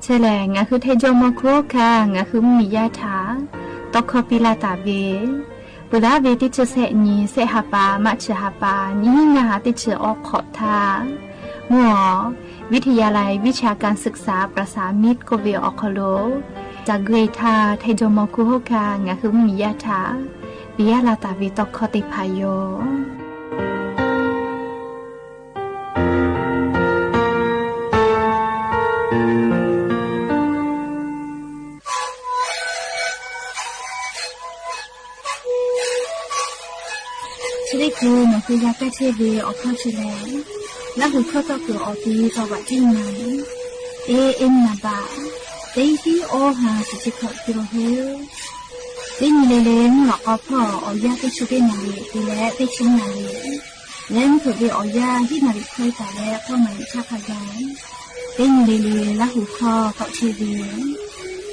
เชลงาคือเทจมโคค่ะงาคือมียาถาตอกคอปิลาตาเวปุระเวติเชเสนีเสหปามัชหปานี่งาติเชออกขอทามัววิทยาลัยวิชาการศึกษาประสานมิตรโกเวออคโลจากเกรทาเทจมโคค่ะงาคือมียาถาปิยาลาตาเวตอกคอติพายโยชลิกูมันคือยาแก้เชวีออกข้าวเชลแล้วหูข้าวตัวคือออกดีตัววัดที่ไหนเอ็นนาบาเตี้ยโอหาสิจิขอกิโลเฮลตีนเลนหลอกเอาพ่อออยาไปชุบนาลีตีและไปชิมนาลีเล่นถือไปออยาที่นาลีเคยแต่แล้วเข้ามาชาขยายตีนเลแล้วหูข้อเกาะเชวี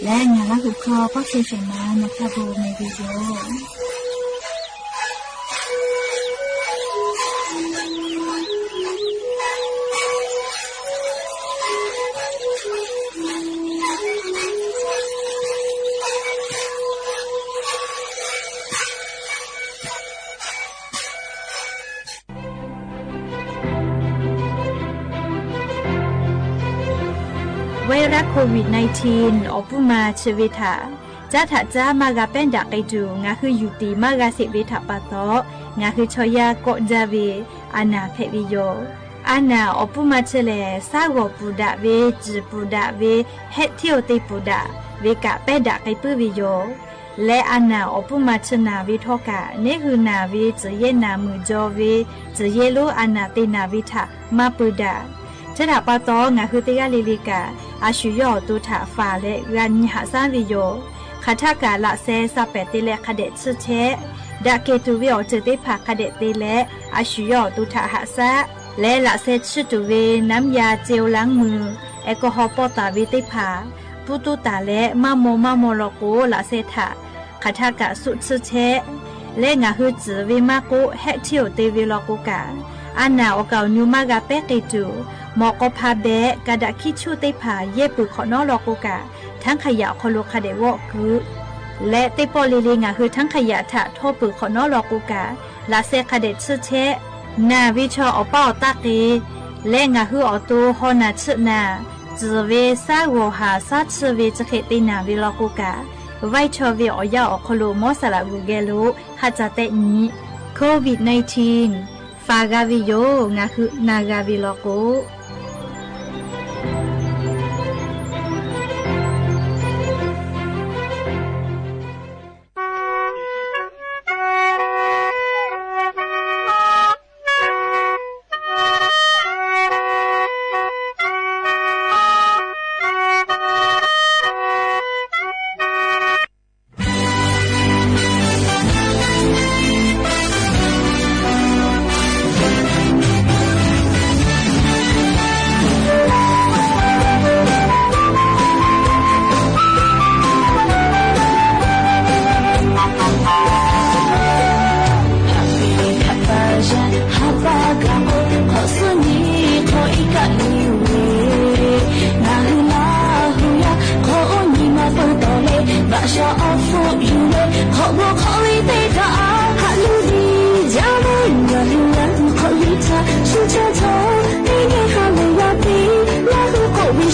และงานแล้วหูข้อก็เชยมาในคาโบในวิดีโอไวรัสโควิด -19 อปุมาชเวทาจ้าถาจ้ามากาเป็นดักไอจูงาคืออยู่ตีมากาเสเวทาปะโตงาคือชอยาโกจาเวอานาเพวิโยอานาอปุมาเชเลซาโกปูดาเวจิปูดาเวเฮเทียวติปูดาเวกะเป็นดักไอปืวิโยและอานาอปุมาชนาวิทอกะเนคือนาวิจเยนามือจอเวจเยโลอานาเตนาวิทามาปูดาจะถาปะโตงาคือติกาลิลิกาอาชุยอตุถาฟาและรันหาซาวิโยคาทากาละเซซาเปติเลคาเดชเชดาเกตุวิโอเจติภาคาเดติเลอาชุยอตุถาหาซาและละเซชิตุเวน้ำยาเจลล้างมือแอลกอฮอล์ปอตาวิติภาปุตุตาและมาโมโลโกละเซทาคาทากาสุชเชและงาฮือจือวิมาโกเฮเทียวเตวิโลโกกาอานาโอกานูมากาเปติจูหมอกพาเบะกระดาคิชูเตผาเย็บปือขอนอลอกูกะทั้งขยะคอโลคาเดวคือและเตปอลิลิงาคือทั้งขยะถะโทปือขอนอลอกูกะลาเซคาเดชเชนาวิชออเป้าตากีและงาคือออตูฮอนาชนาจือเวซาโวหาซาชเวจเขตินาวิลอกูกะไวชอเวอยาอคโลมอสลากูเกโลฮัจเตนีโควิด-19 ฟากาวิโยงาคือนากาวิลอกู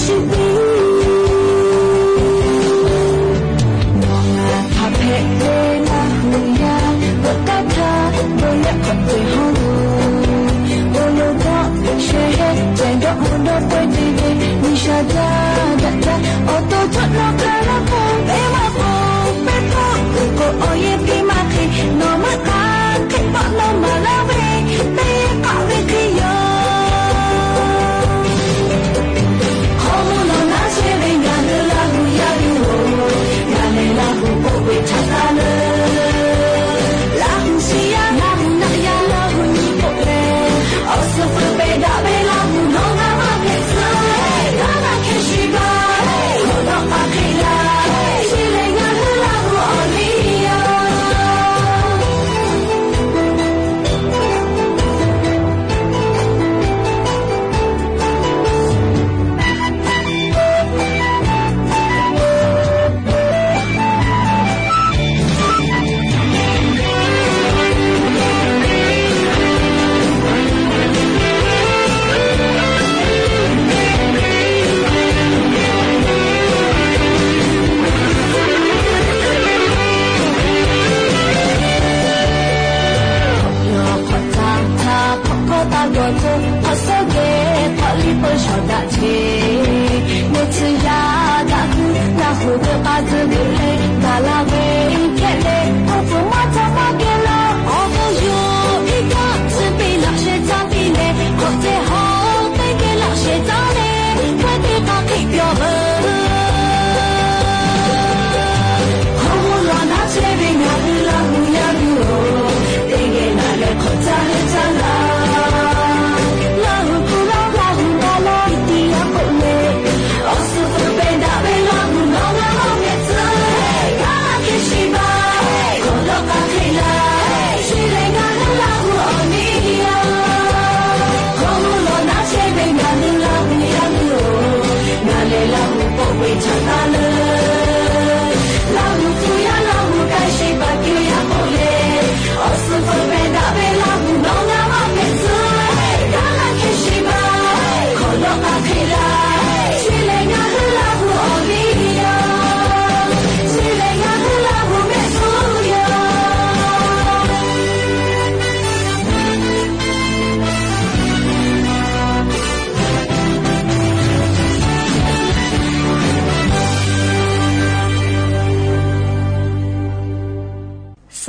Hey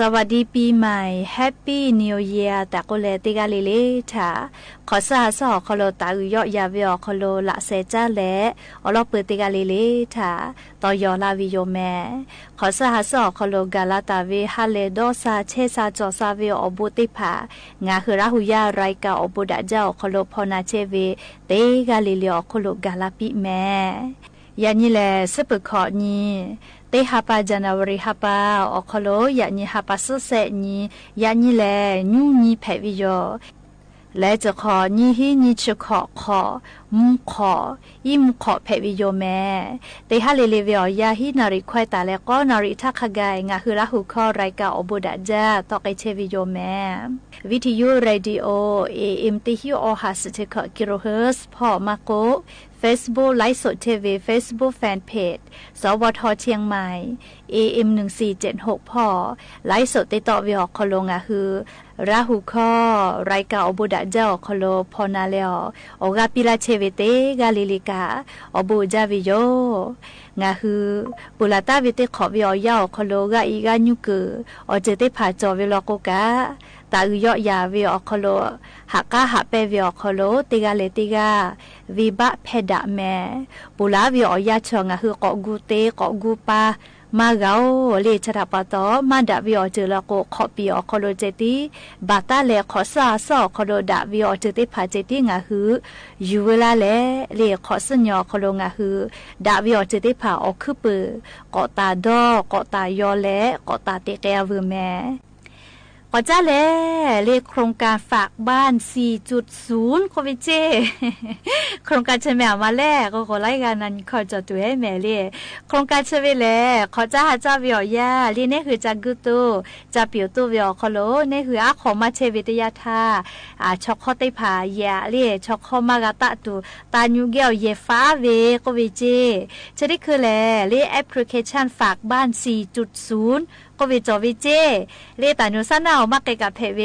สวัสดีปีใหม่ Happy New Year ตะโกเลติกาลิเลท่าขอสาสอคโลตาอุยอยาวิอคโลละเซจ้าและอลอเปติกาลิเลท่าตอยอลาวิโยแมขอสาสอคโลกาลาตาเวฮาเลโดซาเชซาจอซาเวอบุติภางาคือราหุยาไรกาอบุดะเจ้าคโลพอนาเชเวเตกาลิเลอคโลกาลาปิแมยานี่แลสปขอนี้เตฮาปาจานาวริฮาปาอคโลยานี่ฮาปาสุเซนียานี่แลญูนี่แพวิโยและจะขอนี่ฮีนี่จะขอมุขอยิมขอแพวิโยแม่เตฮาเลเลเวียยาฮีนาริควายตาและก็นาริทักขกายงาคือละหุข้อรายกาอบุดะจาตอกไอเชวิโยแม่วิทยุเรดิโอAM ติฮิโอหาสติกกิโลเฮิรตซ์พอมาโกFacebook ไลฟ์สดทีวี Facebook Fanpage สวทเชียงใหม่ AM 1476พอไลฟ์สดติดต่อวิอคโลงาคือราหูข้อรายการอบุดะเจ้าคโลพอนาเลอโอกาปิลาเชเวเตกาลิลิกาอบุจาวิโยงาคือปุลาตาวิเตขอวิอยาคโลกาอีกาญุกือเจเตผาจอวิลโกกาตาอุยอยาวิอคโลหักกาหะเปวิอคโลติกาเลติกาวิบะเพดะแมปุลาวิอยาชงาคือกอกูเตกอกูปามาเกาเลชราปะตอมาดาวิอเจละโกขอปีอคโลเจติบาตาเลขอซาซอคโลดาวิอเจติผาเจติงาฮือยูเวลาเลขอสัญญาคโลงาฮือดาวิอเจติผาอคือเปกอตาดอกอตายอเลกอตาเตเกวแมก็จ้าแลเลขโครงการฝากบ้าน 4.0 โควิเจโครงการเชแมวมาแลก็ขอรายงานนั้นขอจอตัวให้แม่เลยโครงการเชเวแลขอจ้าหาจ้าวิอยาลีนี่คือจักกุตุจะเปียวตัววิอคโลนี่คืออาขอมาเชวิทยาธาช็อกข้อไตผายาเลช็อกข้อมากะตะตุตาญูเกียวเยฟ้าเวโควิเจจะได้คือแลเลแอปพลิเคชันฝากบ้าน 4.0 ก็วิจวิเจเลตานูซานาออกมาเกกับเพเว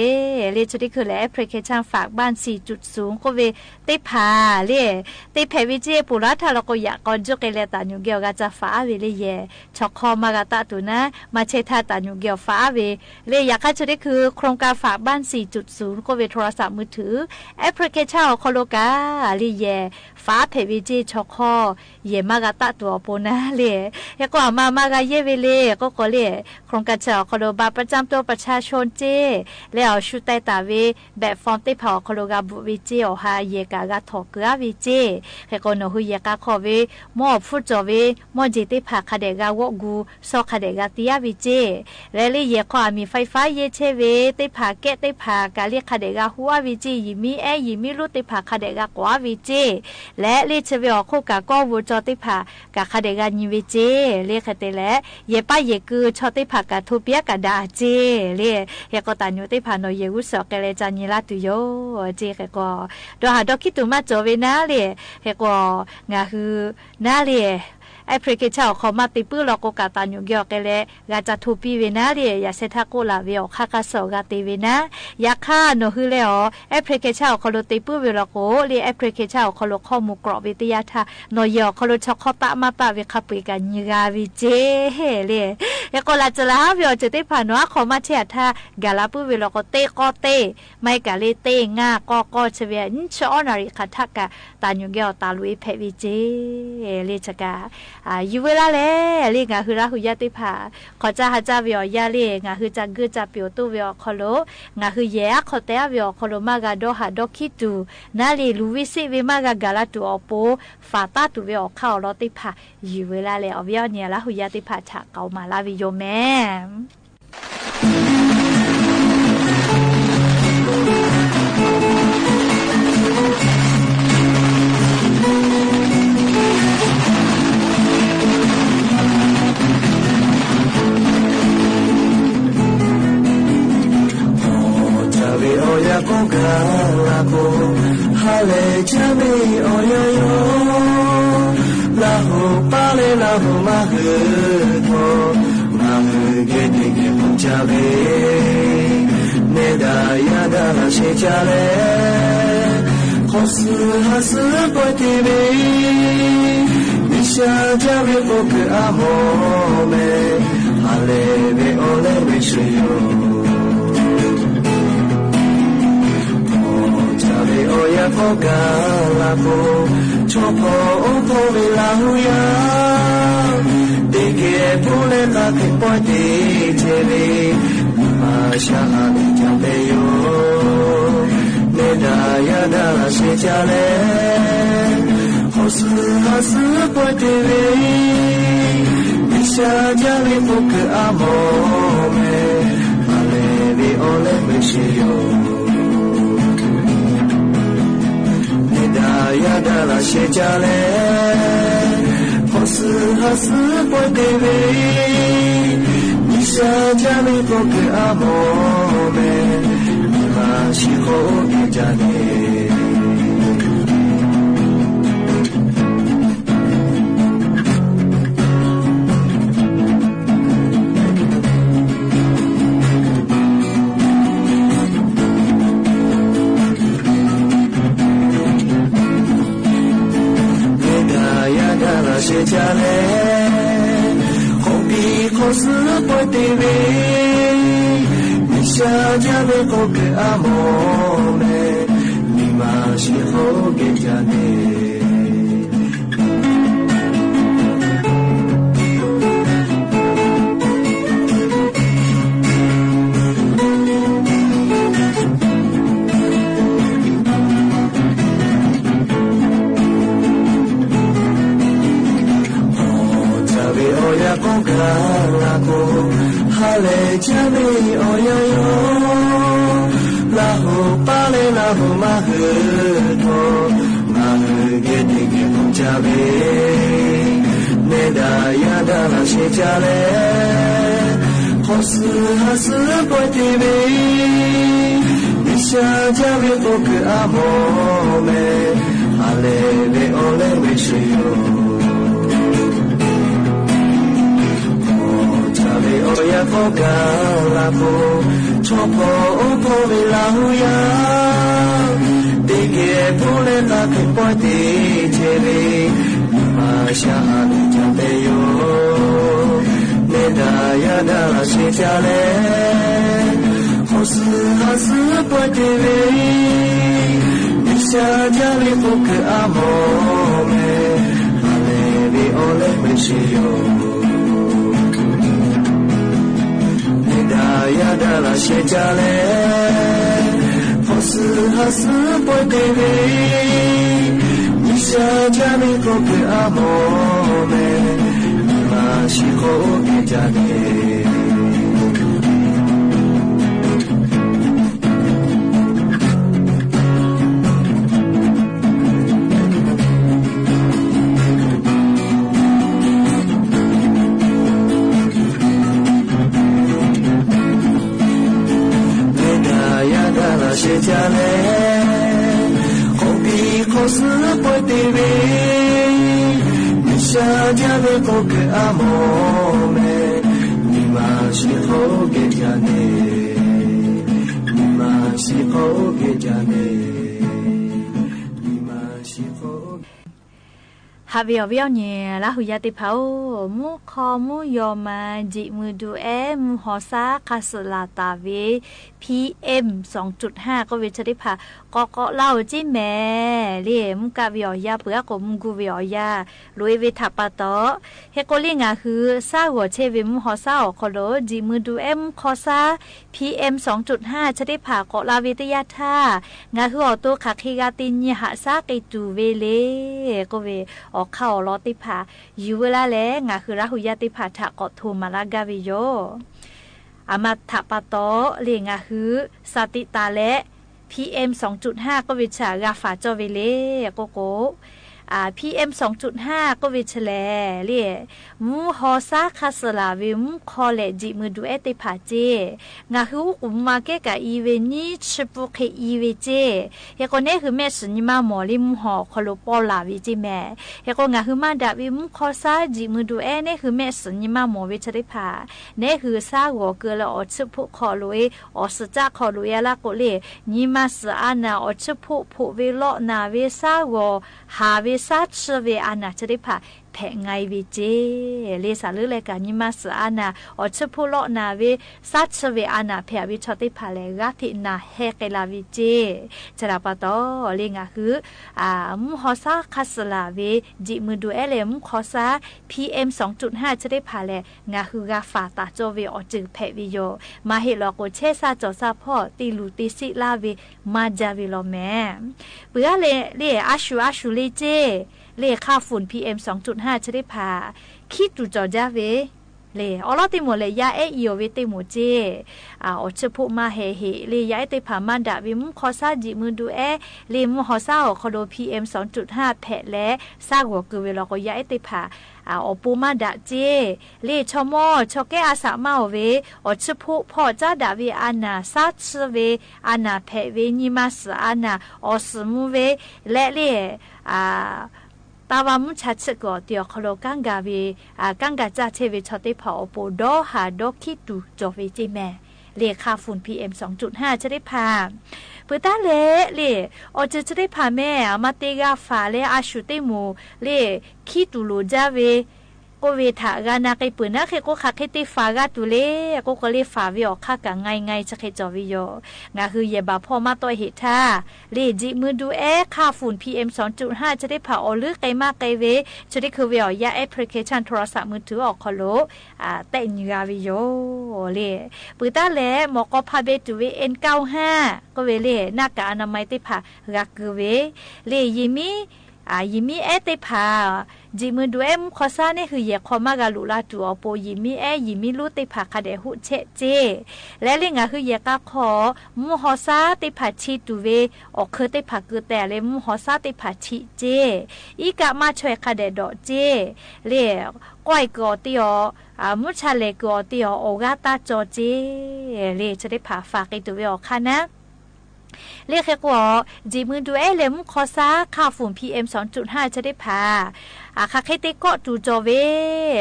เลชุดที่คือแลแอปพลิเคชันฝากบ้าน 4.0 ก็วิติพาเลติเพวิเจปุระทาลก็อยากก่อนจุกเลตานูเกียวกาจะฟ้าเวเลเยช็อกคอมากาตะตุนะมาเชทาตานูเกียวฟ้าเวเลอยากให้ชุดที่คือโครงการฝากบ้าน 4.0 ก็วิโทรศัพท์มือถือแอปพลิเคชันคอโลกาเลเยฟ้าเพวิเจช็อกคอเยมากาตะตัวปนะเลยก็มากาเยเวเลก็เลโครงการเจ้าคโลบาประจำตัวประชาชนเจแล้วชุดใต้ตาเวแบบฟอร์มติเผาคโลกาบุวิเจอหาเยกากาถอกเกลือวิเจเฮโกโนหุเยกาขอเวมอฟุตจอเวมอจิติผาคเดกาวกูซอคเดกาติยาวิเจและลีเยขอมีไฟฟ้าเยเชเวติผาเกติผากาเรียคเดกาหัววิเจยิมียิมีลุติผาคเดกากว่าวิเจและลีเชเวอโคกาก็วูจอติผากาคเดกาญิวิเจเรียกเตและเยป้าเยกือชอติผากาทุเปียกาดาเจเลเฮก็ตาญูติผาโนเยอุสอกเลจานิลาตุโยเจเฮก็ดอหาดอคิตุมาจอเวนาเลเฮก็งาคือนาเลแ อฟริกาเจ้าเขามาติปื้อเราก็กาตันอยู่เกี่ยวกันเลยกาจะทูปีเวนะเลยอย่าเสทักกูลาเวียวข้ากาโซกาตีเวนะอยากฆ่าโนฮือเลยอ๋อแอฟริกาเจ้าเขาโลติปื้อเวลาโกเลยแอฟริกาเจ้าเขาโลข้อมูกรอบวิทยาท่าโนยอเขาโลช็อกข้อตะมาตะเวคับไปกันยูกาวิเจเฮเลยแล้วก็ลาจะลาเวียวจะได้ผ่านว่าเขามาเชียท่ากาลาปื้อเวลาโกเตก็เตไม่กาเลเตง่าก็เชวีนชอนาริคัทักกะตันอยู่เกี่ยวตาลุยเพวิเจเลยจะกาอยู่เวลาเลยเรียกงาคือราหุยาติผาขอจ้าหาจ้าเวียยาเรียงาคือจังกือจับเปียวตู้เวียคอโลงาคือแย่ขอเตะเวียคอโลมากาโดหาดอกคิตูนาลีลูวิสิเวมากากาลาตูอโปฟาตาตูเวียเข้าลอติผาอยู่เวลาเลยเอาเวียเนี่ยราหุยาติผาฉากเกามาลาวิโยแม่Congalako hale chame oyoyo la ho pale la ho mahu tho mahu ge de ge punjabe neda yada la she chale khosu hasu potebe nisha jabe ok amo me hale be ole be shyo Oya Congalako chopo opo la huya deke pule la ke pote chele ma sha ni jambe yo neda yada she chale hosu hasu pote ve nisha jale pok amo me ale vi ole me shiyo Yada la she jale hosu hasu pote ve nisha jale pok amo me ma shi ho ge jane she jale hobi khosu pote ve nisha jale pok amo me nima shi ho ge jane Congalako hale chame oyoyo la ho pale la ho mahu tho mahu ge de ge punjabe neda yada la she chale hosu hasu pote ve nisha jabe pok amo me hale be ole me shyo Oya Congalako chopo opo la huya deke pule la ke pote chele ma sha ni jambe yo neda yada la she chale hosu hasu pote ve nisha jale pok amo me ale vi ole me shiyo Yada la she jale hosu hasu pote ve nisha jale pok amo me ma shi ho ge jane she jale hobi khosu pote ve 下家的后给阿莫梅，你妈是后给家呢，你妈是后给家呢，你妈是后。ฮาเวียวเวียวเนี่ยละหุยาติเผามูคอมูยอมาจิมือดูมูฮอซาคาสลาตาเว PM 2.5 ก็เวชดิพากอกเล่าจิแม่เรียมกะเวียวยาเปือกมุกูเวียวยาลุยเวทัปปะตอเฮโกลิงาคือซาหัวเชเวมูฮอซาอคโลจิมือดูคอซา PM 2.5 ชดิพากอลาเวตยาทางาคือออโตคาคิกาติญหะซาเกตูเวเลก็เวเข้ารอติผาอยู่เวลาแล้วงาคือราหุยาติผาถะกอทูมาลากาวิโยอามาถะปะโตเลงาคือสติตาและ PM 2.5 ก็วิชากาฝาจอเวเลโกโกPM 2.5 ก็วิชแลเรียมูฮอซาคาสลาวิมคอเลจิมือดูเอติผาเจงาคืออุมาเกกะอีเวนี่ชิปุเคอีเวเจเฮโกเนคือแม่สนิมาหมอลิมหอคอโลปอลาวิจิแม่เฮโกงาคือมาดาวิมคอซาจิมือดูเอเนคือแม่สนิมาหมอวิชติผาเนคือซาหัวเกลออชิปุคอลุยอสจักคอลุยละโกเลนิมาสอานาอชิปุผู้เวโลนาเวซาหัวหาเวซาชเวอานาจะได้ผ่าแผงไงวิเจเลสาลือเลยกันยิมาสอานาอชพูโลนาเวซัชเวอานาแผวิชติผ่าเลกทินาเฮเกลาวิเจจะรับปะตอเลงาคือมุฮอซาคาสลาเวจิมือดูเอเลมคอซา PM 2.5 จะได้ผ่าเลงาคือกาฝาตาโจเวอจึงแผวิโยมาเฮลอโกเชซาจอซาพ่อติลูติสิลาเวมาจาวิโลแมเปื่อเลอาชูเลเจเลค่าฝุ่น PM 2.5 จะได้พาคิดดูจอจาเวเลอลอติโมเลยาเออีโอเวติโมเจอชพุมาเฮเลยาเอติพามาดาวิมคอซาจิมือดูเอเลมฮอซาอคอโด PM 2.5 แผะและซาหัวกือเวลาก็ยาเอติพาอปูมาดาเจเลชอมอชอเกอาสามาเวอชพุพอจาดาเวอานาซาชเวอานาแผะเวนิมาสอานาอสมูเวและเลตาวามุชัดสกอเตียวคโลกังกาวีกังกาจาเชวิชอติพอโปโดหาดคิดูจอวิจิแม่เลขาฝุ่น PM 2.5 จะได้พาเปิดตาเลอจะได้พาแม่มาเตกาฟาเลอาชุติมูเลคิดูโลจาเวก็เวทากานาเกปืนนะเคก็คักเฮติฟากาตุเลก็เลฟาวิอคักกังไงจะเคจอวิโยงาคือเยบาพ่อมาตัวเหตุเลจิมือดูค่าฝุ่น PM 2.5 จะได้ผ่าอลึกไกมากไกเวจะได้คือวิอยาแอปพลิเคชันโทรศัพท์มือถือออกคอโลแต่งยาวิโยเลปืตาเลหมอกพาเบตุเว N95 ก็เวเลหน้ากากอนามัยติผ่ารักเวเลยิมีติพาจิมือดูคอซาเนี่ยคือเยคอมากาลุลาตัวโปยิมีลุติพาคาเดหุเชเจและเรื่องก็คือเยกาขอมูฮอซาติพาชิตูเวออกคือติพาเกแต่เลยมูฮอซาติพาชิเจอีกามาช่วยคาเดดอเจเล่ก้อยกอติอมุชาเลกอติอโอกาตาจอเจเล่จะได้พาฝากไอตัวเวออกค่ะนะเรียกแค่ว่าจีมือดูเลมคอซาค่าฝุ่น PM 2.5 จะได้พาคาเคเตก็ตูจอเว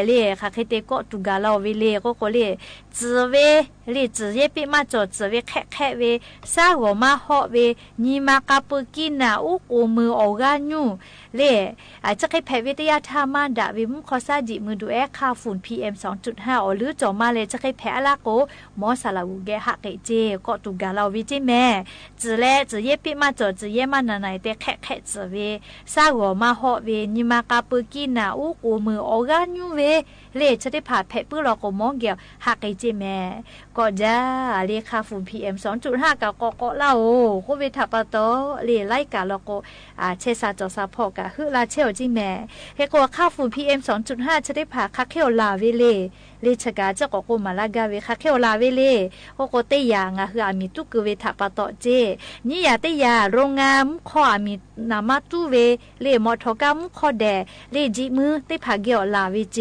เรียคาเคเตก็ตูกาลาเวเรียก็เรียจืเวเรียจืเยปิมาจอจืเวแค่เวซาหัวมาฮอเวนีมากาปุกินาอุโกมือออกานูเรียจะให้แพทย์วิทยาธรรมดาวิมคอซาจีมือดูค่าฝุ่น PM 2.5 หรือจอมาเลยจะให้แพทย์ละโกมอสลาวูเกฮักเจก็ตูกาลาวิจิแม่จืเยปิมาจอจืเยมานาไหนแต่แค่จืเวซาหัวมาฮอเวนีมากาปุกินาอุโกมือออกานูเวเลจะได้ผ่าแพะปื้อเราก็มองเกี่ยวหักไอเจแม่ก็จะเรียกค่าฝุ่น PM 2.5 กับก็เล่าโควิดทับปะโตเรียไล่กะเราก็เชซาจอซาพอกะฮือลาเชลจิแม่เฮก็ค่าฝุ่น PM 2.5 จะได้ผ่าคักเขียวลาเวเล เลชกาจะก็กูมาลากาเวค่ะแค่ลาเวเลโอโกเตยางาคืออามีตุกเวทาปะตอเจนี่ยาเตยาโรงงานขออามีนามาตุเวเลมอทอกามขอแดเลจิมือเตพาเกอลาเวเจ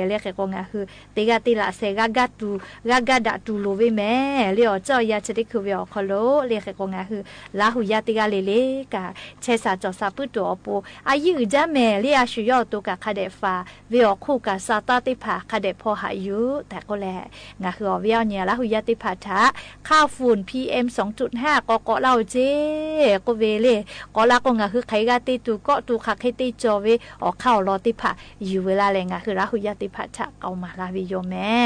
เลแค่ก็งาคือเตกาติลาเซกากาตูกากาดาตูโลเวแม่เลอเจ้ายาจะได้คือเวอคอโลเลแค่ก็งาคือลาหุยาติกาเลเลกาเชซาจอซาปุตโตอปูอายุจาแม่เลอาชุยอตุกาคาเดฟาเวอคู่กาซาตาติพาคาเดพอหายุแต่ก็แลงาคือเวอเนี่ยลาหุยาติพาทะค่าฝุ่น PM 2.5 ก็เล่าเจก็เวเลก็ลาก็งาคือไขกาติตูก็ตูคักให้ติจอเวออกเข้ารอติพาอยู่เวลาแลงาคือลาหุยาติพาทะเอามาลาวิโยแม่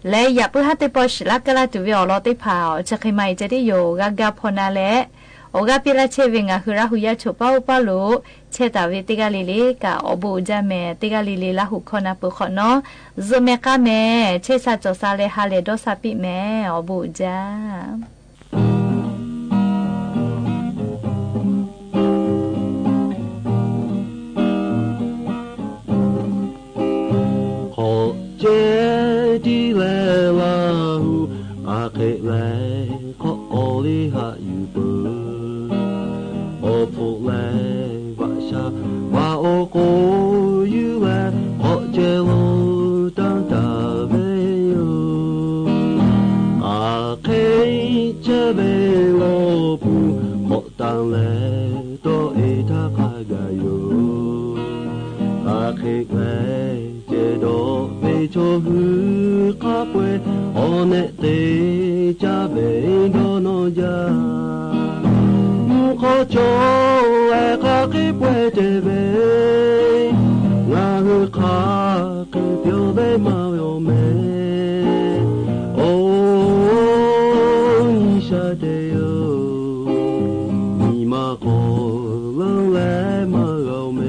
และอย่าเพิ่งให้ติปอชลักกะลาตูเวอรอติพาจะใครไม่จะได้โยกากาพอนาและโอกาพิลาเชเวงาคือราหุยาโชป้าอุปาโลเชตาเวติกาลิเลกาอบูจาเมติกาลิเลลาหุคอนาปุขอนอโซเมกาเมเชซาจอซาเลฮาเลโดซาปิเมอบูจาขอเจดีเลลาหูอาเคเลขอโอลิฮายูบูโอฟูเลวะชาวาโอโกยูเลขอเจโลตันตาเวโยอาเคเจเบโลปูขอตังเลโตเอทาคากาโยอาเคเลโดเวโชฮืคาเปโอเนเตจาเบโดโนจามุขโจเอคาคิเปเตเบงาฮืคาคิเปียวเบมาโยเมโออิชาเดโยมีมาโคลังเลมาโยเม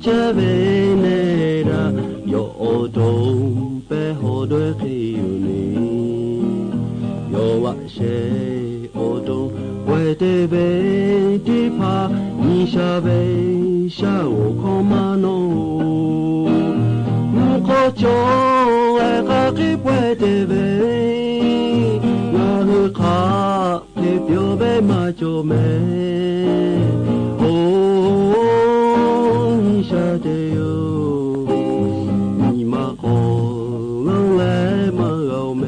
เจเวเนราโยโอดงเปโฮดวยคิยูนีโยวะเชโอดงเวเตเบติพานิชาเบชาโอคอมาโนมุโคโจเอคาคิเวเตเบงาฮืคาเคเปียวเบมาโจเมโอชาเดโยมีมาโคลังเลมาเอาเม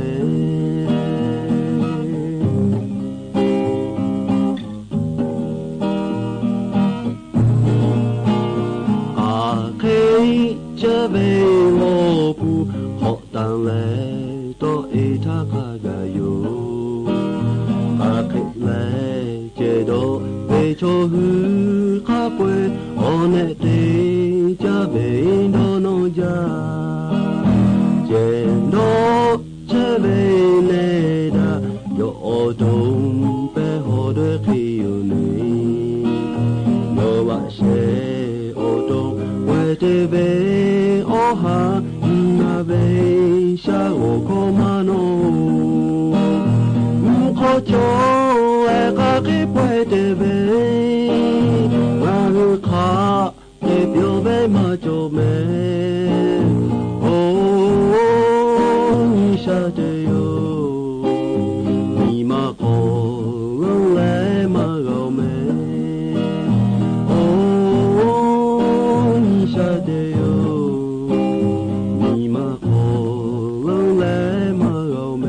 อาเคจะเบโลปูขอตังเลโตเอทาคากาโยอาเคเลเจโดเวโชฮืคาเปโอเนเตจาเบโดโนจาเจโดเจเบเนดาโยโอดงเปโฮดวยคิยูนีโยวะเชโอดงเวเตเบโอฮานาเบชาโอโคมาโนมุโคโจเอคาคิเปเตเบงาฮืคาเก็บโยเบมาโจเมโออิชาเดโยมีมาโคลังเลมาโกเมโออิชาเดโยมีมาโคลังเลมาโกเม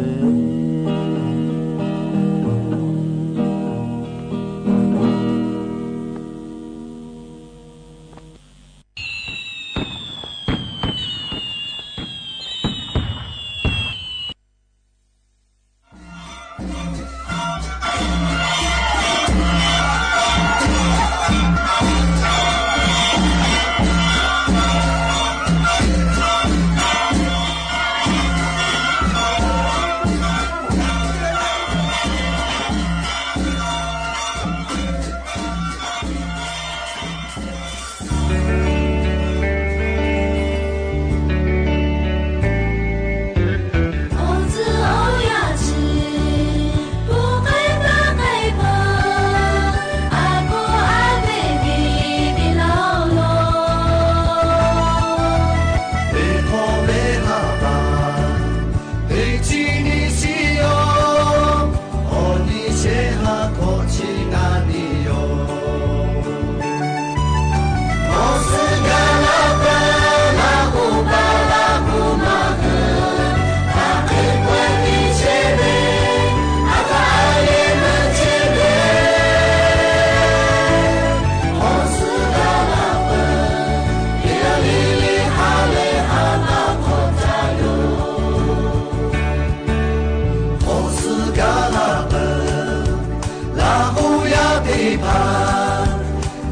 旁，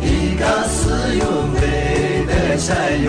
一个是用美的山哟。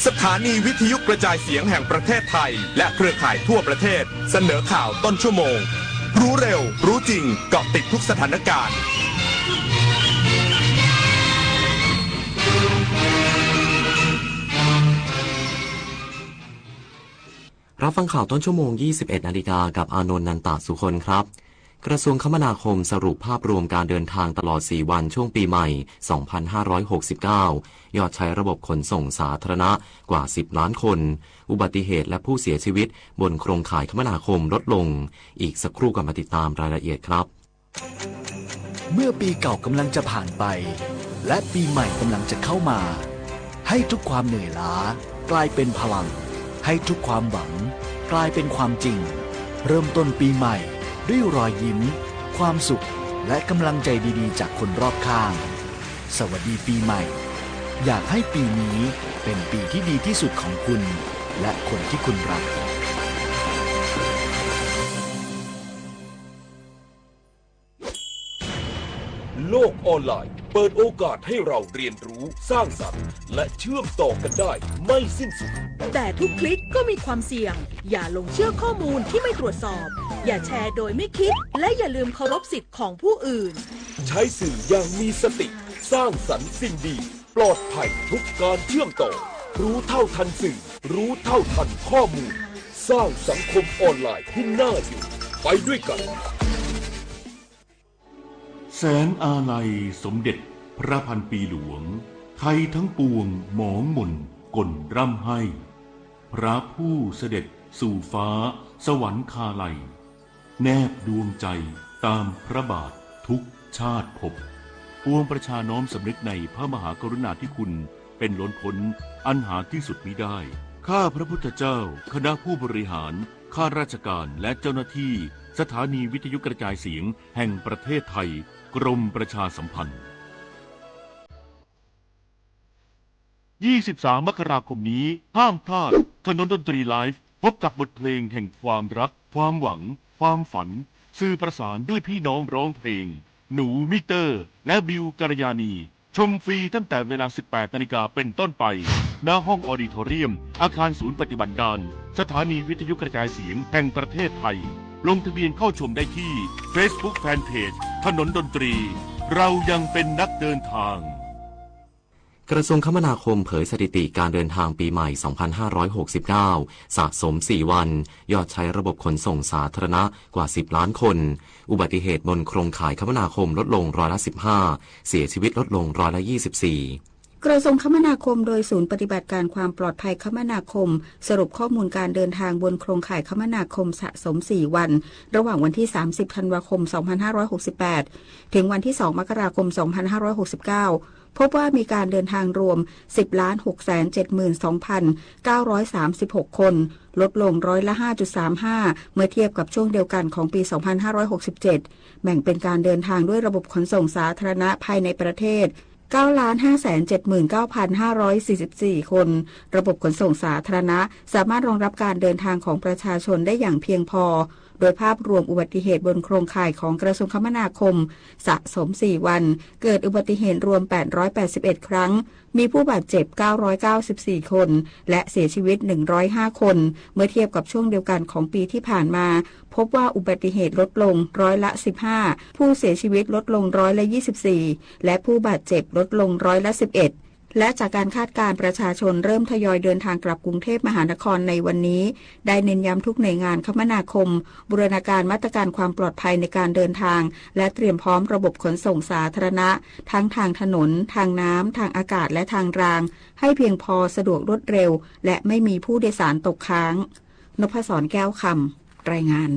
สถานีวิทยุกระจายเสียงแห่งประเทศไทยและเครือข่ายทั่วประเทศเสนอข่าวต้นชั่วโมงรู้เร็วรู้จริงเกาะติดทุกสถานการณ์รับฟังข่าวต้นชั่วโมง 21 นาฬิกากับอานนท์ นันตสุคนครับกระทรวงคมนาคมสรุปภาพรวมการเดินทางตลอด 4 วันช่วงปีใหม่ 2569 ยอดใช้ระบบขนส่งสาธารณะกว่า 10 ล้านคน อุบัติเหตุและผู้เสียชีวิตบนโครงข่ายคมนาคมลดลง อีกสักครู่ก่อนมาติดตามรายละเอียดครับ เมื่อปีเก่ากำลังจะผ่านไปและปีใหม่กำลังจะเข้ามาให้ทุกความเหนื่อยล้ากลายเป็นพลังให้ทุกความหวังกลายเป็นความจริงเริ่มต้นปีใหม่ด้วยรอยยิ้มความสุขและกำลังใจดีๆจากคนรอบข้างสวัสดีปีใหม่อยากให้ปีนี้เป็นปีที่ดีที่สุดของคุณและคนที่คุณรักโลกออนไลน์เปิดโอกาสให้เราเรียนรู้สร้างสรรค์และเชื่อมต่อกันได้ไม่สิ้นสุดแต่ทุกคลิกก็มีความเสี่ยงอย่าลงเชื่อข้อมูลที่ไม่ตรวจสอบอย่าแชร์โดยไม่คิดและอย่าลืมเคารพสิทธิ์ของผู้อื่นใช้สื่ออย่างมีสติสร้างสรรค์สิ่งดีปลอดภัยทุกการเชื่อมต่อรู้เท่าทันสื่อรู้เท่าทันข้อมูลสร้างสังคมออนไลน์ที่น่าอยู่ไปด้วยกันแสนอาลัยสมเด็จพระพันปีหลวงไทยทั้งปวงหมองหม่นก่นร่ำให้พระผู้เสด็จสู่ฟ้าสวรรคาลัย แนบดวงใจตามพระบาททุกชาติภพปวงประชาน้อมสำนึกในพระมหากรุณาธิคุณเป็นล้นพ้นอันหาที่สุดมิได้ข้าพระพุทธเจ้าคณะผู้บริหารข้าราชการและเจ้าหน้าที่สถานีวิทยุกระจายเสียงแห่งประเทศไทยกรมประชาสัมพันธ์23 มกราคมนี้ห้ามพลาดถนนดนตรีไลฟ์พบกับบทเพลงแห่งความรักความหวังความฝันสื่อประสานด้วยพี่น้องร้องเพลงหนูมิเตอร์และบิวกัลยาณีชมฟรีตั้งแต่เวลา 18 นาฬิกาเป็นต้นไปณห้องออดิทอเรียมอาคารศูนย์ปฏิบัติการสถานีวิทยุกระจายเสียงแห่งประเทศไทยลงทะเบียนเข้าชมได้ที่ Facebook Fanpage ถนนดนตรีเรายังเป็นนักเดินทางกระทรวงคมนาคมเผยสถิติการเดินทางปีใหม่ 2569 สะสม 4 วันยอดใช้ระบบขนส่งสาธารณะกว่า 10 ล้านคน อุบัติเหตุบนโครงข่ายคมนาคมลดลง15%เสียชีวิตลดลง24%กระทรวงคมนาคมโดยศูนย์ปฏิบัติการความปลอดภัยคมนาคมสรุปข้อมูลการเดินทางบนโครงข่ายคมนาคมสะสม 4 วันระหว่างวันที่ 30 ธันวาคม 2568 ถึงวันที่ 2 มกราคม 2569 พบว่ามีการเดินทางรวม 10,672,936 คนลดลงร้อยละ 5.35 เมื่อเทียบกับช่วงเดียวกันของปี 2567 แบ่งเป็นการเดินทางด้วยระบบขนส่งสาธารณะภายในประเทศ 9,579,544 คนระบบขนส่งสาธารณะสามารถรองรับการเดินทางของประชาชนได้อย่างเพียงพอโดยภาพรวมอุบัติเหตุบนโครงข่ายของกระทรวงคมนาคมสะสม 4 วันเกิดอุบัติเหตุรวม 881 ครั้งมีผู้บาดเจ็บ 994 คนและเสียชีวิต 105 คนเมื่อเทียบกับช่วงเดียวกันของปีที่ผ่านมาพบว่าอุบัติเหตุลดลงร้อยละ 15 ผู้เสียชีวิตลดลงร้อยละ 24 และผู้บาดเจ็บลดลงร้อยละ 11และจากการคาดการณ์ประชาชนเริ่มทยอยเดินทางกลับกรุงเทพมหานครในวันนี้ได้เน้นย้ำทุกหน่วยงานคมนาคมบูรณาการมาตรการความปลอดภัยในการเดินทางและเตรียมพร้อมระบบขนส่งสาธารณะทั้งทางถนนทางน้ำทางอากาศและทางรางให้เพียงพอสะดวกรวดเร็วและไม่มีผู้โดยสารตกค้างนพศรแก้วคำรายงาน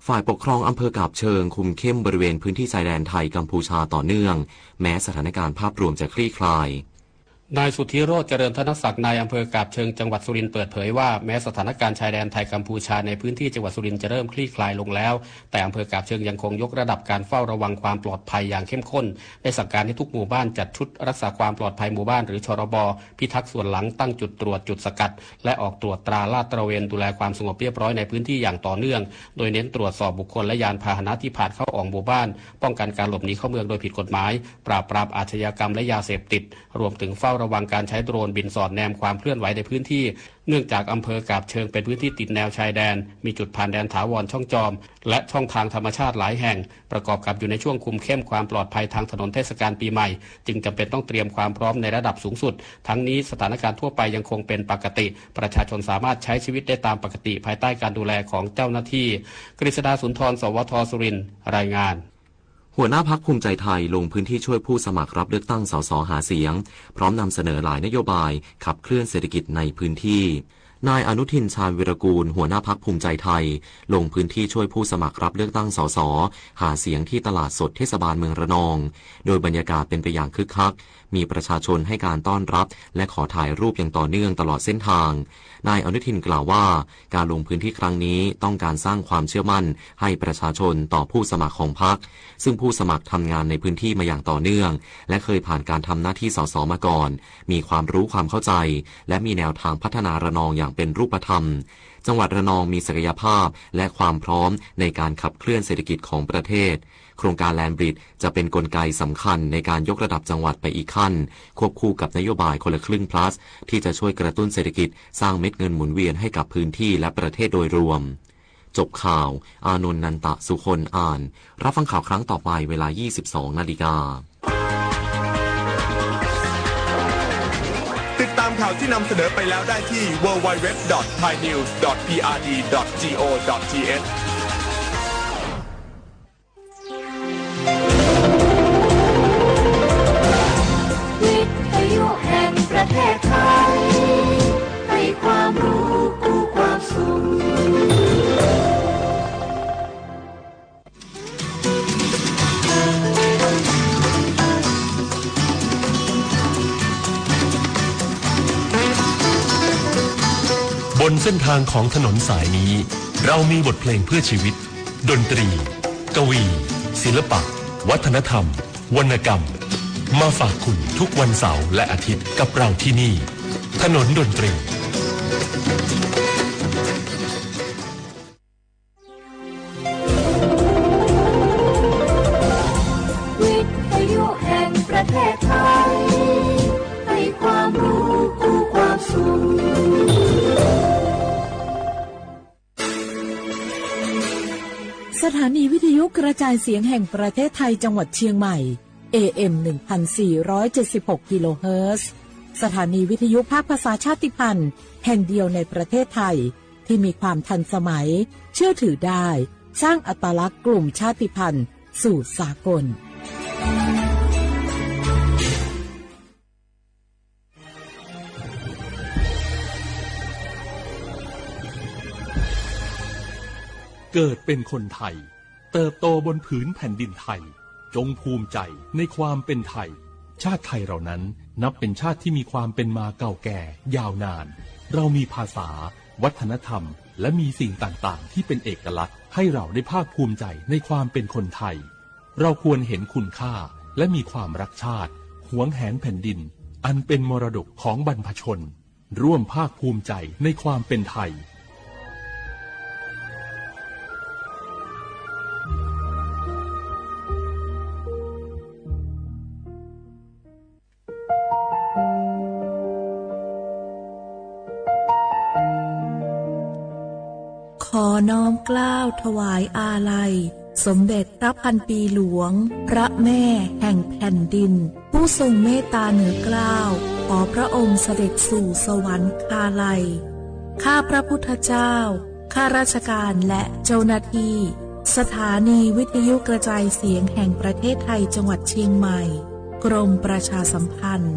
ฝ่ายปกครองอำเภอกาบเชิงคุมเข้มบริเวณพื้นที่ชายแดนไทยกัมพูชาต่อเนื่องแม้สถานการณ์ภาพรวมจะคลี่คลายนายสุทธิโรจน์เจริญธนศักดิ์นายอำเภอกาบเชิงจังหวัดสุรินทร์เปิดเผยว่าแม้สถานการณ์ชายแดนไทยกัมพูชาในพื้นที่จังหวัดสุรินทร์จะเริ่มคลี่คลายลงแล้วแต่อำเภอกาบเชิงยังคงยกระดับการเฝ้าระวังความปลอดภัยอย่างเข้มข้นได้สั่งการให้ทุกหมู่บ้านจัดชุดรักษาความปลอดภัยหมู่บ้านหรือชรบพิทักษ์ส่วนหลังตั้งจุดตรวจจุดสกัดและออกตรวจตราลาดตระเวนดูแลความสงบเรียบร้อยในพื้นที่อย่างต่อเนื่องโดยเน้นตรวจสอบบุคคลและยานพาหนะที่ผ่านเข้าออกหมู่บ้านป้องกันการหลบหนีเข้าเมืองโดยผิดกฎหมายปราบปรามอาชญากรรมและยาเสพติดรวมถึงเฝ้าระวังการใช้โดรนบินสอดแนมความเคลื่อนไหวในพื้นที่เนื่องจากอำเภอกาบเชิงเป็นพื้นที่ติดแนวชายแดนมีจุดผ่านแดนถาวรช่องจอมและช่องทางธรรมชาติหลายแห่งประกอบกับอยู่ในช่วงคุมเข้มความปลอดภัยทางถนนเทศกาลปีใหม่จึงจำเป็นต้องเตรียมความพร้อมในระดับสูงสุดทั้งนี้สถานการณ์ทั่วไปยังคงเป็นปกติประชาชนสามารถใช้ชีวิตได้ตามปกติภายใต้การดูแลของเจ้าหน้าที่กฤษดาสุนทรสวทสุรินทร์รายงานหัวหน้าพรรคภูมิใจไทยลงพื้นที่ช่วยผู้สมัครรับเลือกตั้งสสหาเสียงพร้อมนำเสนอหลายนโยบายขับเคลื่อนเศรษฐกิจในพื้นที่นายอนุทินชาญวิรกูลหัวหน้าพรรคภูมิใจไทยลงพื้นที่ช่วยผู้สมัครรับเลือกตั้งสสหาเสียงที่ตลาดสดเทศบาลเมืองระนองโดยบรรยากาศเป็นไปอย่างคึกคักมีประชาชนให้การต้อนรับและขอถ่ายรูปอย่างต่อเนื่องตลอดเส้นทางนายอนุทินกล่าวว่าการลงพื้นที่ครั้งนี้ต้องการสร้างความเชื่อมั่นให้ประชาชนต่อผู้สมัครของพรรคซึ่งผู้สมัครทำงานในพื้นที่มาอย่างต่อเนื่องและเคยผ่านการทำหน้าที่สสมาก่อนมีความรู้ความเข้าใจและมีแนวทางพัฒนาระนองอย่างเป็นรูปธรรมจังหวัดระนองมีศักยภาพและความพร้อมในการขับเคลื่อนเศรษฐกิจของประเทศโครงการแลนด์บริดจ์จะเป็นกลไกสำคัญในการยกระดับจังหวัดไปอีกขั้นควบคู่กับนโยบายคนละครึ่ง plus ที่จะช่วยกระตุ้นเศรษฐกิจสร้างเม็ดเงินหมุนเวียนให้กับพื้นที่และประเทศโดยรวมจบข่าวอานนท์นันตะสุคนอ่านรับฟังข่าวครั้งต่อไปเวลา 22:00 น.ติดตามข่าวที่นำเสนอไปแล้วได้ที่ www.thainews.prd.go.thวิทยุแห่งประเทศไทยให้ความรู้คู่ความสุข ส้นทางของถนนสายนี้เรามีบทเพลงเพื่อชีวิตดนตรีกวีศิลปะวัฒนธรรมวรรณกรรมมาฝากคุณทุกวันเสาร์และอาทิตย์กับเราที่นี่ถนนดนตรีวิทยุแห่งประเทศไทยให้ความรู้คู่ความสุขสถานีวิทยุกระจายเสียงแห่งประเทศไทยจังหวัดเชียงใหม่ AM 1476 กิโลเฮิรตซ์สถานีวิทยุภาคภาษาชาติพันธุ์แห่งเดียวในประเทศไทยที่มีความทันสมัยเชื่อถือได้สร้างอัตลักษณ์กลุ่มชาติพันธุ์สู่สากลเกิดเป็นคนไทยเติบโตบนผืนแผ่นดินไทยจงภูมิใจในความเป็นไทยชาติไทยเรานั้นนับเป็นชาติที่มีความเป็นมาเก่าแก่ยาวนานเรามีภาษาวัฒนธรรมและมีสิ่งต่างๆที่เป็นเอกลักษณ์ให้เราได้ภาคภูมิใจในความเป็นคนไทยเราควรเห็นคุณค่าและมีความรักชาติหวงแหนแผ่นดินอันเป็นมรดกของบรรพชนร่วมภาคภูมิใจในความเป็นไทยขอน้อมเกล้าถวายอาลัยสมเด็จพระพันปีหลวงพระแม่แห่งแผ่นดินผู้ทรงเมตตาเหนือเกล้าขอพระองค์เสด็จสู่สวรรคาลัยข้าพระพุทธเจ้าข้าราชการและเจ้าหน้าที่สถานีวิทยุกระจายเสียงแห่งประเทศไทยจังหวัดเชียงใหม่กรมประชาสัมพันธ์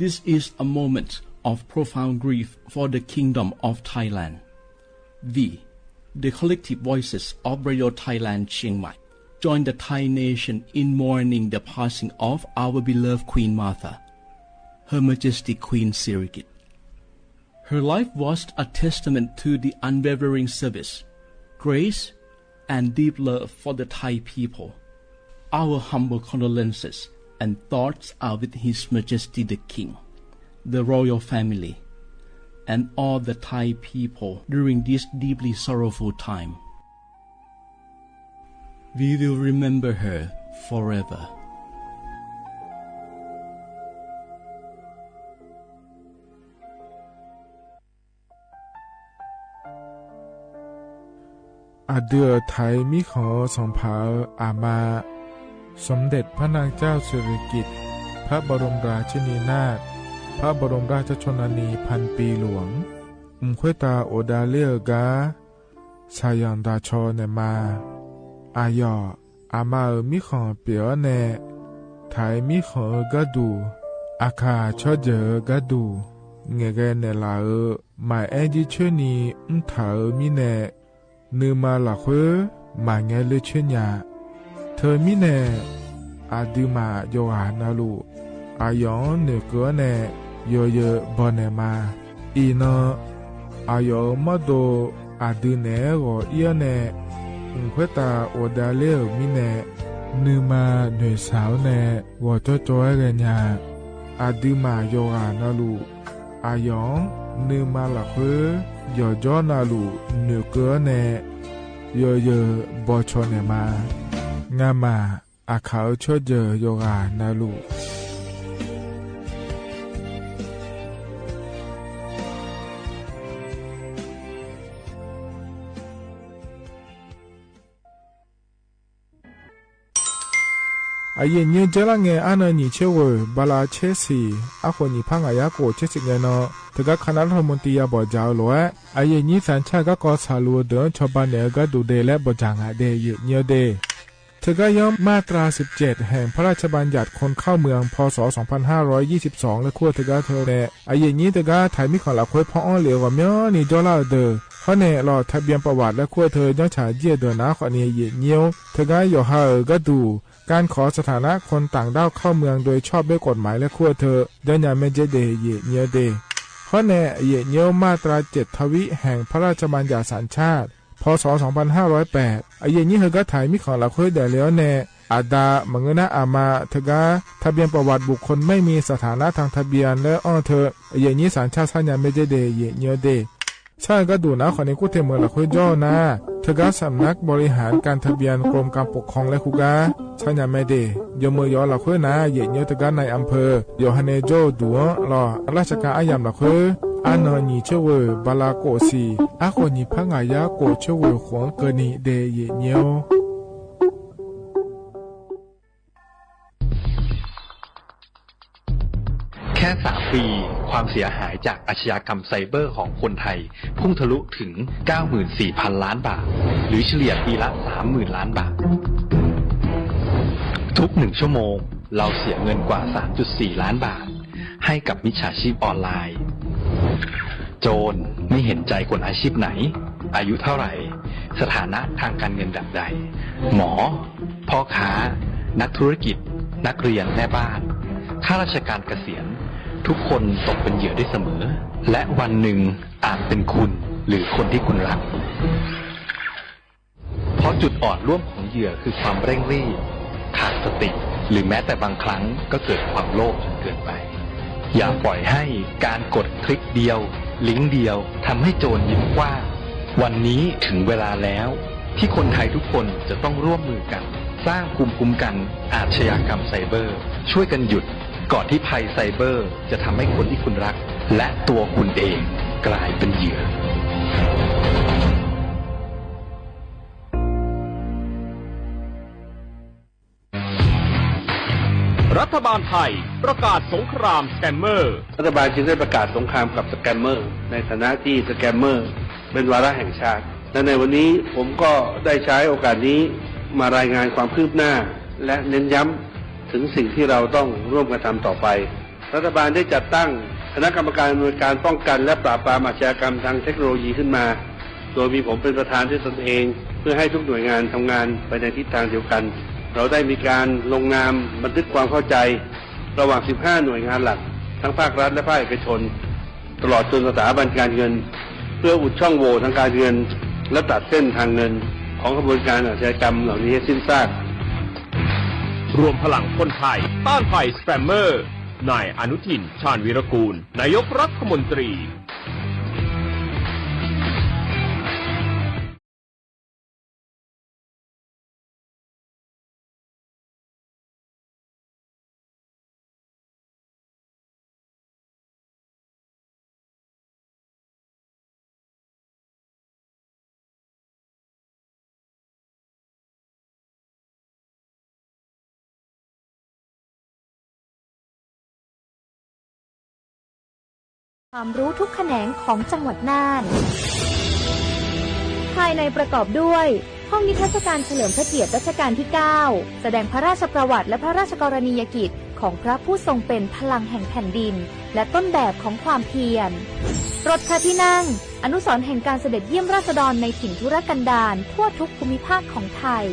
This is a moment of profound grief for the Kingdom of Thailand. We, the collective voices of Radio Thailand Chiang Mai, join the Thai nation in mourning the passing of our beloved Queen Martha, Her Majesty Queen Sirikit. Her life was a testament to the unwavering service, grace, and deep love for the Thai people. Our humble condolences and thoughts are with His Majesty the King, the royal family, and all the Thai people during this deeply sorrowful time. We will remember her forever. Adur Thai มิขอส่งเผาอามาสมเด็จพระนางเจ้าสิริกิติ์พระบรมราชินีนาถพระบรมราชชนนีพันปีหลวงควยตาโอดาเลียกาชายันดาชอเนมาอายออามามิขอเปียวเนไทยมิขอกะดูอาคาชอเจอกะดูเงเกเนลาหมายแอจิชนีถามิเนนือมาละเควมาเงเลชญาเธอมิเนอาดิมาโยหานาลูอายอนเนเกเนโยเยบอเนมาอีนอายอมโดอาดิเนโกเอียเนควยตาโอดาเลมิเนนือมาเนสาวเนวอจอจอยเรญาอาดิมาโยหานาลูอายอนนือมาละเควย่อจอนาลูเนเกเนโยเยบอชอเนมางามาอาเขาชดเจอโยกานาลูอาเย็นเย็นเจรังเงอันนี้เชื่อว่าบาลาเชสีอาคนนี้พังอายาโกเชสิเงนอถึงกับคณะรัฐมนตรีบอกเจ้าหลวงอาเย็นนี้สัญชาติก็กอสาลูเดินชาวบ้านเหนือก็ดูเดและบอกจางอาเดยเนียเดเธอก็ย่อมมาตรา17แห่งพระราชบัญญัติคนเข้าเมืองพ.ศ. 2522และขั้วเธอก็เธอแน่อาเย็นนี้เธอก็ถ่ายมิของหลักควยพ่ออ้อเหลียวว่าเมียนี่จอลาเดอ เขาเนี่ยรอทะเบียนประวัติและขั้วเธอย้อนฉาเยี่ยเดินนะขอเนี่ยเยี่ยเงี้ยวเธอก็อยู่ห่างก็ดูการขอสถานะคนต่างด้าวเข้าเมืองโดยชอบด้วยกฎหมายและขั้วเธอเดินอย่างไม่เจเดเยี่ยเงี้ยวเดเพราะในเยี่ยเงี้ยวมาตรา7ทวิแห่งพระราชบัญญัติศาลชาติพ.ศ. 2508เยี่ยนี้เธอก็ถ่ายมิของเราเคยได้แล้วแน่อาดามังเงนะอามาเธอกาทะเบียนประวัติบุคคลไม่มีสถานะทางทะเบียนและอ้อเธอเยี่ยนี้ศาลชาติสัญญาไม่เจเดเยี่ยเงี้ยวเดใช่ก็ดูนะขอในกู้เทเมืองละคุยย่อนะเธอก็สำนักบริหารการทะเบียนกรมการปกครองและคุกาใช่ยังไม่ได้ยมมือยอละคุยนะเหยียดเยอะเธอก็ในอำเภอยอฮันเนโจดูรอราชการอายามละคุยอันนอนีเชวบาลาโกซีอาคนนีพังอายาโกเชวขวงเกนีเดเหยียดเยอะแค่3 ปีความเสียหายจากอาชญากรรมไซเบอร์ของคนไทยพุ่งทะลุถึง 94,000 ล้านบาทหรือเฉลี่ยปีละ 30,000 ล้านบาททุก1 ชั่วโมงเราเสียเงินกว่า 3.4 ล้านบาทให้กับมิจฉาชีพออนไลน์โจรไม่เห็นใจคนอาชีพไหนอายุเท่าไหร่สถานะทางการเงินแบบใดหมอพ่อค้านักธุรกิจนักเรียนแม่บ้านข้าราชการเกษียณทุกคนตกเป็นเหยื่อได้เสมอและวันหนึ่งอาจเป็นคุณหรือคนที่คุณรักเพราะจุดอ่อนร่วมของเหยื่อคือความเร่งรีบขาดสติหรือแม้แต่บางครั้งก็เกิดความโลภจนเกินไปอย่าปล่อยให้การกดคลิกเดียวลิงก์เดียวทำให้โจรยิ้มกว้างวันนี้ถึงเวลาแล้วที่คนไทยทุกคนจะต้องร่วมมือกันสร้างภูมิคุ้มกันอาชญากรรมไซเบอร์ช่วยกันหยุดก่อนที่ภัยไซเบอร์จะทำให้คนที่คุณรักและตัวคุณเองกลายเป็นเหยื่อรัฐบาลไทยประกาศสงครามสแกมเมอร์รัฐบาลจึงได้ประกาศสงครามกับสแกมเมอร์ในฐานะที่สแกมเมอร์เป็นวาระแห่งชาติและในวันนี้ผมก็ได้ใช้โอกาสนี้มารายงานความคืบหน้าและเน้นย้ำถึงสิ่งที่เราต้องร่วมกันทำต่อไปรัฐบาลได้จัดตั้งคณะกรรมการอำนวยการป้องกันและปราบปรามอาชญากรรมทางเทคโนโลยีขึ้นมาโดยมีผมเป็นประธานด้วยตนเองเพื่อให้ทุกหน่วยงานทำงานไปในทิศทางเดียวกันเราได้มีการลงนามบันทึกความเข้าใจระหว่าง15หน่วยงานหลักทั้งภาครัฐและภาคเอกชนตลอดจนสถาบันการเงินเพื่ออุดช่องโหว่ทางการเงินและตัดเส้นทางเงินของกระบวนการอาชญากรรมเหล่านี้ให้สิ้นซากรวมพลังคนไทยต้านภัยสแกมเมอร์นายอนุทินชาญวีรกูลนายกรัฐมนตรีความรู้ทุกแขนงของจังหวัดน่านภายในประกอบด้วยห้องนิทรรศการเฉลิมพระเกียรติรัชกาลที่ 9 แสดงพระราชประวัติและพระราชกรณียกิจของพระผู้ทรงเป็นพลังแห่งแผ่นดินและต้นแบบของความเพียรรถพระที่นั่งอนุสรณ์แห่งการเสด็จเยี่ยมราษฎรในถิ่นทุรกันดารทั่วทุกภูมิภาคของไทย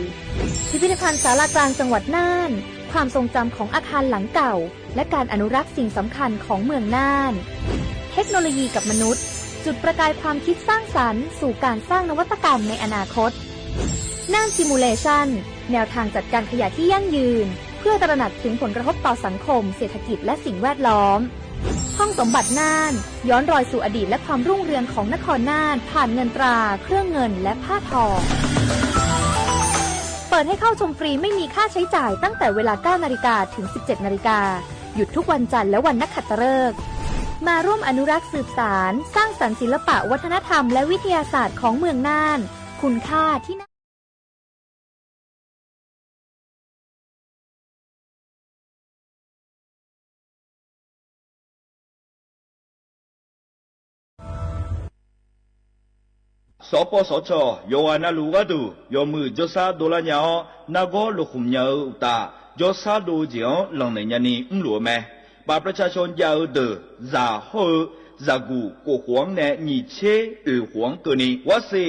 พิพิธภัณฑ์ศาลากลางจังหวัดน่านความทรงจำของอาคารหลังเก่าและการอนุรักษ์สิ่งสำคัญของเมืองน่านเทคโนโลยีกับมนุษย์จุดประกายความคิดสร้างสรรค์สู่การสร้างนวัตกรรมในอนาคตน่านซิมูเลชันแนวทางจัดการขยะที่ยั่งยืนเพื่อตระหนักถึงผลกระทบต่อสังคมเศรษฐกิจและสิ่งแวดล้อมห้องสมบัติน่านย้อนรอยสู่อดีตและความรุ่งเรืองของนครน่านผ่านเงินตราเครื่องเงินและผ้าทองเปิดให้เข้าชมฟรีไม่มีค่าใช้จ่ายตั้งแต่เวลา 9 นาฬิกาถึง 17 นาฬิกาหยุดทุกวันจันทร์และวันนักขัตฤกษ์มาร่วมอนุรักษ์สืบสานสร้างสรรค์ศิลปะวัฒนธรรมและวิทยาศาสตร์ของเมืองน่านคุณค่าที่สปสชโยอานาลูกาดูโยมือจซาโดลาญานาโกลุคุมญาอุตาจซาโดเจียวหลังในญานีอุ้มหลวแม่บาประชาชนยาวเดอจ่าโฮ รากูกูหวงแนนีเชหวงตัวนี้วัซี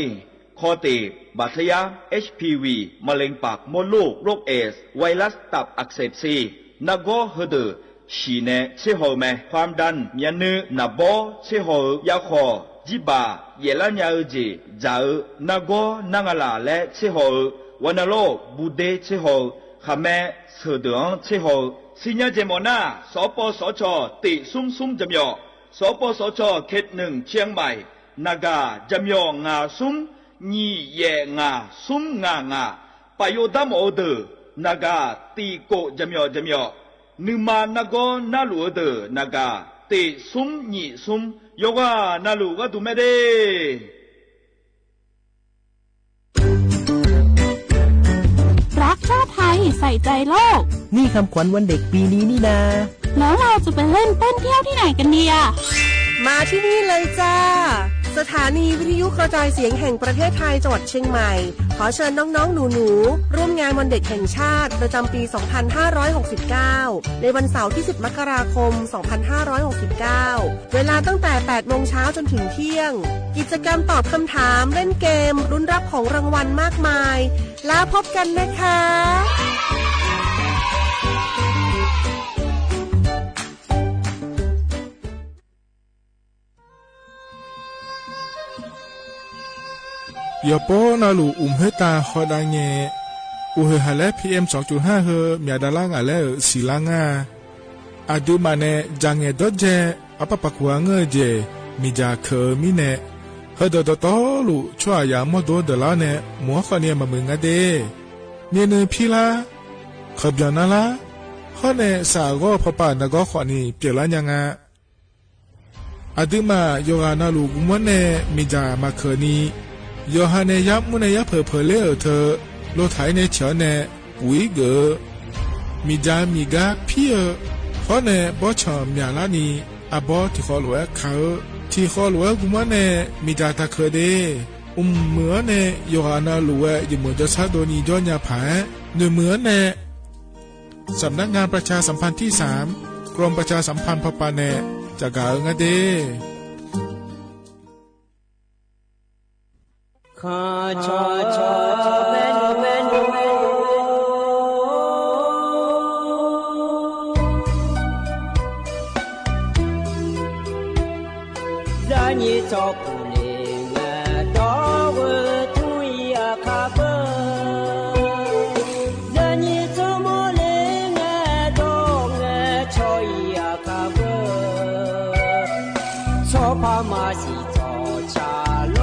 คอตีบาดทะยัก HPV มะเร็งปากมดลูกโรคเอสไวรัสตับอักเสบซีนาโกเฮเดอชีเนเชโฮแมความดันเมียนือนาโบเชโฮยาคอจิบาเยลัญญาจีจานาโกนางลาและเชโฮวันโลบูเดเชโฮขะแมเสดงเชโฮสิญญาเจมอนาสปสชติซุมจำยอสปสชเขตหนึ่งเชียงใหม่นากาจำยองาซุมညီရဲ့ငါซุมငါปโยดามโอเดนากาตีโกจำยอนึมานาโกนาลูเดนากาติซุมညီซุมโยกานาลูกะตุเมเดรักชาติไทยใส่ใจโลกนี่คำขวัญวันเด็กปีนี้นี่นาแล้วเราจะไปเล่นเต้นเที่ยวที่ไหนกันดีอะมาที่นี่เลยจ้าสถานีวิทยุกระจายเสียงแห่งประเทศไทยจังหวัดเชียงใหม่ขอเชิญน้องๆหนูๆร่วมงานวันเด็กแห่งชาติประจำปี 2569 ในวันเสาร์ที่ 10 มกราคม 2569 เวลาตั้งแต่ 8 โมงเช้าจนถึงเที่ยงกิจกรรมตอบคำถามเล่นเกมลุ้นรับของรางวัลมากมายแล้วพบกันนะคะยาโปนาลูเฮตาฮอดาเงอุเฮฮาเล PM 2.5 เฮมีดาลางาเลศิลางาอาดูมาเนจังเงดเจอปะปะกวางเงเจมีจาเคมิเนเฮดดตอลูชัวยามอดดลาเนมัวขเนียมมึงอเดเนเนพิลาขบยานาลาฮอเนสากอพปานกอขอนีเปลายังาอาดูมาโยอานาลูกุมเนมีจามาเคนีโยฮาเนยับมุเนยับเพอเลอเธอโลไถเนเฉเนวิเกมีจามีกาพี่ขอเนบอชอมยาลานีอาบอที่ขอหลวงเขาที่ขอหลวงกุมเนมีจาตาเคเดเหมือเนโยฮานาหลวงอยู่เหมือนจะซาโดนีจอนยาผาเนเหมือเนสำนักงานประชาสัมพันธ์ที่3กรมประชาสัมพันธ์พปาเนจากกาเงเดขอชอเมนรานีจอกุเลงดอเวทุยอาคาเบรานีจอโมเลงดองชอยอาคาเบชอพามาสิจอชาโล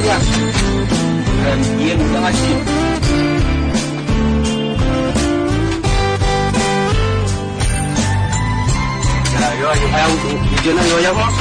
dia dan dia jangan sih ya yo ayo ujian yo ya kok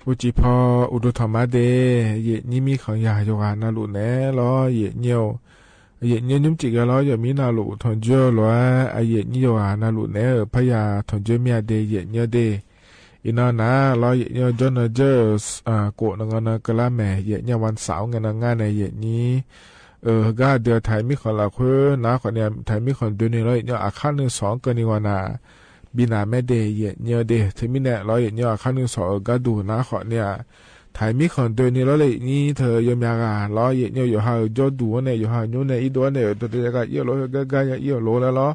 อุจิพออุดุธรรมะเดเยนี่มีของยาโยกานาลุแน่ล้อเยเนียวเยเนียวนุ่มจิกล้ออย่ามีนาลุทนเจอล้อเยนี่โยกานาลุแน่พยาทนเจอเมียเดเยเนียวเดอินานาล้อเยเนียวจนเจอโกนงนกะละแม่เยเนียววันเสาร์งานงานในเยนี้ก็เดือไทยมีคนละคนนะคนเนี่ยไทยมีคนดูนี่เลยเนี่ยอาคาร1-2กันนี่วานาบินาแม่เดเยเนียวเดถึงมีเนี่ยร้อยเนี่ยอาคาร1-2ก็ดูนะคนเนี่ยไทยมีคนดูนี่เลยนี่เธอยมยาการ้อยเนี่ยอยู่หาจอดูเนี่ยอยู่หาอยู่เนี่ยอีตัวเนี่ยตัวเดียวก็เยอะร้อยก็เยอะโลแล้วล้อ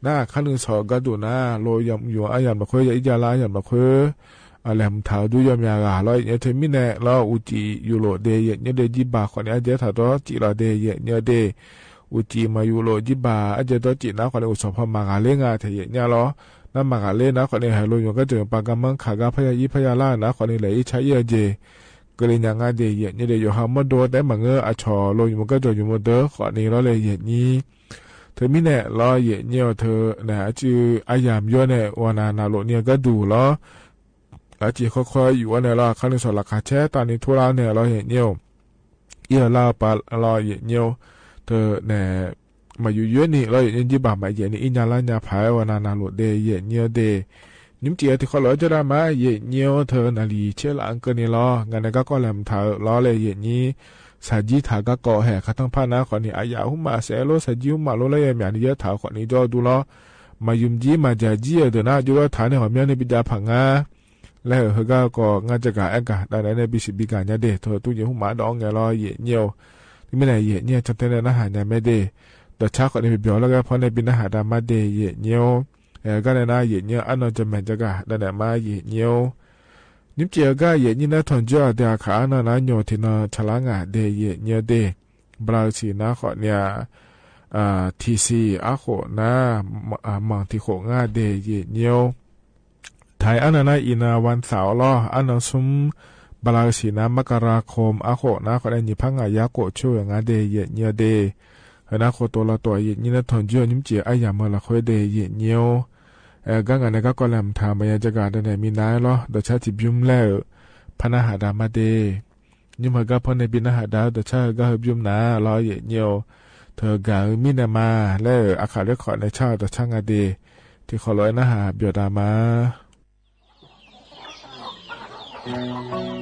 นะอาคาร1-2ก็ดูนะโลยำอยู่อายันมาคุยอีจารายันมาคุยอะไรมันถาวดูยมยาการ้อยเนี่ยถึงมีเนี่ยล้ออุจิอยู่โลเดเยเนี่ยเดจิบาคนเนี่ยเดี๋ยวถ้าตัวจิเราเดเยเนี่ยเดอุจิมาอยู่โลจิบาอาจจะตัวจินะคนเนี่ยอุศพมากาเลงาเทียเนี่ยล้อนั่นมากาเล่นะคนนี้หายลงอยู่ก็เจอปากกามังขากาพยายิพยาล่านะคนนี้เลยใช้เยอะเจก็เลยยังงาเดียเนี่ยเดียวอยู่หามาโดแต่มังอชอลงอยู่มันก็จะอยู่มาเด้อคนนี้เราเลยเยนี้เธอมีเนี่ยรอเยเนี่ยเธอเนี่ยจืออายามย่อเนี่ยวานานาโลเนี่ยก็ดูล้อแล้วจีค่อยๆอยู่ว่าเนี่ยเราขั้นสอนราคาแช่ตอนนี้ทั่วเราเนี่ยเราเห็นเนี่ยเยอะเราปารอเยเนี่ยเธอเนี่ยมาอยู่เยอะนี่เราอย่างที่บ่ามาเยนี่อินยาลาญาพายวานานาโลเดเยเนียวเดนิ่มเจียที่เขาล้อจะได้มาเยเนียวเธอนาลีเชื่อหลังเกินนี่ล้องานก็แหลมเธอล้อเลยเยนี้สาจีถาก็ก่อแห่ขัดทั้งผ้านะขอนี่อายาหุมาเสโลสาจีหุมาโลเลยอย่างนี้เยอะถาขอนี่จอดูล้อมายุมจีมาจาจีเดินหน้าจุลฐานในหอมยันในปิดาผังงาแล้วเฮก็ก่องานจะกะแอกะได้ในบิสิบิกาญาเดเธอตู้เยหุมาดองไงล้อเยเนียวที่ไม่ไหนเยเนี่ยจำเป็นนะหาญาไม่เดแต่ชาคนนี้เบียวแล้วก็พอในบินหาดามาเดเยเนียวก็ในน่าเยเนียวอันนั้นจะแม่นจะกะได้ในมาเยเนียวนิ่มเจียก็เยนี่นะทนเจอเดียขาอันนั้นโยที่น่าฉลางะเดเยเนียวเดบราซิลนะขอเนี่ยทีซีอาโขนะมังที่โขงาเดเยเนียวไทยอันนั้นอินาวันเสาร์ล้ออันนั้นซุมบราซิลนะมกราคมอาโขนะขอได้ยิพังอายาโกช่วยงาเดเยเนียวเดนะโคตัวละตัวเย็นนี่นะทนเยอะนิ่มเจียอายามาละคุยเดเย็นเนียวก็งานนั้นก็แลมทำมายังจะการได้มีนายล้อเดชาติบิมแล้วพนาหาดามาเดนิ่มก็พอในบินหาดาเดชาก็บิมนาล้อเย็นเนียวเธอกามินามาแล้วอาคาเรคอในชาเดช่างอเดที่ขอร้อยนะหาเบียดามา Magalo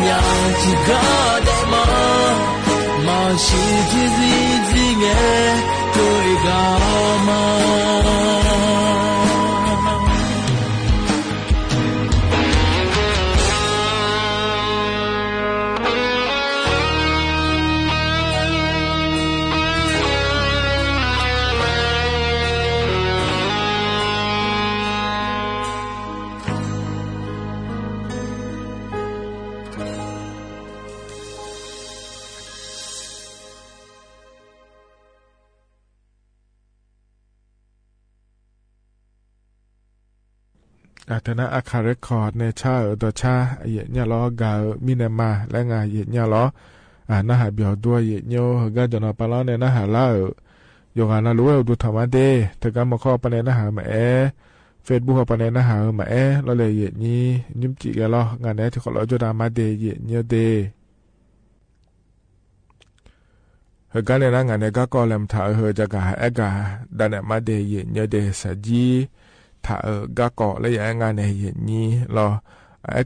ညာချီကားတဲ့မှာမရှိဖြစ်စီစီငယ်တွေ့ကမှာอาทนาอาคาเรคคอร์ดในชาตัวชาเยเนี่ยล้อกามินามาและงาเยเนี่ยล้อน่าหาเบียวด้วยเยเนี่ยกาจนปาล้อในน่าหาล่าโยกานารู้ดูธรรมะเดถ้าการมาข้อปนน่าหามาเฟซบุ๊กปนน่าหามาเราเลยเยนี่ยิ้มจีกันล้องานนี้ที่เขาล้อจดามาเดเยเนี่ยเดเฮกันในงานนี้ก็กอลมถ่ายเฮจะกากาดันมาเดเยเนี่ยเดสัจีถ้ากะเกาะและอย่างงานในเห็นนี้เรา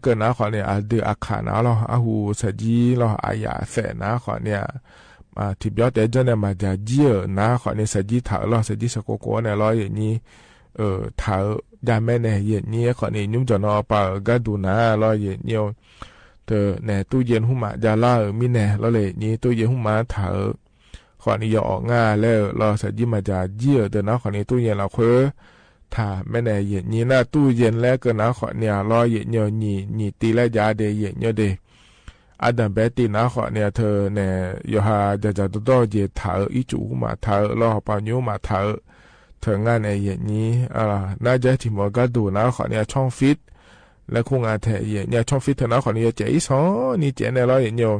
เกิดนะขอเนี่ยดืออาคารนะเราหูสจีเราอายาแสนะขอเนี่ยที่เบียดแต่เจ้าเนี่ยมาจะเจี๋ยนะขอเนี่ยสจีถ้าเราสจีสกุโกเนี่ยเราอย่างนี้ถ้ายาแม่เนี่ยอย่างนี้ขอเนี่ยนุ่มจนเอาไปก็ดูนะเราอย่างนี้เธอเนี่ยตู้เย็นหุ่มมาจะล่ามีเนี่ยเราเลยนี้ตู้เย็นหุ่มมาถ้าขอเนี่ยออกง่ายแล้วเราสจีมาจะเจี๋ยแต่นะขอเนี่ยตู้เย็นเราเพื่อถ้าไม่ได้เย็นนี้นะตู้เย็นแล้วก็นะขอเนี่ยรอเย็นเนี่ยนี่ตีและยาเดเย็นเนี่ยเดอาดัมเบตีนะขอเนี่ยเธอเนี่ยยาจะตัวเย็นถ้าอีจูมาถ้ารอปานิวมาถ้าเธองานในเย็นนี้น่าจะที่หมอก็ดูนะขอเนี่ยช่องฟิตและคงอาเทเย็นเนี่ยช่องฟิตเธอนะขอเนี่ยเจ๊สองนี่เจ๊เนี่ยรอเย็นเนี่ย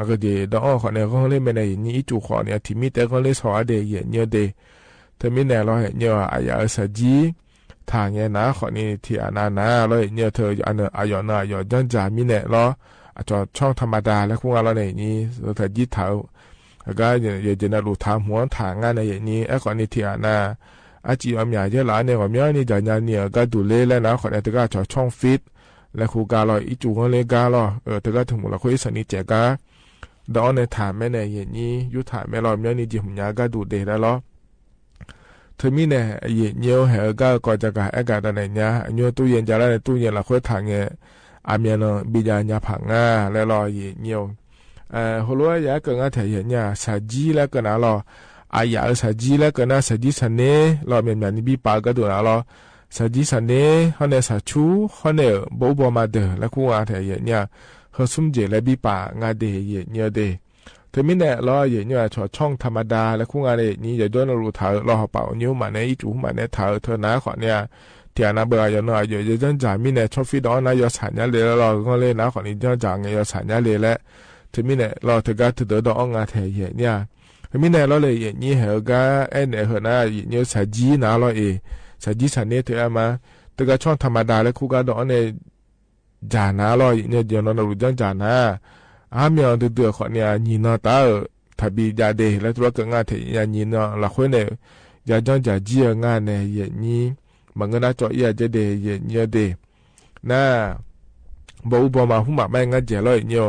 ก็เดี๋ยวดอกขอเนี่ยก็เล่นไม่ได้เย็นนี้อีจูขอเนี่ยที่มีแต่ก็เล่นสอเดเย็นเนี่ยเดเธอไม่แน่เราเห็นเนี่ยอายาสจีทางเงี้ยนะขอนี่ที่อานานะเราเห็นเนี่ยเธออันอายอนะอายอจันจามีแน่เราจอดช่องธรรมดาแล้วคงเราในนี้เธอยึดเท้าแล้วก็อย่าจะน่ารู้ทางหัวทางงานในอย่างนี้ขอนี่ที่อานาอาจีอเมียเยอะหลายเนี่ยว่าเมียนี่จะเนี่ยก็ดูเล่แล้วนะขอเนี่ยเธอก็จอดช่องฟิตแล้วครูกาเราอีจูก็เลยกาเราเธอก็ถึงหมดเราคุยสนิทเจกาดอนในถามแม่ในอย่างนี้ยุถามแม่เราเมียนี่จีหุ่นยาก็ดูเดแล้วเราเธอมีเนี่ยเย็นเยี่ยวเหรอก็จะกะอากาศอะไรเนี่ยเยี่ยวตู้เย็นจะได้ตู้เย็นเราค่อยทางเงี้ยอามีนบิดาญาผังง่าแล้วรอเย็นเยี่ยวหัวรัวยาเกินอาเทียนเนี่ยสาจีแล้วก็น่ะรออายาสาจีแล้วก็น่ะสาจีสันเน่รอเมียนนี่บีปาก็ดูน่ะรอสาจีสันเน่เขาเนี่ยสาชูเขาเนี่ยบ่บ่มาเดอแล้วคู่อาเทียนเนี่ยเขาสุ่มเจแล้วบีปางาเดเย็นเยี่ยวเดเธอไม่แน่รออย่างนี้ว่าช่องธรรมดาและคู่งานนี้อย่าด้วยรู้เธอรอเป่านิ้วมาในจู่มาในเธอนะขอเนี่ยที่อันนั้นเบอร์อย่างน้อยอย่าจนจ่ายไม่แน่ชอบฟิดอนนะอย่าสัญญาเลยแล้วรอก็เลยนะขอนี้จนจ่ายอย่าสัญญาเลยแหละเธอไม่แน่รอเธอก็ถือดอกงาเทียเนี่ยเธอไม่แน่รอเลยอย่างนี้เหรอก็เนี่ยเหรอนะอย่างนี้สัจจีนะรอสัจจีสันเนี่ยเธอมาเธอก็ช่องธรรมดาและคู่ก็ดอกเนี่ยจ่านะรออย่างนี้อย่างนั้นรู้จังจ่านะอาเมียดื้อๆขอเนี่ยยีนอตาถ้าบียาเดแล้วตัวก็งานเทียยีนอละคนเนี่ยยาจังจะเจียงานเนี่ยอย่างนี้มันก็น่าจะยาจะเดอย่างเงี้ยเดน่าบ่มาหุ่มมาไม่งั้นเจริญเนี่ย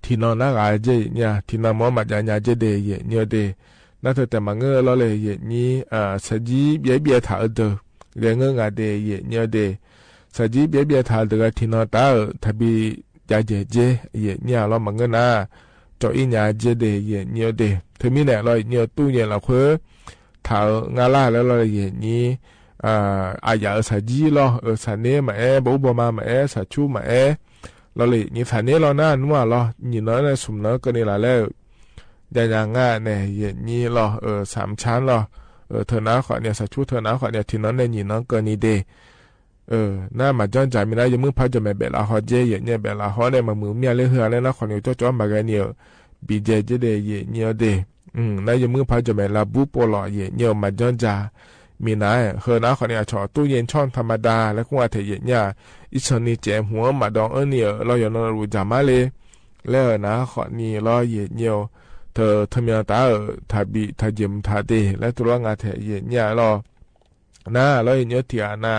ที่นอนน่ารักเจเนี่ยที่นอนมอมาจะเนี่ยจะเดอย่างเงี้ยเดน่าแต่มันเงอเราเลยอย่างนี้สัจจีเบี้ยถ่ายเดอเรื่องเงงาเดอย่างเงี้ยเดสัจจีเบี้ยถ่ายเดอที่นอนตาถ้าบียาเจเยเนี่ยเรามันก็น่าจอยเนี่ยเจเดเยเนี่ยเดถึงมีเนี่ยเราเนี่ยตู้เนี่ยเราเพื่อถ้างาล่าแล้วเราอย่างนี้อายาสัจจีเราสันเน่มาบ่มาสัจชูมาเราเลยนี่สันเน่เราหน้านัวเรานี่น้อยในสมน้อยก็นี่ละแล้วอย่างง่ายเนี่ยอย่างนี้เรา3 ชั้นเราเธอหน้าขอเนี่ยสัจชูเธอหน้าขอเนี่ยที่น้อยในนี่น้อยก็นี่เดน่ามาจ้องใจไม่ได้ยังมือพัดจะไม่เบลาฮอเจอย่างเนี่ยเบลาฮอเนี่ยมามือเมียเลยเหือเลยนะคนอยู่จ้อมากันเนี่ยบีเจเจเดยเนี่ยเดน่ายังมือพัดจะไม่ลาบุปผาเนี่ยมาจ้องใจมีนายเหือนะคนเนี่ยชอตู้เย็นช่องธรรมดาแล้วก็ว่าเทียเนี่ยอีชนี่เจมหัวมาดองเนี่ยเราอย่างนั้นรู้จักมาเลยแล้วนะคนนี้เราเนี่ยเธอมีตาถ้าบีถ้าเจมถ้าเดแล้วตัวงานเทียเนี่ยเราน่าเราอย่างเนี่ยเทียน่า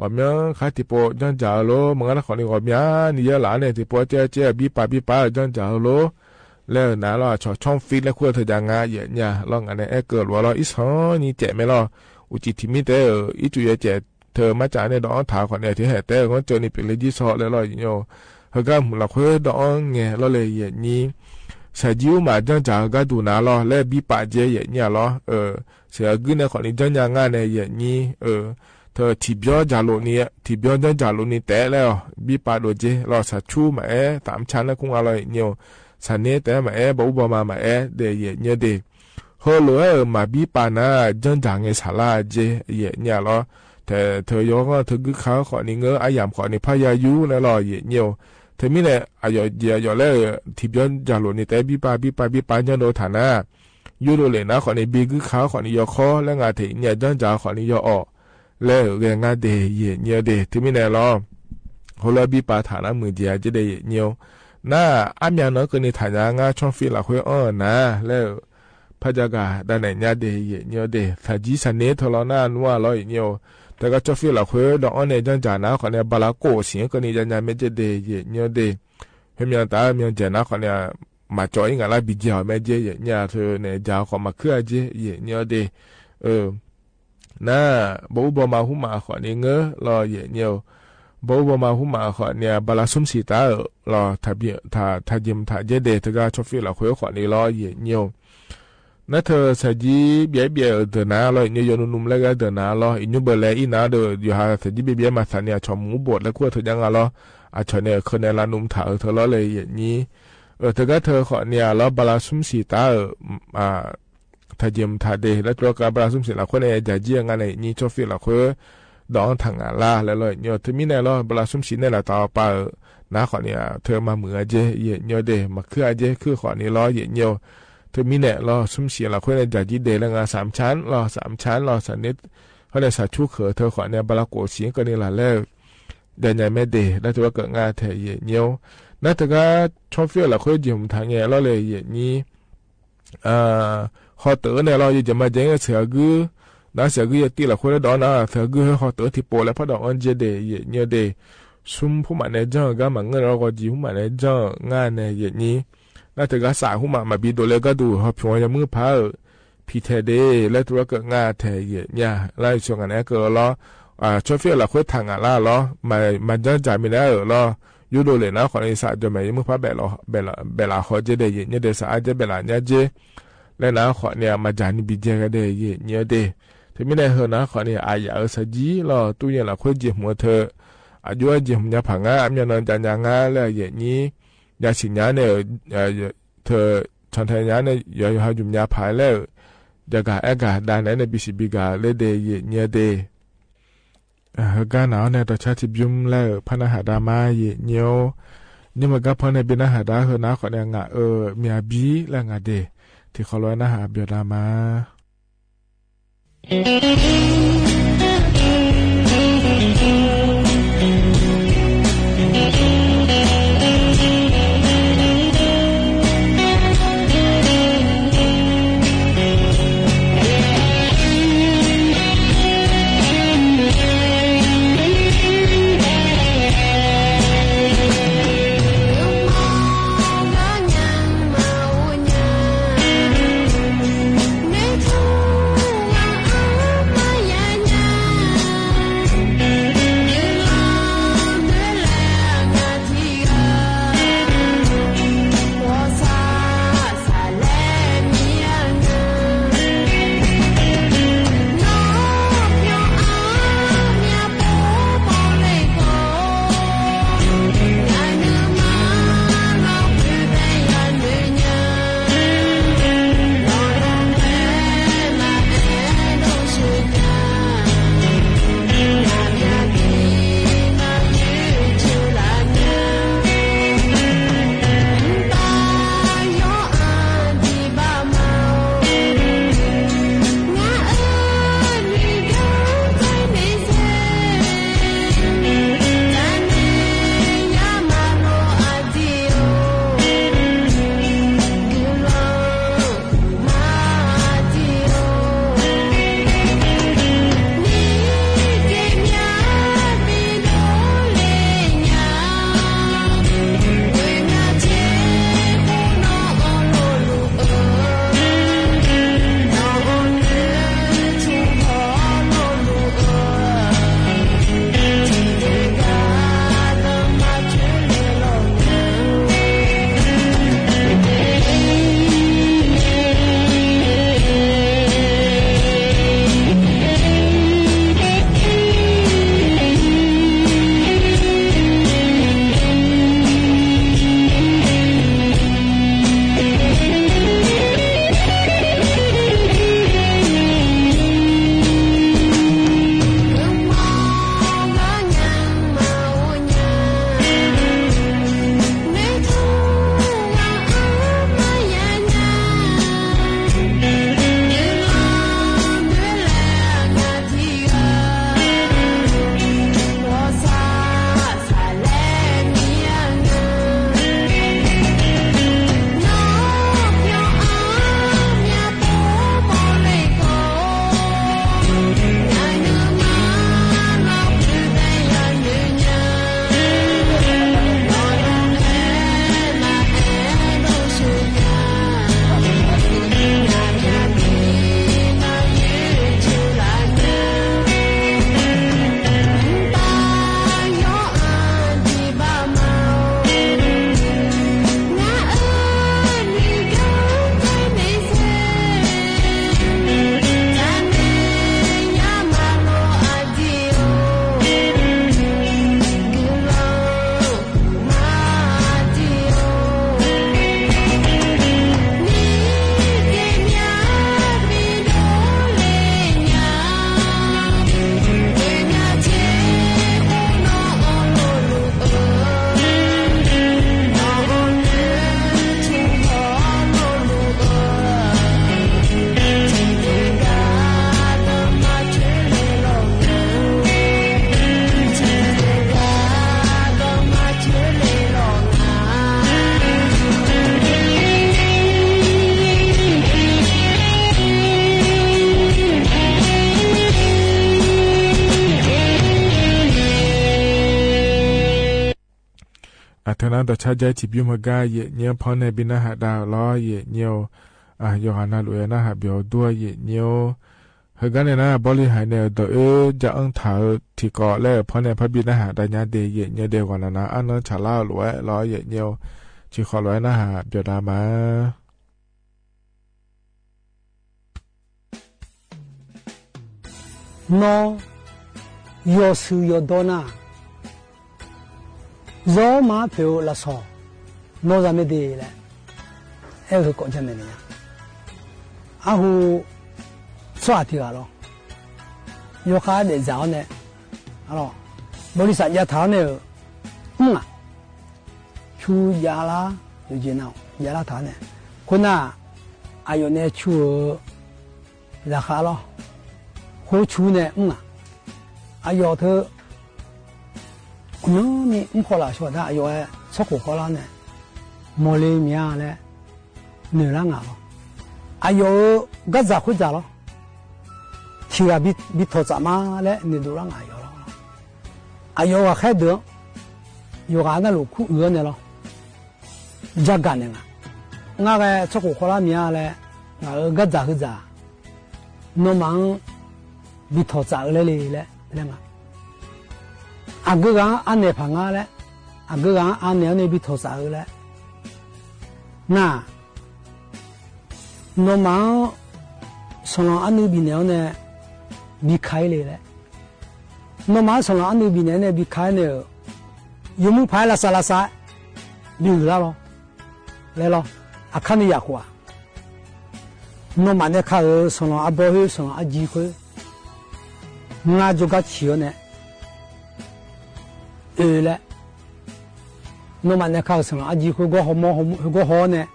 ว่าเมียขาติโปจังจ่าโลมึงก็ขอนี่ว่าเมียนี่ยหลานเนี่ยติโปเจ๊บีปาจังจ่าโลแล้วนะเราชอช่องฟีดแล้วควรเธอจะงาเยอะเนี่ยลองอันนี้เกิดว่าเราอีสานนี่เจ๊ไม่รออุจิทิมิเตออีจุยเจ๊เธอมาจากในดอนถาคนเนี่ยที่เหตุแต่ก็เจอนี่เป็นเลยที่สอแล้วเราอย่างเงี้ยเขาก็มุลคุยดอนเงี้ยเราเลยอย่างนี้ใช้ยิ้วมาจังจ่าก็ดูนะเราแล้วบีปาเจ๊อย่างเงี้ยเราเสียกึ่งในคนนี้จังยังงานในอย่างนี้เธอที่เบี้ยจ่าโลนี่ที่เบี้ยจังจ่าโลนี่แต่แล้วบีปาโดเจเราสัตชูมาตามชั้นแล้วคงอะไรเงี้ยสันนี้แต่มาบอกว่ามาเดียเนี่ยเดฮอลมาบีปานะจังจางเงสาลาเจเนี่ยล้อแต่เธอยกเธอคือเขาขอนี่เงออายามขอนี่พยายุแล้วรอเนี่ยเธอมีเนี่ยอายอแล้วที่ย้อนจาโลนี่แต่บีปาจังโดฐานะยูโรเลยนะขอนี่บีคือเขาขอนี่ยอคอแล้วงาเถเนี่ยจังจาขอนี่ยออแล้วเรื่องงาเดเนี่ยเดเธอมีเนี่ยล้อฮอลบีปาฐานะมือเดียจะได้เนี่ยน่าอามีนก็นี่ฐานงาช่องฟิลาคุยนะแล้วพระเจ้ากาด้านไหนเนี่ยเดย์เนี่ยเดย์ถ้าจีสันเนทลอน่านัวลอยเนี่ยแต่ก็ช่องฟิลาคุยดอกอันเนี่ยจังจานะคนเนี่ยบาลาโกเสียงก็นี่จะเนี่ยไม่จะเดย์เนี่ยเดย์เฮียตาเมียนเจนะคนเนี่ยมาจอยงานละบิจาไม่เจเนี่ยเธอเนี่ยจ้าขอมาเคลื่อนเจเนี่ยเดย์น่าบ่มาหุมาคนนี้เงอรอเนี่ยบ่มาหุมาขอเนี่ยบาลาซุมสีตารอถ้ายิมถ้าเจเดตก็ชอบฟิลาคุยขอนี่รอเนี่ยนั่นเธอสัจจีเบียเดินหน้าเลยเนี่ยยนนุ่มแล้วก็เดินหน้าเลยอินุเบลเลยอีน่าเดออยู่หาสัจจีเบียมาสันเนี่ยชมหมูบดแล้วก็เธอยังไงล่ะอาชเนี่ยคนในร้านนุ่มถ่ายเธอล้อเลยอย่างนี้เธอก็เธอขอเนี่ยแล้วบาลาซุมสีตาถ้ายิมถ้าเดแล้วตัวกับบาลาซุมสีละคนเนี่ยจะเจียงอะไรนี่ชอบฟิลาคุยดองทางงานล่าแล้วเลยเนี่ยเธอมีแน่ล่ะบาลาซุมสีเนี่ยละต่อไปน้าขอเนี่ยเธอมาเหมือเจเนี่ยเดมาคือเจคือขอนี่ล้อเนี่ยเธอมีเนี่ยรอซุ่มเสียละคนในจากจีเดแล้วงา3 ชั้นรอ3 ชั้นรอสันนิดเขาได้สัตว์ชูเขอเธอขอเนี่ยบาลาโกเสียงก็นี่ละแล้วเดินใหญ่แม่เดแล้วตัวเกิดงาเทเยียวนั่นแต่ก็ชอบเฟี้ยวละคนยิมทางเงี้ยเราเลยอย่างนี้ขอเต๋อเนี่ยเราจะมาเจ๊งเสือกือน้าเสือกือตีละคนได้ดอนนะเสือกือขอเต๋อที่โปแล้วพอดอกอันเจเดเนี่ยเดซุ่มผู้มันในจังก็มันเงินเราก็จีผู้มันในจังงานในอย่างนี้น่าจะก็สายหุ่มมาบีโดเลยก็ดูหอบชวนจะมือพาพีเทเดและตัวก็งาเทเยไล่ช่วงนั้นก็ล้อชอบเฟี้ยวละคุยทางอ่ะล้อมันจะจ่ายไม่ได้ล้อยูโดเลยนะคนอีสานจะไม่มือพาเบลาเขาจะได้เนี่ยเดสอาจะเบลาเนี่ยเจและนะขอเนี่ยมาจานี่บีเจก็ได้เนี่ยเดที่ไม่ได้เหรอนะขอเนี่ยอายาสัจจีล้อตู้เนี่ยละคุยเจียมหัวเธออายุเจียมเนี่ยผังอ่ะมีนอนจันยังอ่ะแล้วอย่างนี้ยาสิญญาเนี่ยเธอชันทญาเนี่ยอย่าจุ่มยาผายแล้วจะกะกะได้ไหนในบิสิบิกาเลเดยเนี่ยเดกาหนาวเนี่ยต่อชาติบิมแล้วพนักหาดามาเนียวนี่มันก็พอในเป็นอาหารดาเหรอนะขอเนี่ยงะมีอาบีแล้วงะเดที่เขาลอยนะหาเบียดามา นั้นต่อชาใจที่บิวมากาเยเนียวพอในบินาหาดาวล้อเยเนียวยอหานาลุยนะหาเบียวด้วยเยเนียวเฮกันเนี่ยนะบริหารเนี่ยตัวจะอังถาที่เกาะแล้วพอในพระบินาหาดญาเดเยเนียวเดียวกว่านะอันนั้นชาล่าลุยล้อเยเนียวที่ขอลุยนะหาเบียวดามาโนโยสุโยโดนาโซมาเปียวละซอโนซาเมดีแหละเอ้คือก่อนจะไม่เนี่ยอาหูสวัสดีครับโยคะเดี๋ยวจะเนี่ยอะไรบริษัทยาถาวเนี่ยชูยาลาอยู่จีน่ายาลาถาวเนี่ยคนน่ะอายุเนี่ยชูราคา咯好處呢，阿要他，你可能說他要出國可能呢，冇理面咧，女人啊，阿要個咋回家咯，聽下比頭咋嘛咧，你都讓阿要咯，阿要話開得，要阿那路苦餓呢咯，咋幹呢？我個出國可能面咧，我個咋回家，我忙。比头早来嘞，那嘛，阿个讲安内旁啊嘞，阿个讲安内那比头早嘞，那，我忙从那安内比那呢，比开嘞，我忙从那安内比那呢比开呢，有没拍拉萨，溜了咯，来咯，阿看你也花，我忙呢看从那阿伯去，从那阿姨去。我就个去呢，嘞，我们那考生阿几回过好呢，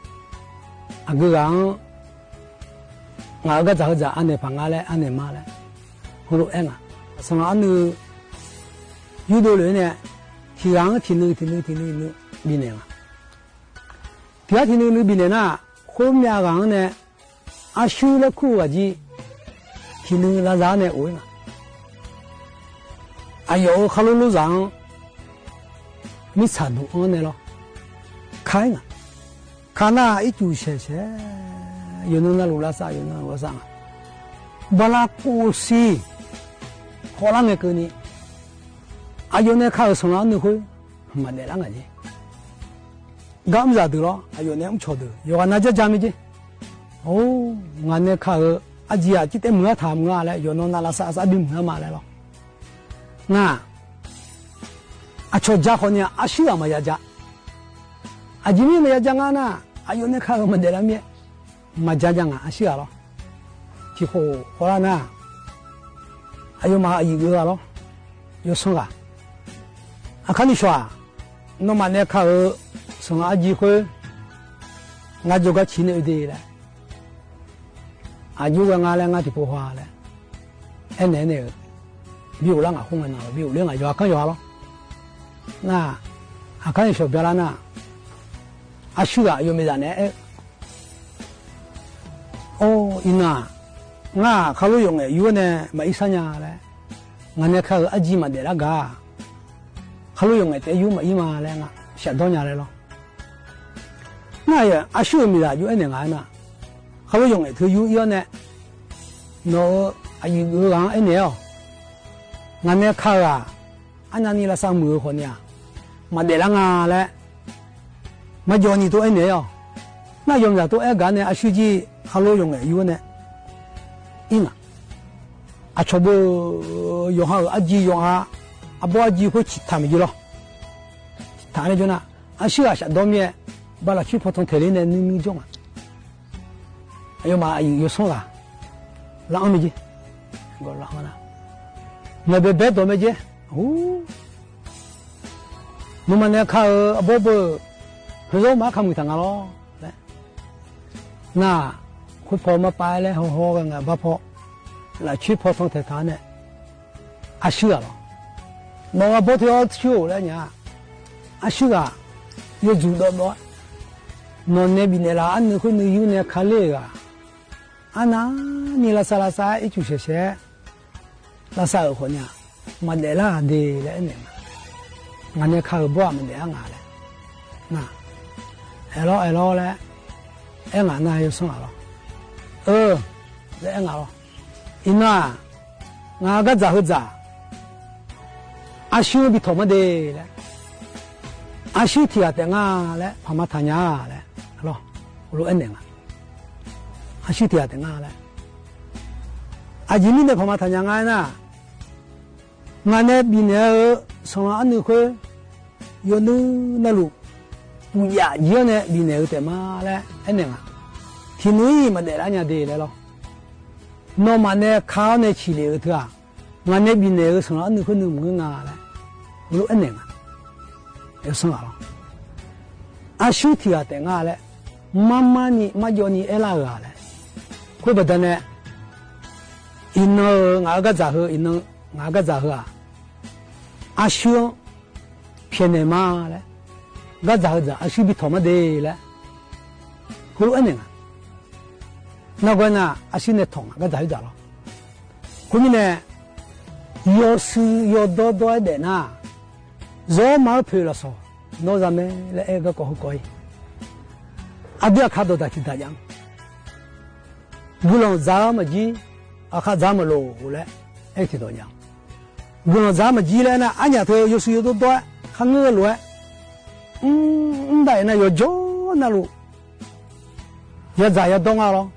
阿个讲，我个咋个安尼帮阿嘞，安尼妈嘞，好多啊，上安尼有的人呢，听那比呢啊，听那比呢那，后面讲呢，阿修了苦啊ji，听那啥呢会啊。哎呦，哈喽路上，没查到我呢咯，看啊，看那一组些，有那路拉萨，有那路上啊，巴拉古西，好难的个呢，哎呦那看从哪里去，没得啷个的，刚咋的咯，哎呦那唔错的，有那只家没的，哦，我那看阿姐啊，今天没谈我嘞，有那拉萨比没买来咯。那，阿ço家伙呢？阿需要么要家，阿今天么要家啊？那阿有那看我们在那边，么家啊？阿需要咯，之后后来呢，还有嘛一个咯，有送啊？阿看你说啊，那么那看送阿几回，我就个钱了的嘞，阿有个俺嘞，我就不花嘞，哎奶奶。比如啷个红啊那，比如啷个要看要咯，那阿看小表啦那，阿叔啊有没人呢？哎，哦，因啊，我考虑用的有呢，没啥呀嘞，我呢看阿姐嘛的那个，考虑用的有没嘛嘞，我想到伢来咯。那呀，阿叔没啦，有一年啊那，考虑用的他有呢，那阿有讲一年哦。我那看啊，安那你那上门好呢，嘛得啷个嘞，嘛叫你多一年哦，那用着多一个呢，阿书记哈罗用的有呢，啊，阿全部用下阿姐用下，阿不阿姐会去谈没就咯，谈了就那，阿书啊想到面，把那去普通台里呢你种啊，还有嘛有送啊，啷没去，我啷个呢？我别多没接，哦，我们那看宝宝，很少嘛看不上啊咯，来，那会跑嘛摆嘞，好好个我把跑，来去跑上台谈呢，阿修了，我跑条修了呢，阿修啊，有做到么？我那边的啦，俺会有那看嘞个，啊那你拉萨一就些。拉萨尔河呢，嘛得啦的嘞呢，俺那看不完么的俺嘞，那爱老嘞，爱俺那又送俺了，来爱俺了，因那俺个咋会咋？阿修比他们的嘞，阿修提阿等啊嘞，怕嘛他娘嘞，咯，我说恩人啊，阿修提阿等啊嘞，阿今年的怕嘛他娘啊呐，俺那比那上了安那会，有那路，不呀，有那比那的嘛嘞，恩人啊，天内嘛得人家的嘞咯，那嘛那靠那起来的啊。俺那边那个上了那可能没啊嘞，我说恩人啊，要上了，啊兄弟啊等啊嘞，妈妈你妈叫你爱哪个嘞，怪不得呢，因那俺个咋喝，因那俺个咋喝啊，阿兄骗你妈嘞，俺咋喝咋，阿兄比他们的嘞，我说恩人啊，那个呢，阿兄那痛啊，俺咋喝咋了，后面呢？要是要多一点呐，肉毛配了说，那咱们来一个搞搞，啊不要看到他其他样，无论咱们鸡，啊看咱们肉来，哎其他样，无论咱们鸡来呢，俺家头要是有多，看我来，那那要叫那路，要咋要动啊咯，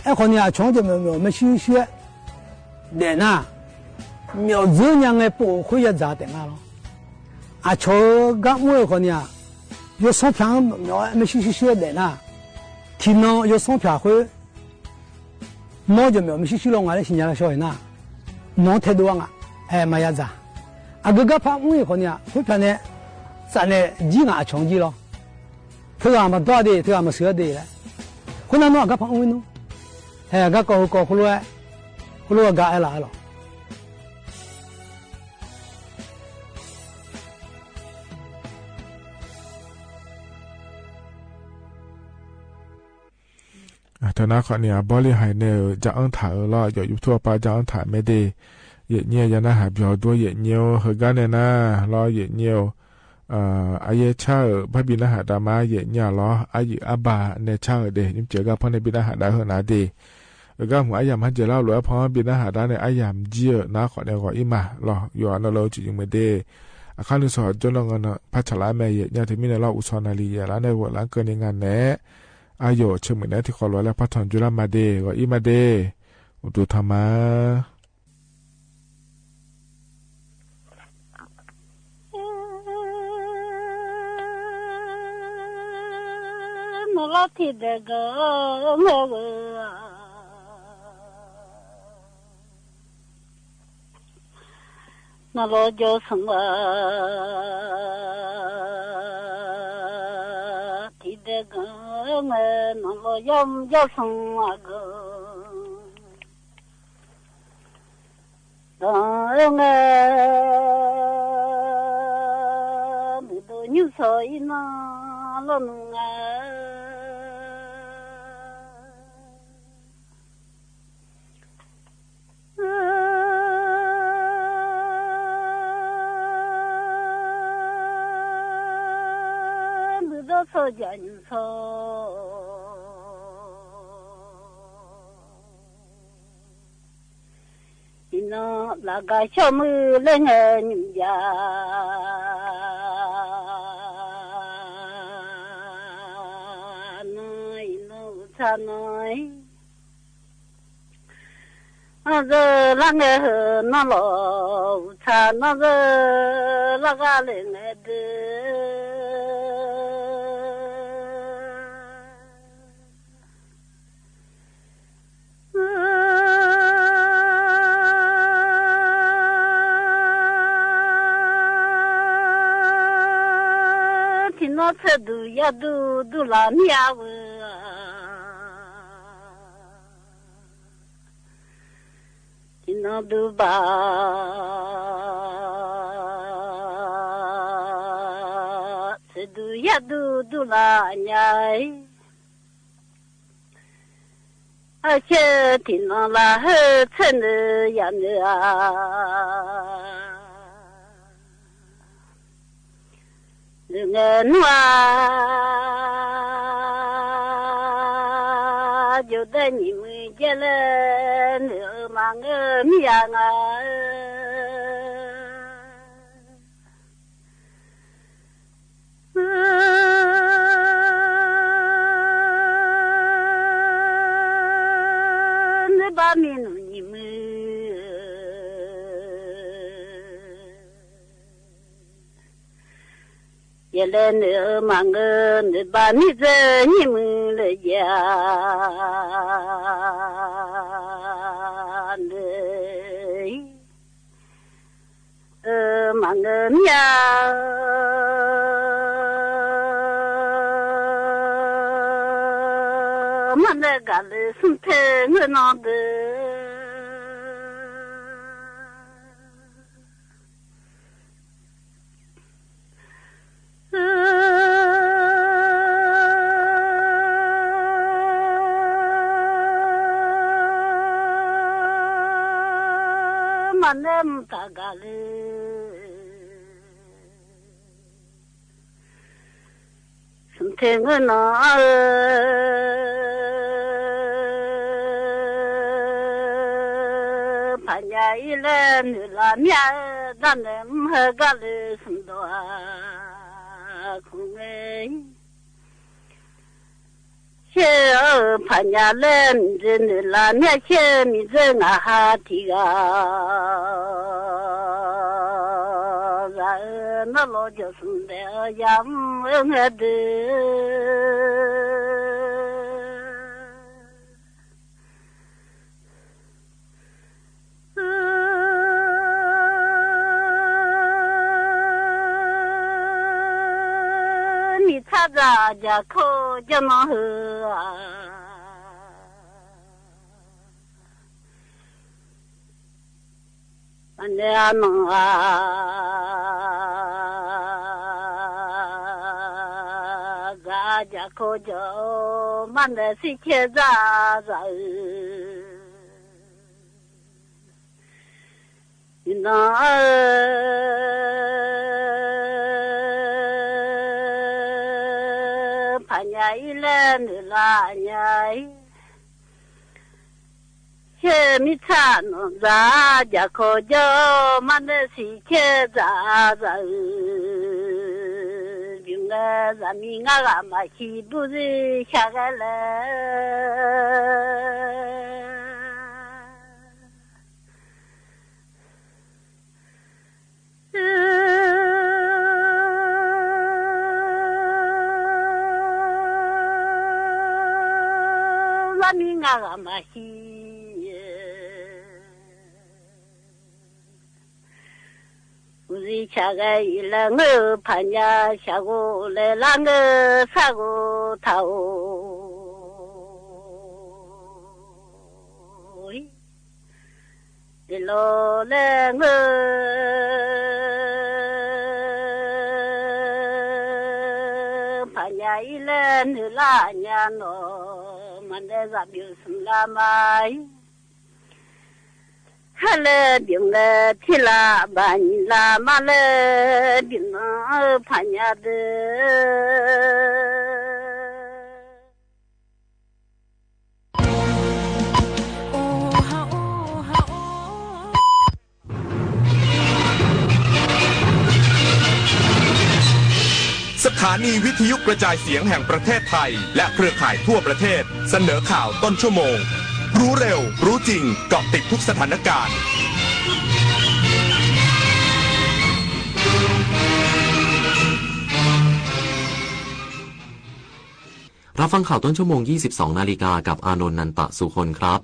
哎可能啊穷就没休息，来呐。苗子娘的不会要咋的啊咯？啊，瞧刚我可能有上票苗没休的呐，天呢有上票会，毛就苗没休了，我来新疆的小人呐，弄太多啊，哎没呀咋？啊，个怕我可能会票呢，咱呢几眼穷极了，他俺们多的，他俺们少的了，可能弄个怕我弄，哎个搞回来个挨了。แต่นักข่าวเนี่ยบริหารเนี่ยจะอังถ่ายแล้วอยู่ทั่วไปจะอังถ่ายไม่ได้เยเนี่ยยันนะหาเบียวด้วยเยเนียวเฮกันเนี่ยนะรอเยเนียวอายชาพระบิณหาดามาเยเนี่ยรออายุอาบาเนี่ยชาเดนิมเจอกับพ่อในบิณหาดาเฮนาเดก็หัวอายามฮันเจเล่าหรือพ่อบิณหาดาเนี่ยอายามเจียนักข่าวเนี่ยก็อิมารออยู่อันเราจริงไม่ได้ข้านึกสอนจนเราเงินพัชราแม่เยเนี่ยที่มีในเราอุศนาลีแล้วในหัวหลังเกินในงานแน่อายุเชื่อเหมือนที่ขอร้อยแล้วพัฒนจุลมาเดก็อีมาเดอุตุธรรมะนลที่เด็กเมื่อนลจะสังที่เด็กเมื่อนลยอมจะสังดังเมื่อดูนิสัยน่าลงso jan so ino laga chomu lengen ya no ino chanoi azo lange no lo chana zo laga lengen de nó sẽ du ya du la mía vợ thì nó du ba sẽ du ya du la nhai à chứ thì nó là hơi chân ya nữa เงินว่าอยู่ได้นี่มือเจริญมาเงินอย่างบ้ามีหนุ่ยมือเยเลนมังเงินบ้ามีเจนี่มือเลยยานมังเงินยามันได้กันเลยสุดเทเงินนอนเด้มันเริ่มตากันเลยสุดเทเงินนอนอีเลนลามีดันเดมเฮกาเลสุนดวาคงเอเชื่อพันยาเลนเจนลามีเชื่อมีเจงอาหาทิกานโลจสุนเดยามเงเดราจะโคจะมาเหืออันเดียนจะโคจะมันได้สิเชจ้าน้าอีเลนลาใหญ่เชื่อมิชาโนซาจะขอเจอมันได้สิเชื่อจ้าบิงเกซามิงามาคิบุริชาเกลมีงามาฮีอุริชาไกลังพันยาชาโกเลลังสาโกเท่าเดโลเลงพันยาอีเลนลาญาโนมันได้รับอยู่สลามัยฮัลโหลบิงเลที่ลาบันลามาเลบิงพันยาเดสถานีวิทยุกระจายเสียงแห่งประเทศไทยและเครือข่ายทั่วประเทศเสนอข่าวต้นชั่วโมงรู้เร็วรู้จริงเกาะติดทุกสถานการณ์รับฟังข่าวต้นชั่วโมง 22 นาฬิกากับอานนท์ นันตะสุคนครับ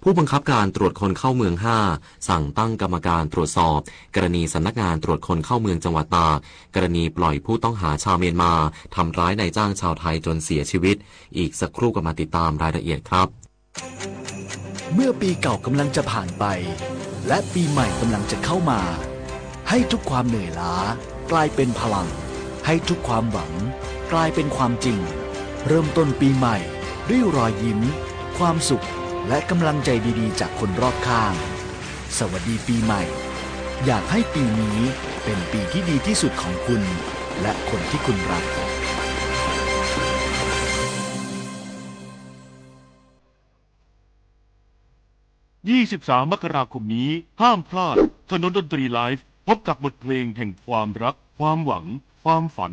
ผู้บังคับการตรวจคนเข้าเมือง 5 สั่งตั้งกรรมการตรวจสอบกรณีสำนักงานตรวจคนเข้าเมืองจังหวัดตากกรณีปล่อยผู้ต้องหาชาวเมียนมาทำร้ายนายจ้างชาวไทยจนเสียชีวิตอีกสักครู่ก็มาติดตามรายละเอียดครับเมื่อปีเก่ากำลังจะผ่านไปและปีใหม่กำลังจะเข้ามาให้ทุกความเหนื่อยล้ากลายเป็นพลังให้ทุกความหวังกลายเป็นความจริงเริ่มต้นปีใหม่ด้วยรอยยิ้มความสุขและกำลังใจดีๆจากคนรอบข้างสวัสดีปีใหม่อยากให้ปีนี้เป็นปีที่ดีที่สุดของคุณ และคนที่คุณรัก 23 มกราคมนี้ห้ามพลาดถนนดนตรีไลฟ์พบกับบทเพลงแห่งความรักความหวังความฝัน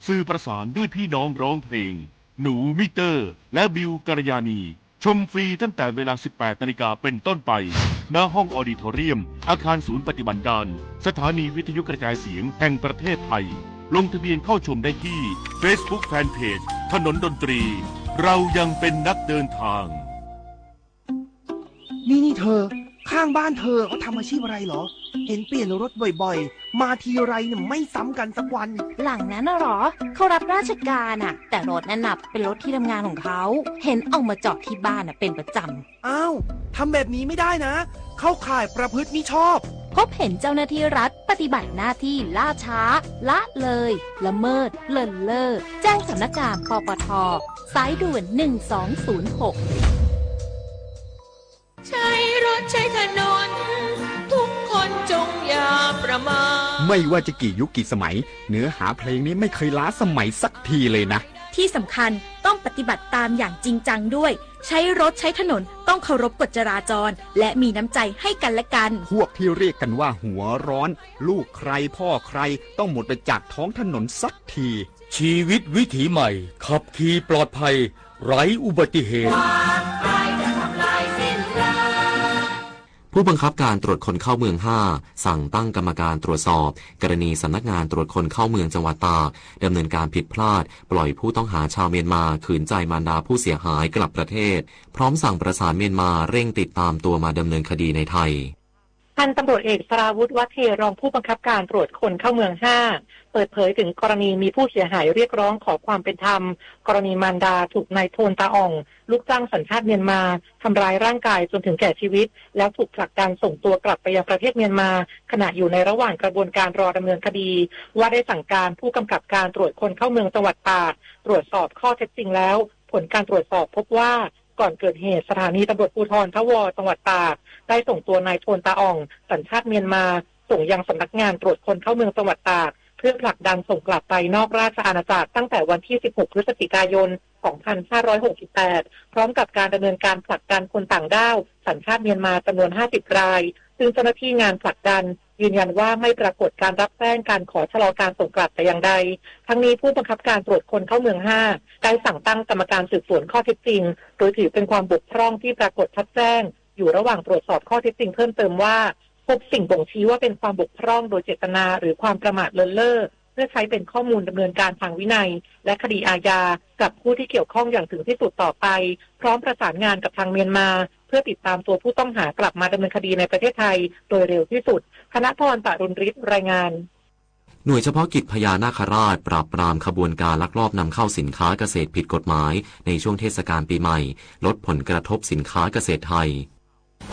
สื่อประสานด้วยพี่น้องร้องเพลงหนูมิเตอร์และบิวกัลยาณีชมฟรีตั้งแต่เวลา 18 นาฬิกาเป็นต้นไปณห้องออดิทอเรียมอาคารศูนย์ปฏิบัติการสถานีวิทยุกระจายเสียงแห่งประเทศไทยลงทะเบียนเข้าชมได้ที่ Facebook Fanpage ถนนดนตรีเรายังเป็นนักเดินทางนี่เธอข้างบ้านเธอเขาทำอาชีพอะไรเหรอเห็นเปลี่ยนรถบ่อยๆมาทีไรเนี่ยไม่ซ้ำกันสักวันหลังนั้นน่ะหรอเขารับราชการอ่ะแต่รถนั้นน่ะเป็นรถที่ทำงานของเขาเห็นเอามาจอดที่บ้านอ่ะเป็นประจำอ้าวทำแบบนี้ไม่ได้นะเข้าข่ายประพฤติมิชอบพบเห็นเจ้าหน้าที่รัฐปฏิบัติหน้าที่ล่าช้าละเลยละเมิดเลินเล่อแจ้งสำนักงานปปท.สายด่วน1206ใช้รถใช้ถนนทุกคนจงอย่าประมาทไม่ว่าจะกี่ยุคกี่สมัยเนื้อหาเพลงนี้ไม่เคยล้าสมัยสักทีเลยนะที่สำคัญต้องปฏิบัติตามอย่างจริงจังด้วยใช้รถใช้ถนนต้องเคารพกฎจราจรและมีน้ำใจให้กันและกันพวกที่เรียกกันว่าหัวร้อนลูกใครพ่อใครต้องหมดไปจากท้องถนนสักทีชีวิตวิถีใหม่ขับขี่ปลอดภัยไร้อุบัติเหตุผู้บังคับการตรวจคนเข้าเมือง 5 สั่งตั้งกรรมการตรวจสอบกรณีสำนักงานตรวจคนเข้าเมืองจังหวัดตากดำเนินการผิดพลาดปล่อยผู้ต้องหาชาวเมียนมาขืนใจมารดาผู้เสียหายกลับประเทศพร้อมสั่งประสานเมียนมาเร่งติดตามตัวมาดำเนินคดีในไทยพันตำรวจเอกสราวุฒิวัฒน์เทรองผู้บังคับการตรวจคนเข้าเมือง 5 เปิดเผยถึงกรณีมีผู้เสียหายเรียกร้องขอความเป็นธรรมกรณีมารดาถูกนายโทนตาอ่องลูกจ้างสัญชาติเมียนมาทำร้ายร่างกายจนถึงแก่ชีวิตแล้วถูกผลักดันส่งตัวกลับไปยังประเทศเมียนมาขณะอยู่ในระหว่างกระบวนการรอดำเนินคดีว่าได้สั่งการผู้กำกับการตรวจคนเข้าเมืองจังหวัดตากตรวจสอบข้อเท็จจริงแล้วผลการตรวจสอบพบว่าก่อนเกิดเหตุสถานีตำรวจภูธรทวจังหวัดตากได้ส่งตัวนายโทนตาอ่องสัญชาติเมียนมาส่งยังสำนักงานตรวจคนเข้าเมืองจังหวัดตากเพื่อผลักดันส่งกลับไปนอกราชอาณาจักรตั้งแต่วันที่ 16 พฤศจิกายน 2568 พร้อมกับการดำเนินการผลักดันคนต่างด้าวสัญชาติเมียนมาจำนวน 50 รายซึ่งเจ้าหน้าที่งานผลักดันยืนยันว่าไม่ปรากฏการรับแจ้งการขอชะลอการส่งกลับแต่อย่างใดทั้งนี้ผู้บังคับการตรวจคนเข้าเมือง 5 ได้สั่งตั้งกรรมการสืบสวนข้อเท็จจริงโดยถือเป็นความบกพร่องที่ปรากฏชัดแจ้งอยู่ระหว่างตรวจสอบข้อเท็จจริงเพิ่มเติมว่าพบสิ่งบ่งชี้ว่าเป็นความบกพร่องโดยเจตนาหรือความประมาทเลินเล่อเพื่อใช้เป็นข้อมูลดำเนินการทางวินัยและคดีอาญากับผู้ที่เกี่ยวข้องอย่างถึงที่สุดต่อไปพร้อมประสานงานกับทางเมียนมาเพื่อติดตามตัวผู้ต้องหากลับมาดำเนินคดีในประเทศไทยโดยเร็วที่สุดคณพร ปรุณฤทธิ์รายงานหน่วยเฉพาะกิจพญานาคราชปราบปรามขบวนการลักลอบนำเข้าสินค้าเกษตรผิดกฎหมายในช่วงเทศกาลปีใหม่ลดผลกระทบสินค้าเกษตรไทย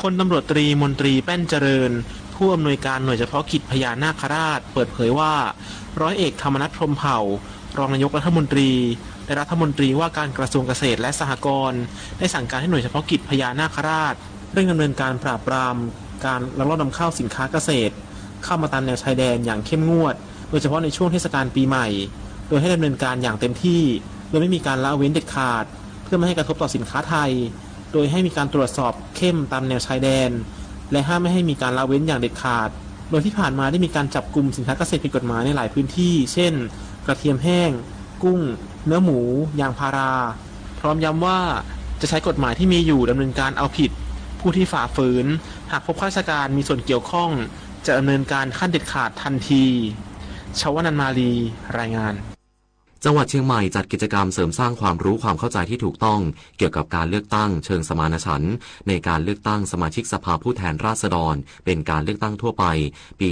พลตำรวจตรีมนตรีแป้นเจริญผู้อำนวยการหน่วยเฉพาะกิจพญานาคราชเปิดเผยว่าร้อยเอกธรรมนัส พรหมเผ่ารองนายกรัฐมนตรีและรัฐมนตรีว่าการกระทรวงเกษตรและสหกรณ์ได้สั่งการให้หน่วยเฉพาะกิจพญานาคราชเร่งดำเนินการปราบปรามการลักลอบนำเข้าสินค้าเกษตรเข้ามาตามแนวชายแดนอย่างเข้มงวดโดยเฉพาะในช่วงเทศกาลปีใหม่โดยให้ดำเนินการอย่างเต็มที่โดยไม่มีการละเว้นเด็ดขาดเพื่อไม่ให้กระทบต่อสินค้าไทยโดยให้มีการตรวจสอบเข้มตามแนวชายแดนและห้ามไม่ให้มีการละเว้นอย่างเด็ดขาดโดยที่ผ่านมาได้มีการจับกุมสินค้าเกษตรผิดกฎหมายในหลายพื้นที่เช่นกระเทียมแห้งกุ้งเนื้อหมูยางพาราพร้อมย้ำว่าจะใช้กฎหมายที่มีอยู่ดำเนินการเอาผิดผู้ที่ฝ่าฝืนหากพบข้าราชการมีส่วนเกี่ยวข้องจะดำเนินการขั้นเด็ดขาดทันทีชวนันท์มาลีรายงานจังหวัดเชียงใหม่จัดกิจกรรมเสริมสร้างความรู้ความเข้าใจที่ถูกต้องเกี่ยวกับการเลือกตั้งเชิงสมานฉันท์ในการเลือกตั้งสมาชิกสภาผู้แทนราษฎรเป็นการเลือกตั้งทั่วไปปี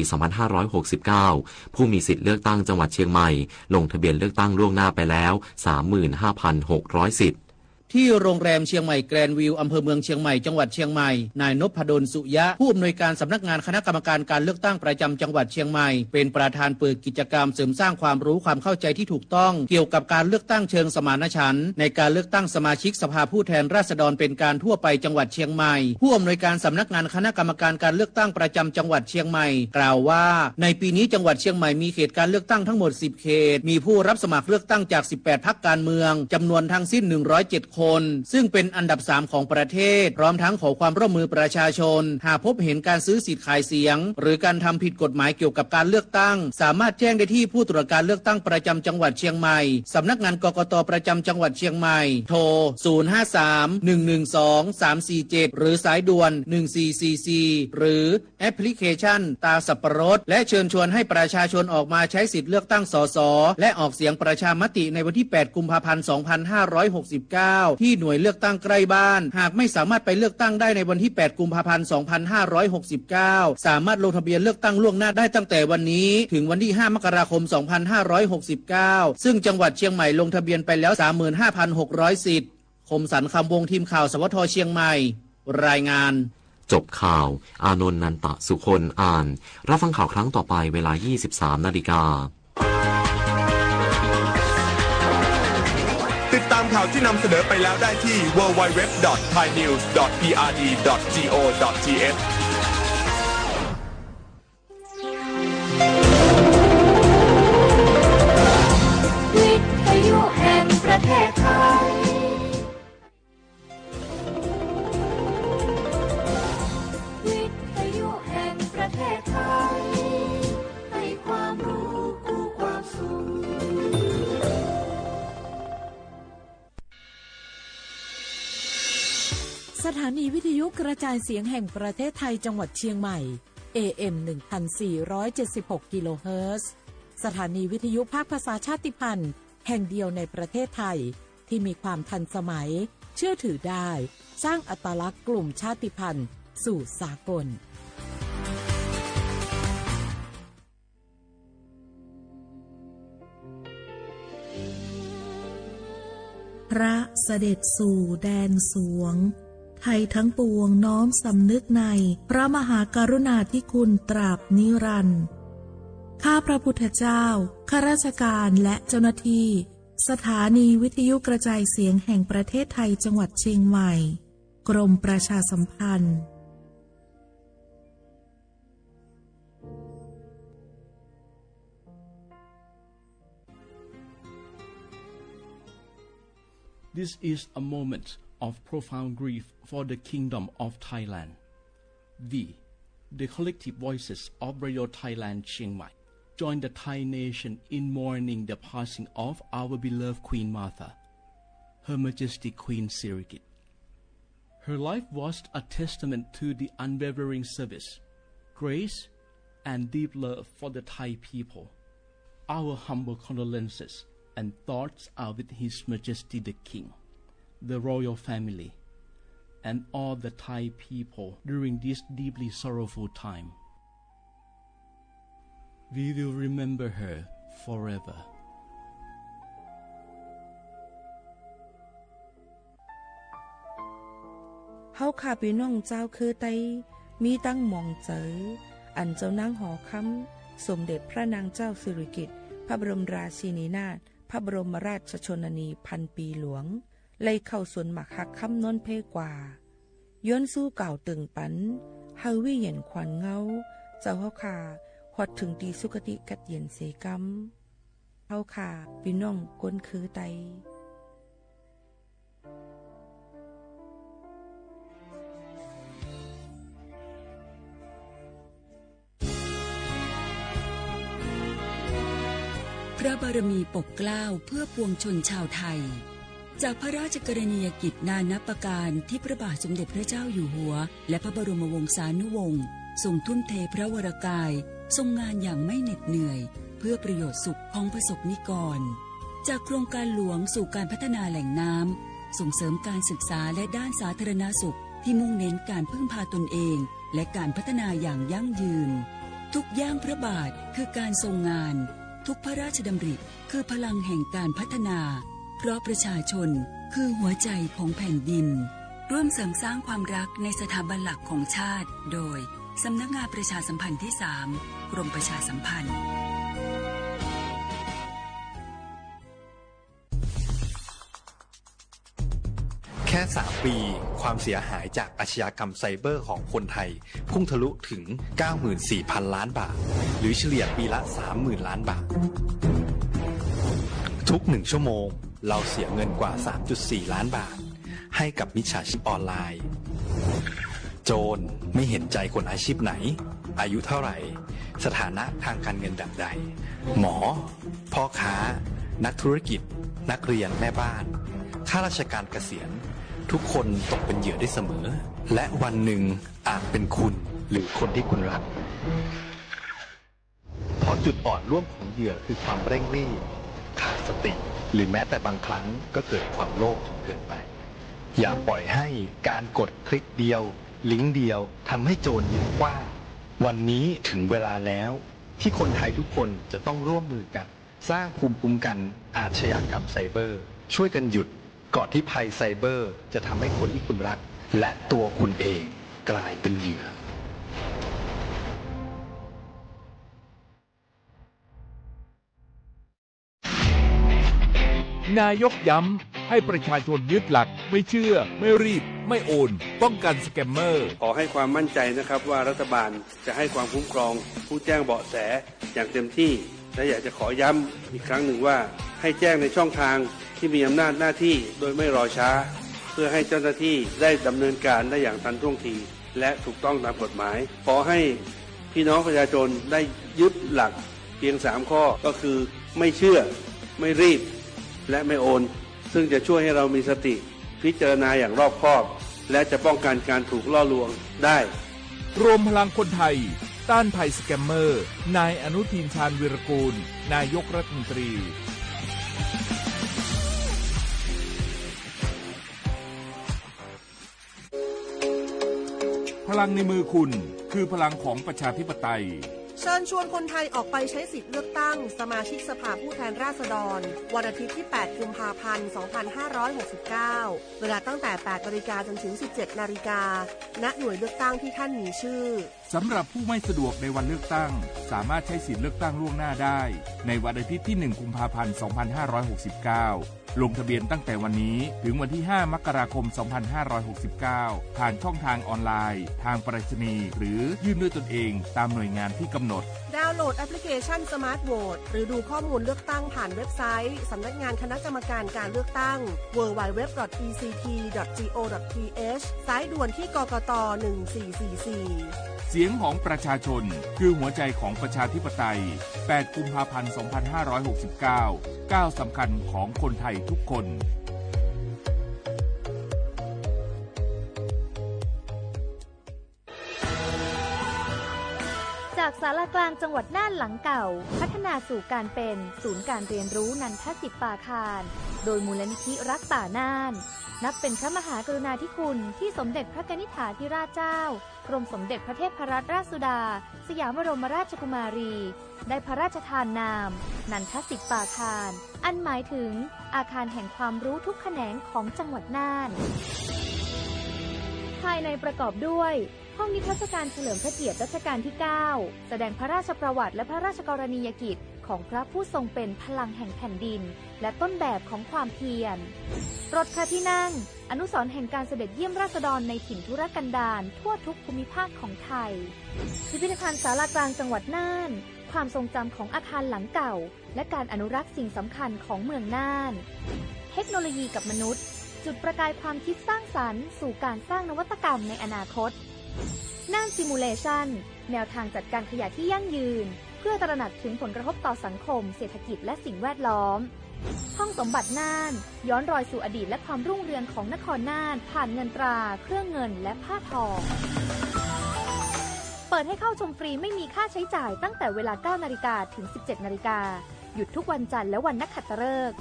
2569 ผู้มีสิทธิเลือกตั้งจังหวัดเชียงใหม่ลงทะเบียนเลือกตั้งล่วงหน้าไปแล้ว 35,600 สิทธิ์ ที่โรงแรมเชียงใหม่แกรนด์วิวอำเภอเมืองเชียงใหม่จังหวัดเชียงใหม่นายนพดลสุยะผู้อำนวยการสำนักงานคณะกรรมการการเลือกตั้งประจำจังหวัดเชียงใหม่เป็นประธานเปิดกิจกรรมเสริมสร้างความรู้ความเข้าใจที่ถูกต้องเกี่ยวกับการเลือกตั้งเชิงสมานฉันท์ในการเลือกตั้งสมาชิกสภาผู้แทนราษฎรเป็นการทั่วไปจังหวัดเชียงใหม่ผู้อำนวยการสำนักงานคณะกรรมการการเลือกตั้งประจำจังหวัดเชียงใหม่กล่าวว่าในปีนี้จังหวัดเชียงใหม่มีเขตการเลือกตั้งทั้งหมด10เขตมีผู้รับสมัครเลือกตั้งจาก18พรรคการเมืองจำนวนทั้งสิ้น107คนซึ่งเป็นอันดับ3ของประเทศพร้อมทั้งขอความร่วมมือประชาชนหากพบเห็นการซื้อสิทธิ์ขายเสียงหรือการทำผิดกฎหมายเกี่ยวกับการเลือกตั้งสามารถแจ้งได้ที่ผู้ตรวจการเลือกตั้งประจำจังหวัดเชียงใหม่สำนักงานกกตประจำจังหวัดเชียงใหม่โทร053-112-347หรือสายด่วน1444หรือแอปพลิเคชันตาสับปะรดและเชิญชวนให้ประชาชนออกมาใช้สิทธิ์เลือกตั้งสสและออกเสียงประชามติในวันที่8กุมภาพันธ์2569ที่หน่วยเลือกตั้งใกล้บ้านหากไม่สามารถไปเลือกตั้งได้ในวันที่8กุมภาพันธ์2569สามารถลงทะเบียนเลือกตั้งล่วงหน้าได้ตั้งแต่วันนี้ถึงวันที่5มกราคม2569ซึ่งจังหวัดเชียงใหม่ลงทะเบียนไปแล้ว 35,600 สิทธิ์คมสันต์คำวงทีมข่าวสวทเชียงใหม่รายงานจบข่าวอานนท์นันตะสุคนอ่านรับฟังข่าวครั้งต่อไปเวลา 23 นาฬิกาติดตามข่าวที่นำเสนอไปแล้วได้ที่ www.thainews.prd.go.th วิทยุแห่งประเทศไทยวิทยุแห่งประเทศไทยให้ความรู้คู่ความสุขสถานีวิทยุกระจายเสียงแห่งประเทศไทยจังหวัดเชียงใหม่ AM 1476 กิโลเฮิรตซ์สถานีวิทยุภาคภาษาชาติพันธุ์แห่งเดียวในประเทศไทยที่มีความทันสมัยเชื่อถือได้สร้างอัตลักษณ์กลุ่มชาติพันธุ์สู่สากลพระเสด็จสู่แดนสวงไทยทั้งปวงน้อมสำนึกในพระมหากรุณาธิคุณตราบนิรันดร์ข้าพระพุทธเจ้าข้าราชการและเจ้าหน้าที่สถานีวิทยุกระจายเสียงแห่งประเทศไทยจังหวัดเชียงใหม่กรมประชาสัมพันธ์ This is a moment of profound grief for the Kingdom of Thailand. The collective voices of Radio Thailand Chiang Mai, join the Thai nation in mourning the passing of our beloved Queen Martha, Her Majesty Queen Sirikit. Her life was a testament to the unwavering service, grace, and deep love for the Thai people. Our humble condolences and thoughts are with His Majesty the King, the royal family, and all the Thai people during this deeply sorrowful time. We will remember her forever. เฮาข้าพี่น้องเจ้าคือไตมีตั้งหม่องเจออันเจ้านางหอคำสมเด็จพระนางเจ้าสิริกิติ์พระบรมราชินีนาถพระบรมราชชนนีพันปีหลวงเลยเข้าสวนหมักหักคำน้นเพกว่าย้อนสู้เก่าตึงปันเฮาวิเย็นขวัญเงาเจ้าเฮาขาฮอดถึงตีสุคติกัดเย็นเสกำเฮาขาพี่น้องก้นคือไตพระบารมีปกเกล้าเพื่อปวงชนชาวไทยจากพระราชกรณียกิจนานับประการที่พระบาทสมเด็จพระเจ้าอยู่หัวและพระบรมวงศานุวงศ์ทรงทุ่มเทพระวรกายทรงงานอย่างไม่เหน็ดเหนื่อยเพื่อประโยชน์สุขของประสบนิกรจากโครงการหลวงสู่การพัฒนาแหล่งน้ำส่งเสริมการศึกษาและด้านสาธารณสุขที่มุ่งเน้นการพึ่งพาตนเองและการพัฒนาอย่างยั่งยืนทุกย่างพระบาทคือการทรงงานทุกพระราชดำริคือพลังแห่งการพัฒนาเพราะประชาชน คือหัวใจของแผ่นดินร่วมเสริมสร้างความรักในสถาบันหลักของชาติโดยสำนักงานประชาสัมพันธ์ที่ 3 กรมประชาสัมพันธ์แค่3 ปีความเสียหายจากอาชญากรรมไซเบอร์ของคนไทยพุ่งทะลุถึง 94,000 ล้านบาทหรือเฉลี่ยปีละ 30,000 ล้านบาททุก1 ชั่วโมงเราเสียเงินกว่า 3.4 ล้านบาทให้กับมิจฉาชีพออนไลน์โจรไม่เห็นใจคนอาชีพไหนอายุเท่าไหร่สถานะทางการเงินแบบใดหมอพ่อค้านักธุรกิจนักเรียนแม่บ้านข้าราชการเกษียณทุกคนตกเป็นเหยื่อได้เสมอและวันหนึ่งอาจเป็นคุณหรือคนที่คุณรักเพราะจุดอ่อนร่วมของเหยื่อคือความเร่งรีบขาดสติหรือแม้แต่บางครั้งก็เกิดความโลภเกินไปอย่าปล่อยให้การกดคลิกเดียวลิงก์เดียวทำให้โจรยิ้มกว้างวันนี้ถึงเวลาแล้วที่คนไทยทุกคนจะต้องร่วมมือกันสร้างภูมิคุ้มกันอาชญากรรมไซเบอร์ช่วยกันหยุดก่อนที่ภัยไซเบอร์จะทำให้คนที่คุณรักและตัวคุณเองกลายเป็นเหยื่อนายกย้ำให้ประชาชนยึดหลักไม่เชื่อไม่รีบไม่โอนป้องกันสแกมเมอร์ขอให้ความมั่นใจนะครับว่ารัฐบาลจะให้ความคุ้มครองผู้แจ้งเบาะแสอย่างเต็มที่และอยากจะขอย้ำอีกครั้งหนึ่งว่าให้แจ้งในช่องทางที่มีอำนาจหน้าที่โดยไม่รอช้าเพื่อให้เจ้าหน้าที่ได้ดำเนินการได้อย่างทันท่วงทีและถูกต้องตามกฎหมายขอให้พี่น้องประชาชนได้ยึดหลักเพียง3 ข้อก็คือไม่เชื่อไม่รีบและไม่โอนซึ่งจะช่วยให้เรามีสติพิจารณาอย่างรอบคอบและจะป้องกันการถูกล่อลวงได้รวมพลังคนไทยต้านภัยสแกมเมอร์นายอนุทินชาญวีรกูลนายกรัฐมนตรีพลังในมือคุณคือพลังของประชาธิปไตยเชิญชวนคนไทยออกไปใช้สิทธิ์เลือกตั้งสมาชิกสภาผู้แทนราษฎรวันอาทิตย์ที่ 8 กุมภาพันธ์ 2569 เวลาตั้งแต่ 8 นาฬิกาจนถึง 17 นาฬิกาณ หน่วยเลือกตั้งที่ท่านมีชื่อสำหรับผู้ไม่สะดวกในวันเลือกตั้งสามารถใช้สิทธิ์เลือกตั้งล่วงหน้าได้ในวันอาทิตย์ที่ 1 กุมภาพันธ์ 2569 ลงทะเบียนตั้งแต่วันนี้ถึงวันที่ 5 มกราคม 2569 ผ่านช่องทางออนไลน์ทางไปรษณีย์หรือยื่นด้วยตนเองตามหน่วยงานที่กำหนดดาวน์โหลดแอปพลิเคชัน Smart Vote หรือดูข้อมูลเลือกตั้งผ่านเว็บไซต์สำนักงานคณะกรรมการการเลือกตั้ง www.ect.go.th สายด่วนที่กกต. 1444เสียงของประชาชนคือหัวใจของประชาธิปไตย 8 กุมภาพันธ์ 2569 ก้าวสำคัญของคนไทยทุกคน จากศาลากลางจังหวัดน่านหลังเก่าพัฒนาสู่การเป็นศูนย์การเรียนรู้นันทศิษย์ป่าคารโดยมูลนิธิรักป่าน่านนับเป็นพระมหากรุณาธิคุณที่สมเด็จพระกนิษฐาธิราชเจ้ากรมสมเด็จพระเทพรัตนราชสุดาสยามบรมราชกุมารีได้พระราชทานนามนันทศิษย์ป่าคารอันหมายถึงอาคารแห่งความรู้ทุกแขนงของจังหวัดน่านภายในประกอบด้วยห้องนิทรรศการเฉลิมพระเกียรติรัชกาลที่ 9 แสดงพระราชประวัติและพระราชกรณียกิจของพระผู้ทรงเป็นพลังแห่งแผ่นดินและต้นแบบของความเพียรรถพระที่นั่งอนุสรณ์แห่งการเสด็จเยี่ยมราษฎรในถิ่นทุรกันดารทั่วทุกภูมิภาคของไทยพิพิธภัณฑ์ศาลากลางจังหวัดน่านความทรงจำของอาคารหลังเก่าและการอนุรักษ์สิ่งสำคัญของเมืองน่านเทคโนโลยีกับมนุษย์จุดประกายความคิดสร้างสรรค์สู่การสร้างนวัตกรรมในอนาคตน่านซิมูเลชันแนวทางจัดการขยะที่ยั่งยืนเพื่อตระหนักถึงผลกระทบต่อสังคมเศรษฐกิจและสิ่งแวดล้อมห้องสมบัติน่านย้อนรอยสู่อดีตและความรุ่งเรืองของนครน่านผ่านเงินตราเครื่องเงินและผ้าทองเปิดให้เข้าชมฟรีไม่มีค่าใช้จ่ายตั้งแต่เวลา 9 นาฬิกาถึง 17 นาฬิกาหยุดทุกวันจันทร์และวันนักขัตฤกษ์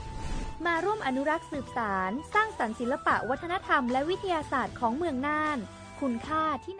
มาร่วมอนุรักษ์สืบสานสร้างสรรค์ศิลปะวัฒนธรรมและวิทยาศาสตร์ของเมืองน่านคุณค่าที่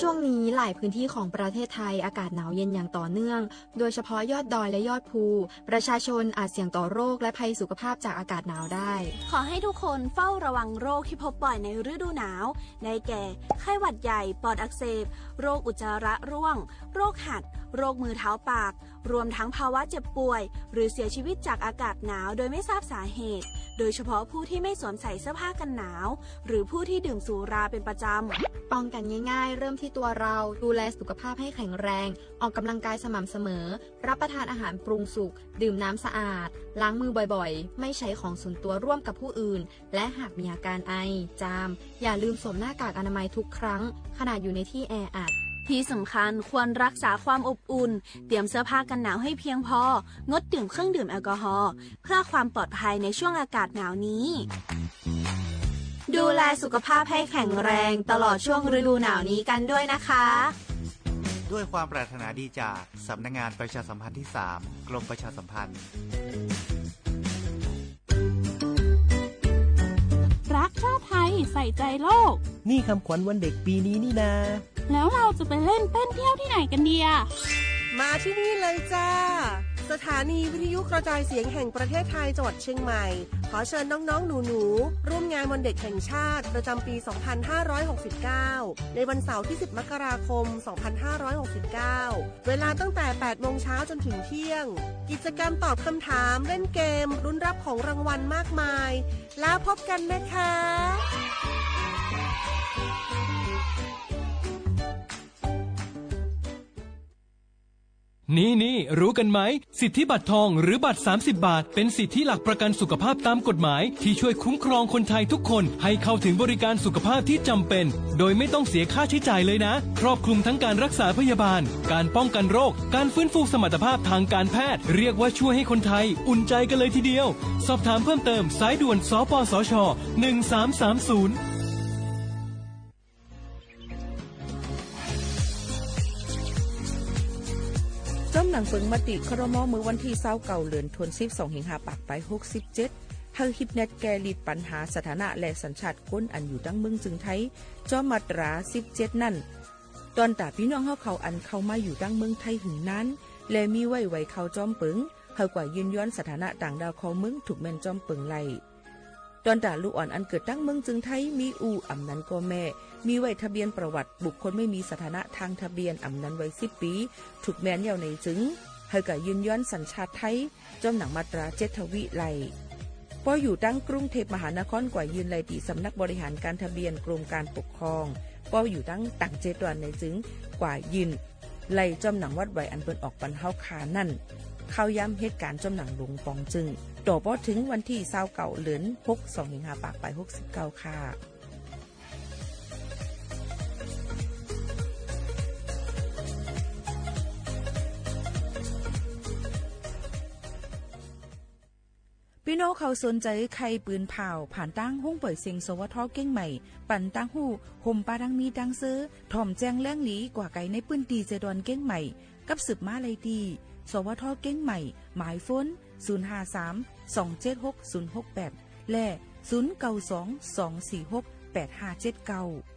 ช่วงนี้หลายพื้นที่ของประเทศไทยอากาศหนาวเย็นอย่างต่อเนื่องโดยเฉพาะยอดดอยและยอดภูประชาชนอาจเสี่ยงต่อโรคและภัยสุขภาพจากอากาศหนาวได้ขอให้ทุกคนเฝ้าระวังโรคที่พบบ่อยในฤดูหนาวได้แก่ไข้หวัดใหญ่ปอดอักเสบโรคอุจจาระร่วงโรคหัดโรคมือเท้าปากรวมทั้งภาวะเจ็บป่วยหรือเสียชีวิตจากอากาศหนาวโดยไม่ทราบสาเหตุโดยเฉพาะผู้ที่ไม่สวมใส่เสื้อผ้ากันหนาวหรือผู้ที่ดื่มสุราเป็นประจำป้องกันง่ายๆเริ่มที่ตัวเราดูแลสุขภาพให้แข็งแรงออกกำลังกายสม่ำเสมอรับประทานอาหารปรุงสุกดื่มน้ำสะอาดล้างมือบ่อยๆไม่ใช้ของส่วนตัวร่วมกับผู้อื่นและหากมีอาการไอจามอย่าลืมสวมหน้ากากอนามัยทุกครั้งขณะอยู่ในที่แออัดที่สำคัญควรรักษาความอบอุ่นเตรียมเสื้อผ้ากันหนาวให้เพียงพองดดื่มเครื่องดื่มแอลกอฮอล์เพื่อความปลอดภัยในช่วงอากาศหนาวนี้ดูแลสุขภาพให้แข็งแรงตลอดช่วงฤดูหนาวนี้กันด้วยนะคะด้วยความปรารถนาดีจากสำนักงานประชาสัมพันธ์ที่ 3 กรมประชาสัมพันธ์รักชาติไทยใส่ใจโลกนี่คำขวัญวันเด็กปีนี้นี่นาแล้วเราจะไปเล่นเต้นเที่ยวที่ไหนกันดีอะมาที่นี่เลยจ้าสถานีวิทยุกระจายเสียงแห่งประเทศไทยจังหวัดเชียงใหม่ขอเชิญน้องๆหนูๆร่วมงานวันเด็กแห่งชาติประจำปี 2569 ในวันเสาร์ที่ 10 มกราคม 2569 เวลาตั้งแต่ 8 โมงเช้าจนถึงเที่ยงกิจกรรมตอบคำถามเล่นเกมลุ้นรับของรางวัลมากมายแล้วพบกันนะคะนี่รู้กันไหมสิทธิบัตรทองหรือบัตร30 บาทเป็นสิทธิหลักประกันสุขภาพตามกฎหมายที่ช่วยคุ้มครองคนไทยทุกคนให้เข้าถึงบริการสุขภาพที่จำเป็นโดยไม่ต้องเสียค่าใช้จ่ายเลยนะครอบคลุมทั้งการรักษาพยาบาลการป้องกันโรคการฟื้นฟูสมรรถภาพทางการแพทย์เรียกว่าช่วยให้คนไทยอุ่นใจกันเลยทีเดียวสอบถามเพิ่มเติมสายด่วนสปสช1330จ้อมหนังเปิงมติครม.มือวันที่29เดือนธันวาคม2565ปากไป67เฮาฮิปเน็ตแกลิดปัญหาสถานะและสัญชาติคนอันอยู่ดั้งเมืองจึงไทยจ้อมมาตรา17นั่นตอนตาพี่น้องเฮาเขาอันเข้ามาอยู่ดั้งเมืองไทยหึงนั้นและมีไว้เข้าจ้อมเปิงเฮากว่ายืนย้อนสถานะต่างดาวเขาเมืองถูกแม่นจ้อมเปิงไล่ตอนตาลูกอ่อนอันเกิดตั้งเมืองจึงไทยมีอำนั้นก็แม่มีไว้ทะเบียนประวัติบุคคลไม่มีสถานะทางทะเบียนอำนั้นไว้10 ปีถูกแม่นยาวในจึงเฮากะยืนย้อนสัญชาติไทยจอมหนังมาตรา7ทวิไลพออยู่ตั้งกรุงเทพมหานครกว่ายืนไลตีสำนักบริหารการทะเบียนกรมการปกครองพออยู่ตั้งต่าง7วันในจึงกว่ายืนไลจอมหนังวัดไว้อันเปิ้นออกปันเฮาคานั่นเข้าย้ำเหตุการณ์จอมหนังลงปองจึงต่อพอถึงวันที่29เดือน6/25ปากไป69ค่ะพี่น้องเขาสนใจใครปืนเผาผ่านตั้งห้องเปิดเสียงสวทเก้งใหม่ปั่นตั้งหูห่มปาดังมีดังซื้อถ่อมแจ้งแล้งหลีกว่าไก่ในปืนตีเจดอนเก้งใหม่กับสืบมาเลยดีสวทเก้งใหม่หมายฟ้น053-276-068และ092-246-8579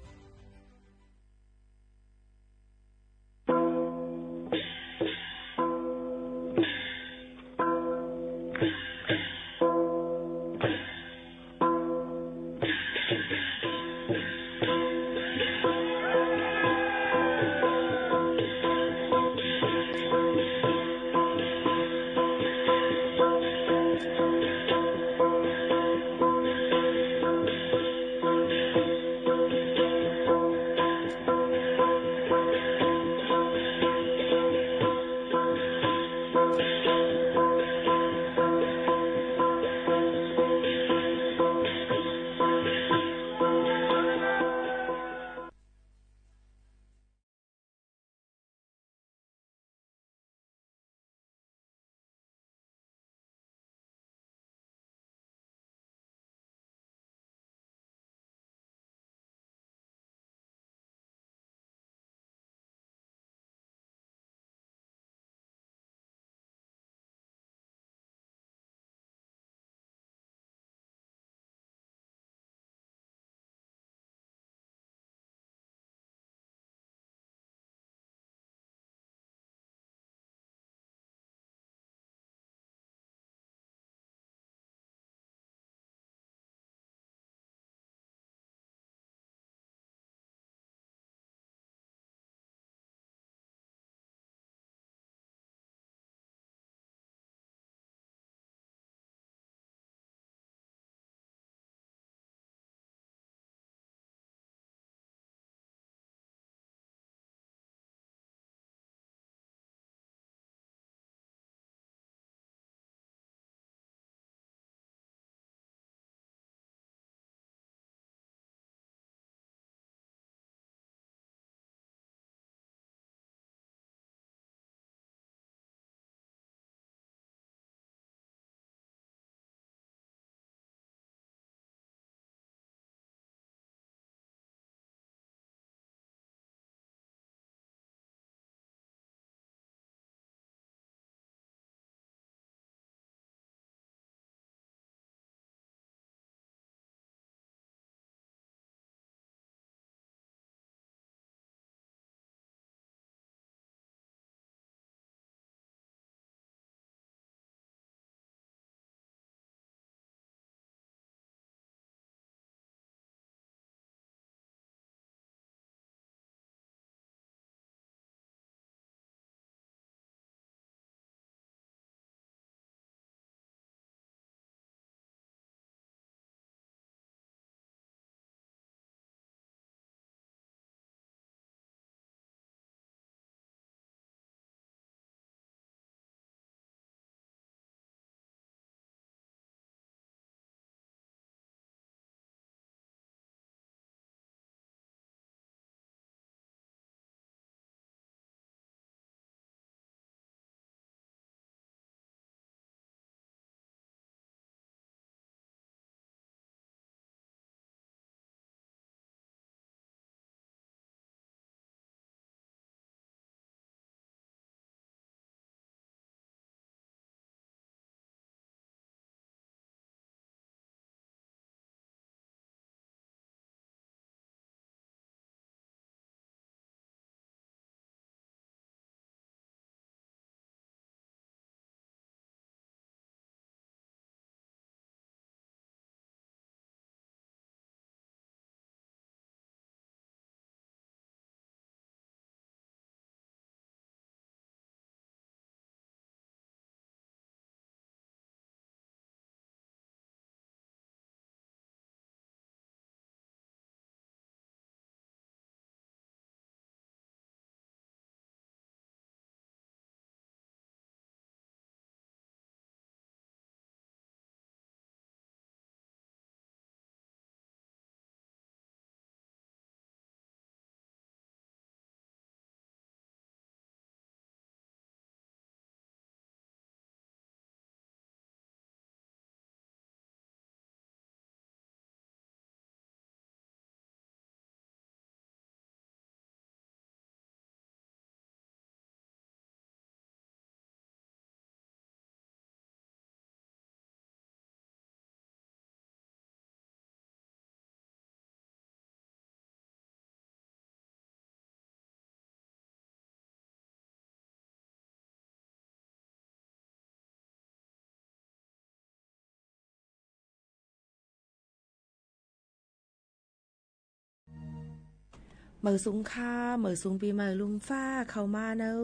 เมื่อสูงค่าเมื่อสูงปีใหม่ลุงฟ้าเข้ามาเนอะ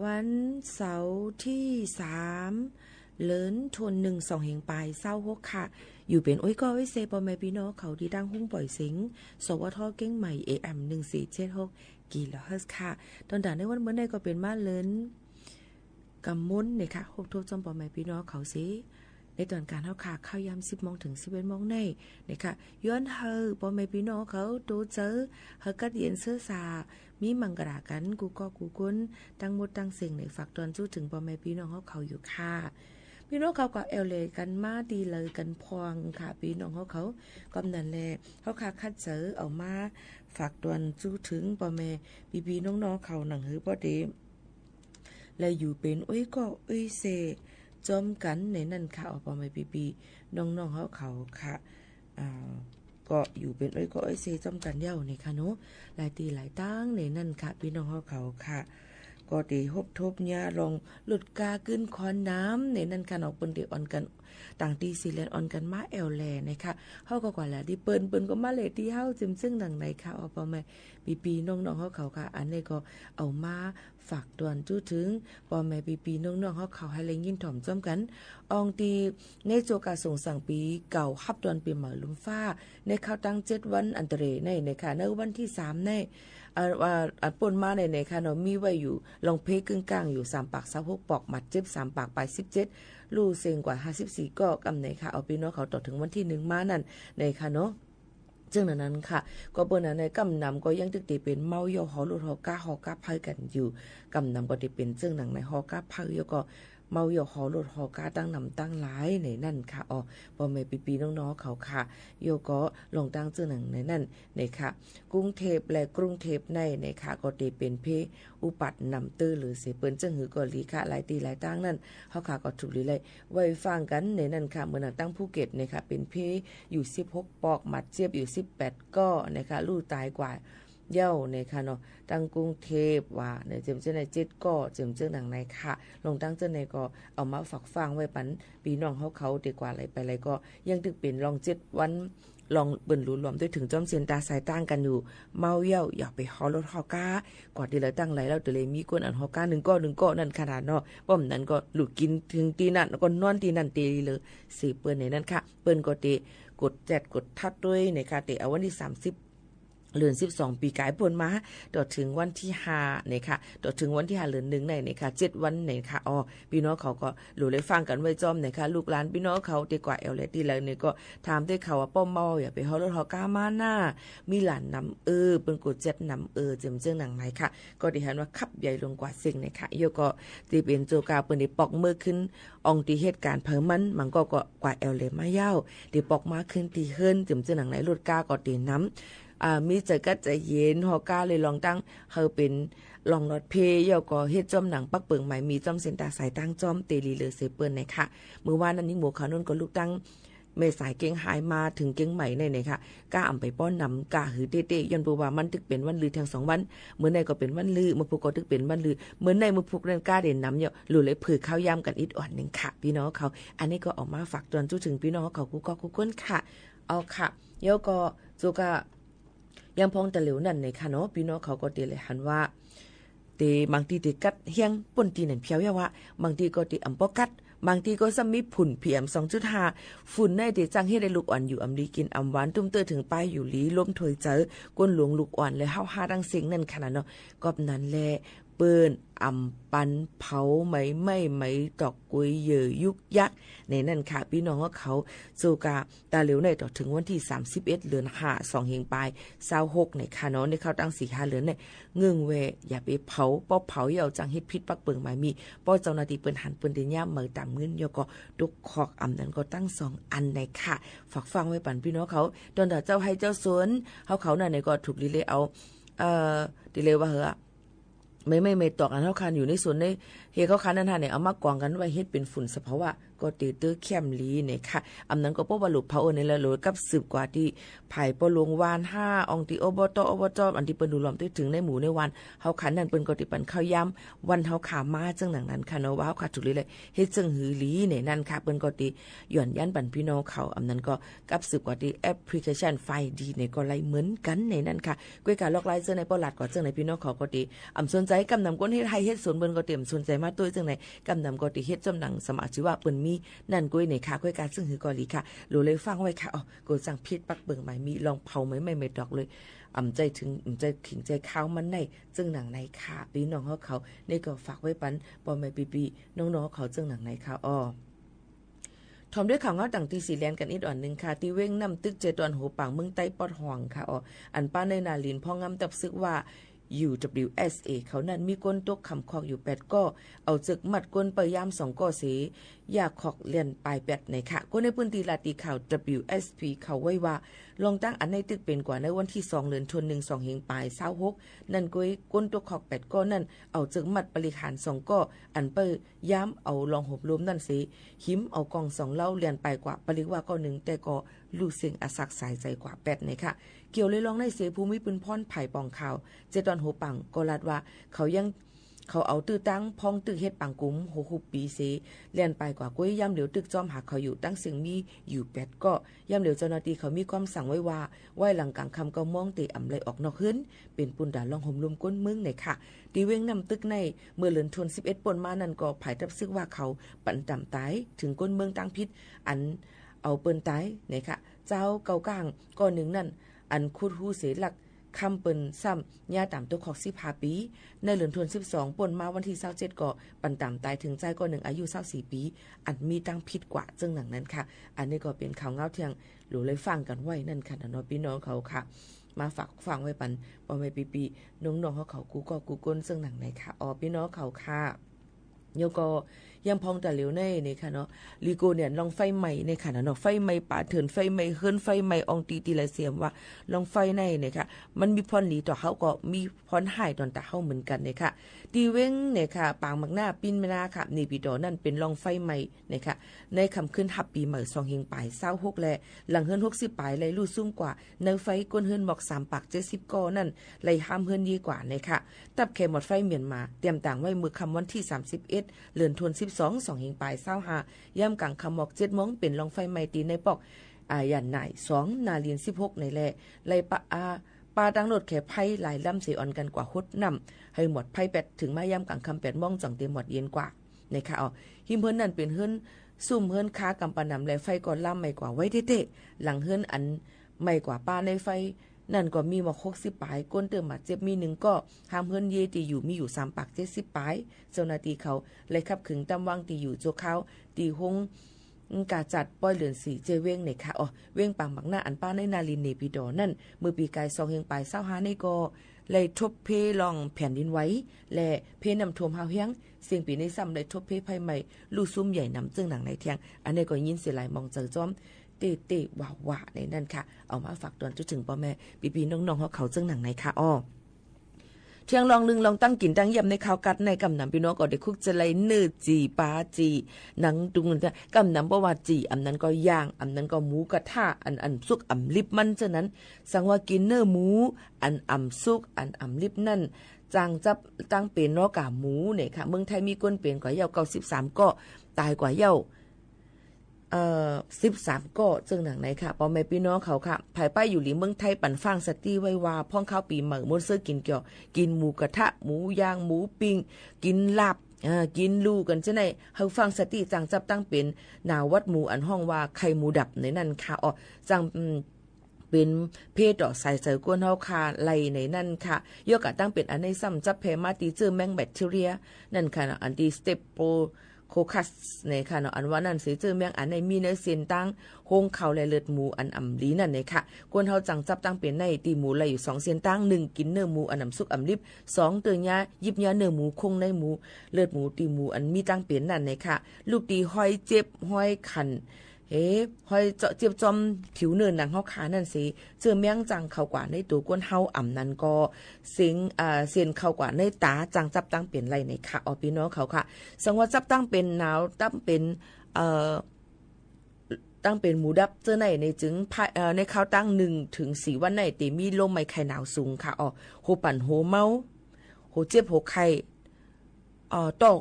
วันเสาร์ที่3เลินทน1 2เหงปลาย26ค่ะอยู่เป็นอ้อยก็อ้อยเซปอแม่พี่น้องเขาที่ดังหุ้งปล่อยสิงสวทเก้งใหม่ AM 1476กิโลเฮิรตซ์ค่ะตอนด่านในวันเมื่อใดก็เป็นมาเลินกำมุนเนี่ยค่ะฮบทบจอมปอแม่พี่น้องเขาสิในตอนการเฮาค่ะเข้ายาม 10 โมงถึง 11 โมงในนะคะย้อนเฮาพ่อแม่พี่น้องเขาโตเจอเฮากัดเย็นเสื้อสามีมังกรากันกูก็กูกุนตั้งหมดตั้งเสียงในฝากตอนสู้ถึงพ่อแม่พี่น้องเขาอยู่ค่ะพี่น้องเขาก็แอลเลกันมาดีเลยกันพองค่ะพี่น้องเขากำนันแลเขาค่ะคัดเจอเอามาฝากตอนสู้ถึงพ่อแม่พี่น้องเขาหนังหือบ่ดีและอยู่เป็นอ้อยก็อ้อยเซจอมกันในนั่นค่ะออกมาไม่ปีน้องเขาค่ะก็อยู่เป็นอ้อยก็อ้อยเซจอมกันเย้านี่ค่ะเนาะหลายตีหลายตั้งในนั่นค่ะพี่น้องเขาค่ะก็ตีฮบทบเนี่ยลองหลุดกาขึ้นคอนน้ำในนั่นค่ะออกเปิ้นเดออนกันต่างตีซีแลนออนกันมาแอลแลนะคะเฮาก็กว่าแหละที่เปิ้นก็มาเลที่เฮาจึงซึ่งดังไหนค่ะออกมาไม่ปีน้องเขาค่ะอันนี้ก็เอามาฝากตวนจู้ถึงปอแม่ปีน้องเขาให้แรงยินถ่อมจ้อมกันอองตีในโจกาส่งสั่งปีเก่าฮับตวนปีใหม่ลุมฟ้าในข้าวตั้ง7วันอันตรายในค่ะในวันที่3ในปนมาในค่ะเนาะมีไว้อยู่ลองเพกึ่งกลางอยู่3ปาก26ปอกหมัดเจ็บ3ปากไป17ลู่เซงกว่า54ก็กำในค่ะเอาพี่น้องเขาต่อถึงวันที่1มานั่นในค่ะเนาะซึ่งนั้นค่ะก็เปิ้นในกำนำก็ยังตึกติเป็นเมายอหอลุฮอกาฮอกาพายกันอยู่กำนำก็ได้เป็นซึ่งหนังในฮอกาพายก็เมายอหอลุฮอกาตั้งนำตั้งหลายในนั่นค่ะอ๋อบ่แม่ปีน้องเขาค่ะโยก็ลงตั้งซึ่งหนังในนั่นในค่ะกรุงเทพและกรุงเทพในค่ะก็ได้เป็นเพอุปัตนำตื้อหรือเสเปิ้นจึงหือก็ลีค่ะหลายตีหลายตั้งนั่นเฮาค่ะก็ถูกลีเลยไว้ฟังกันในนั่นค่ะเมื่อตั้งภูเก็ตในค่ะเป็นเพอยู่16ปอกหมัดเจี๊ยบอยู่18ก็นะคะลู่ตายกว่าเย้าในค่ะเนาะตั้งกรุงเทพว่าในเจิมเจ้าใน7ก็เจิมเจ้าหนังในค่ะลงตั้งเจ้าในก็เอามาฝากฟังไว้ปันพี่น้องเขาดีกว่าอะไรไปอะไรก็ยังถึงเป็นลอง7วันลองเบิ่นรู้รวมด้วยถึงจอมเซียนตาสายตั้งกันอยู่เมาเย้าอยากไปฮอรถฮอกากว่าที่เราตั้งไหลแล้วแต่เลยมีคนอันฮอกา1ก็นั่นขนาดเนาะป้อมนั้นก็หลุดกินถึงตีนั่นก็นอนตีนั่นตีเลยสิเปิ้นในนั้นค่ะเปิ้นก็เตกดแจดกดทัดด้วยในค่ะเตเอาวันที่30เดือน12ปีกายปนมาต่อถึงวันที่5เนี่ยค่ะต่อถึงวันที่5เดือน1เนี่ยค่ะ7วันเนี่ยค่ะอ๋อพี่น้องเขาก็รู้เลยฟังกันไว้จอมเนี่ยค่ะลูกหลานพี่น้องเขาดีกว่าเอลเลตีแล้วเนี่ยก็ถามด้วยเขาว่าป้อมเมาอย่าไปฮอรถฮอกามาหน้ามีหลานนำเปิ้นกด7นำเจิมเจิงหนังไหนค่ะก็ดิฉันว่าขับใหญ่ลงกว่าสิ่งเนี่ยค่ะโยก็ที่เป็นโจกาเปิ้นได้ปอกมือขึ้นอองตีเหตุการณ์เพิ่มมันก็กว่าเอลเลมาเย้าได้ปอกมาขึ้นตีเฮิรนเจิมเจิงหนังไหนรถกาก็ตีน้ำมีใจก็ใจเย็นฮอกาเลยลองตั้งเฮาเป็นลองรถเพยอก็เฮ็ดจอมหนังปักเปิงใหม่มีจอมเส้นตาสายตั้งจอมเตลีเลเซเปิ้นในค่ะมื้อวานนั้นนี่หมู่ขานนก็ลูกตั้งเมสายเก่งหายมาถึงเก่งใหม่ในค่ะกล้าอำไปป้อนนำกล้าหือเตๆย้อนบ่ว่ามันตึกเป็นวันลือทั้ง2วันมื้อในก็เป็นวันลือมื้อพุกก็ตึกเป็นวันลือมื้อในมื้อพุกนั้นกล้าเด่นนำอยู่เลยผือข้าวยามกันอิดอ่อนนึงค่ะพี่น้องเขาอันนี้ก็ออกมาฝากเตือนถึงพี่น้องเขากูก็กูคนค่ะเอาค่ะเดี๋ยวก็จูกะยังพองตะเหลวนั่นในค่ะเนาะพี่น้องเขาก็เตเลยหันว่าเตบางทีเตกัดเฮียงป่นตีนั่นเพียวยาวะบางทีก็เตอำปอกัดบางทีก็ซ้ำมีฝุ่น PM 2.5 ฝุ่นในเตจังให้ได้ลูกอ่อนอยู่อำลีกินอำหวานตุ้มเตอถึงป้ายอยู่ลีล้มถอยเจอก้นหลวงลูกอ่อนและเฮาหาดังเสียงนั่นขนาดเนาะก็นั้นแลเปิ้นอำปันเผาไม่ตอกกุยเยอยุกยักในนั่นค่ะพี่น้องเขาโซกาตาเหลวในต่อถึงวันที่31เดือน5 2เฮงปลาย26ในค่ะเนาะในเข้าตั้ง4-5เดือนเนี่ยเงื่งแวอย่าไปเผาป้อเผาอย่าจังเฮ็ดพิษปักเปิงหมายมีป้อเจ้าหน้าที่เปิ้นหันเปิ้นได้ย่ามมือตามเงินยก็ดุกคอกอำนั้นก็ตั้ง2อันในค่ะฝากฟังไว้ปันพี่น้องเขาตอนเจ้าให้เจ้าสวนเขานั่นเนี่ยก็ถูกรีเลย์เอาดีเลยว่าเหรอไม่ตอกอันเท่าคันอยู่ในสวนใน เฮเขาคันนั้นเนี่ยเอามากวางกันไว้เฮ็ดเป็นฝุ่นสภาวะก็ตีตื้อเข้มลีเนี่ยค่ะอำนั้นก็พบว่าลูกเผาในละโหลกับสืบกว่าที่ไผ่ปลงวาน5องที่อบตอันที่เปิ้นดูล้อมถึงในหมู่ในวันเฮาคันนั้นเปิ้นก็ติปันข้าวย่ำวันเฮาขามาจังหนังนั้นค่ะเนาะว่าเฮาขาถูกเลยเฮ็ดจังหือลีเนี่ยนั่นค่ะเปิ้นก็ติย่อนยันปันพี่น้องเขาอำนั้นก็กับสืบกว่าที่แอปพลิเคชันไฟดีเนี่ยก็ไล่เหมือนกันในนั้นค่ะก้วยการลอกไล่เจอในปลัดก็จังในพี่น้องเขาก็ติอำสนใจกำนำก้นเฮ็ดให้เฮ็ดสวนเปิ้นก็เตรียมสนใจมาตัวจังไหนกำนำก็ติเฮ็ดจำหนังสมาชิว่าเปิ้นมีนั่นก้วยในค่ะก้วยการซึ่งหือกอลีค่ะโลเลยฟังไว้ค่ะอ๋อโกจังพิษปักเบิ่งหมายมีลองเผาไม่ดอกเลยใจถึงใจขิงใจข้าวมันในจึงหนังในค่ะพี่น้องเขานี่ก็ฝากไว้ปันปอแม่ปีน้องๆเขาจึงหนังในค่ะอ้อทอมด้วยข่าวเงาต่างตีสีแลนกันอีกอ่อนนึงค่ะที่เว้งน้ำตึกเจตอนโหปังเมืองใต้ปอดห่วงค่ะอ้ออันป้าในนาลินพ่องำตับซึกว่าUWSA เขานั้นมีก้นตกคำคอกอยู่8ก้อเอาจึกมัดก้นไปยาม2ก้อเสยาขอกเลียนปลาย8ในค่ะก้นในพื้นที่ลาติข่าว WSP เขาไว้ว่าลองตั้งอันในตึกเป็นกว่าในวันที่2เดือนธันวาคม2เฮงปลาย26นั่นก้นตกคอก8ก้อนั่นเอาจึกมัดบริหาร2ก้ออันเปยามเอาลองหบรวมนั่นเสหิมเอากอง2เล่าเลียนไปกว่าปริว่าก้อ1แต่ก็ลูกเสียงอสักสายใจกว่า8ในค่ะเกี่ยวเลยลองในเสภูมิปืนพรไผ่ปองข่าวเจตอนโหปังก็ลาดว่าเขาเอาตื้อตั้งพองตื้อเฮ็ดปังกุ้มโหคุปีเสเลียนไปกว่าก้วยย่ำเหลียวตึกจอมหาเขาอยู่ตั้งเสียงมีอยู่8ก็ย่ำเหลียวเจ้าหน้าที่เขามีความสั่งไว้ว่าไหวหลังกลางคำก็มองเตะอำไลออกนอกขึ้นเป็นปุ่นด่าลองห่มลมก้นมึงในค่ะตีเว้งนำตึกในเมื่อเลือนทน11ป่นมานั่นก็ไผ่ทับซึกว่าเขาปั่นต่ำตายถึงก้นเมืองตั้งพิษอันเอาเปิ้นตายในค่ะเจ้าเกากลางก้อนหนึ่งนั่นอันคุดหูเสหลักคำเปิ้นซ้ำย่าต่ำตัวขอก15ปีในเดือนธันวาคม12ป่นมาวันที่27ก็ปันต่ำตายถึงใจก็1อายุ24ปีอันมีตั้งผิดกว่าจึงหนังนั้นค่ะอันนี้ก็เป็นข่าวเงาเที่ยงหรือเลยฟังกันไว้นั่นค่ะน้องพี่น้องเขาค่ะมาฝากฟังไว้ปันปอไม่ปีน้องๆเขากูก็กูก้นซึ่งหนังไหนค่ะอ๋อพี่น้องเขาค่ะโยก็ยังพองแต่เหลียวในนี่ค่ะเนาะลีโกเนี่ยลองไฟใหม่ในค่ะเนาะไฟใหม่ป่าเถินไฟใหม่เฮิรนไฟใหม่อองตีละเสียมว่าลองไฟในเนี่ยค่ะมันมีพรหลีต่อเขาก็มีพรหายตอนตาเฮาเหมือนกันเนี่ยค่ะตีเว้งเนี่ยค่ะปางมักหน้าปิ้นแม่นาค่ะนี่ปีดอนั่นเป็นลองไฟใหม่เนี่ยค่ะในคำขึ้นหับปีใหม่2เฮงปลาย26แลหลังเฮิรน60ปลายเลยลู่ซุ่มกว่าในไฟก้นเฮิรนหมอก3ปาก70ก้อนั่นเลยห้ามเฮิรนดีกว่าเนี่ยค่ะตับแขหมดไฟเมียนมาเตรียมต่างไว้มื้อค่ำวันที่31เดือนธันวาคม2เฮงปลาย25ย่ำกลางคำหมอก7โมงเป็นลองไฟใหม่ตีในปอกยันไหน2นาลิน16ในแลไลปลาดังโนดแขไผ่หลายลำเสียอ่อนกันกว่าฮดนำให้หมดไผ่8ถึงมาย่ำกลางคำ8โมงจังเต็มหมดเย็นกว่าในค่ะหิมเฮิรนนั่นเป็นเฮิรนซุ่มเฮิรนค้ากำปานำและไฟก่อนล่ำไม่กว่าไว้เท่ๆหลังเฮิรนอันไม่กว่าปลาในไฟนั่นก็มีหมอก60ปลายก้นเติมมาเจ็บมี1ก็ห้ามเฮิรนเยตีอยู่มีอยู่3ปาก70ปลายเจ้าหน้าที่เขาเลยขับขึงตำวังตีอยู่โจเขาตีหงกาจัดป้อยเหลือนสีเจเว้งในค่ะเว้งปางหมักหน้าอันป้าในนาลินเนปิดอนั่นมือปีกาย2เฮงปลาย25ในก็เลยทบเพลองแผ่นดินไว้และเพนำท่วมหาวเฮียงเสียงปีในซ้ำเลยทบเพภัยใหม่ลู่ซุ่มใหญ่นำจึงหนังในเทียงอันนี้ก็ยินเสียหลายมองเจอจ้อมเตะว่าในนั่นค่ะเอามาฝากตอนจนถึงพ่อแม่ปีน้องๆเขาจึงหนังในค่ะเที่ยงลองนึงลองตั้งกินตั้งยำในข้าวกัดในกำนำพี่น้องก็ได้คุกจะไลเนื้อจีปลาจีหนังดุงนั่นกำนำเพราะว่าจีอันนั้นก็ย่างอันนั้นก็หมูกระทะอันซุกลิบมันฉะนั้นสังว่ากินเนื้อหมูอันซุกอันลิบนั่นจางจับตั้งเป็นเนาะกะหมูเนี่ยค่ะเมืองไทยมีคนเปลี่ยนกว่าเยา93ก็ตายกว่าเยา13ก็จึงหนังไหนค่ะปอแม่พี่น้องเขาค่ะภายป้ายอยู่หลีเมืองไทยปั่นฟังสตีไว้ว่าพ่องข้าวปีใหม่มดเสื้อกินเกี่ยวกินหมูกระทะหมูย่างหมูปิ้งกินลาบกินลูกันจะไหนเฮาฟังสตีจังจับตั้งเป็นนาวัดหมูอันห้องว่าไข่หมูดับในนั่นค่ะจังเป็นเพศใส่กวนเฮาคาไหลในนั่นค่ะยกกะตั้งเป็นอันในซ้ำจับเพมาตีเจอแมงแบคทีเรียนั่นค่ะอันตีสเตปโปโคคัสในค่ะเนาะอันว่านั่นสิเจอแมงอันในมีในเส้นตั้งโฮงเข่าและเลือดหมูอันอ่ำลีนั่นในค่ะกวนเฮาจังจับตั้งเป็นในตีหมูไหลอยู่2เส้นตั้ง1กินเนื้อหมูอันน้ำซุกอ่ำลิบ2เตือนยายิบยาเนื้อหมูคงในหมูเลือดหมูตีหมูอันมีตั้งเป็นนั่นในค่ะลูกตีห้อยเจ็บห้อยคัน เฮ้หอยเจาะเจียบจอมผิวเนินหนังเฮาขานั่นสิเจอแมงจังเข้ากว่าในตัวก้นเฮาอ่ำนั้นก็เสียนเข้ากว่าในตาจังจับตั้งเป็นไรในค่ะอ๋อพี่น้องเขาค่ะสังว่าจับตั้งเป็นหนาวตั้งเป็นตั้งเป็นหมูดับเจอในจึงในข้าวตั้ง1 ถึง 4 วันในติมีลมไม่ไข่หนาวสูงค่ะอ๋อโหปั่นโหเมาโหเจ็บโหไข้ตอก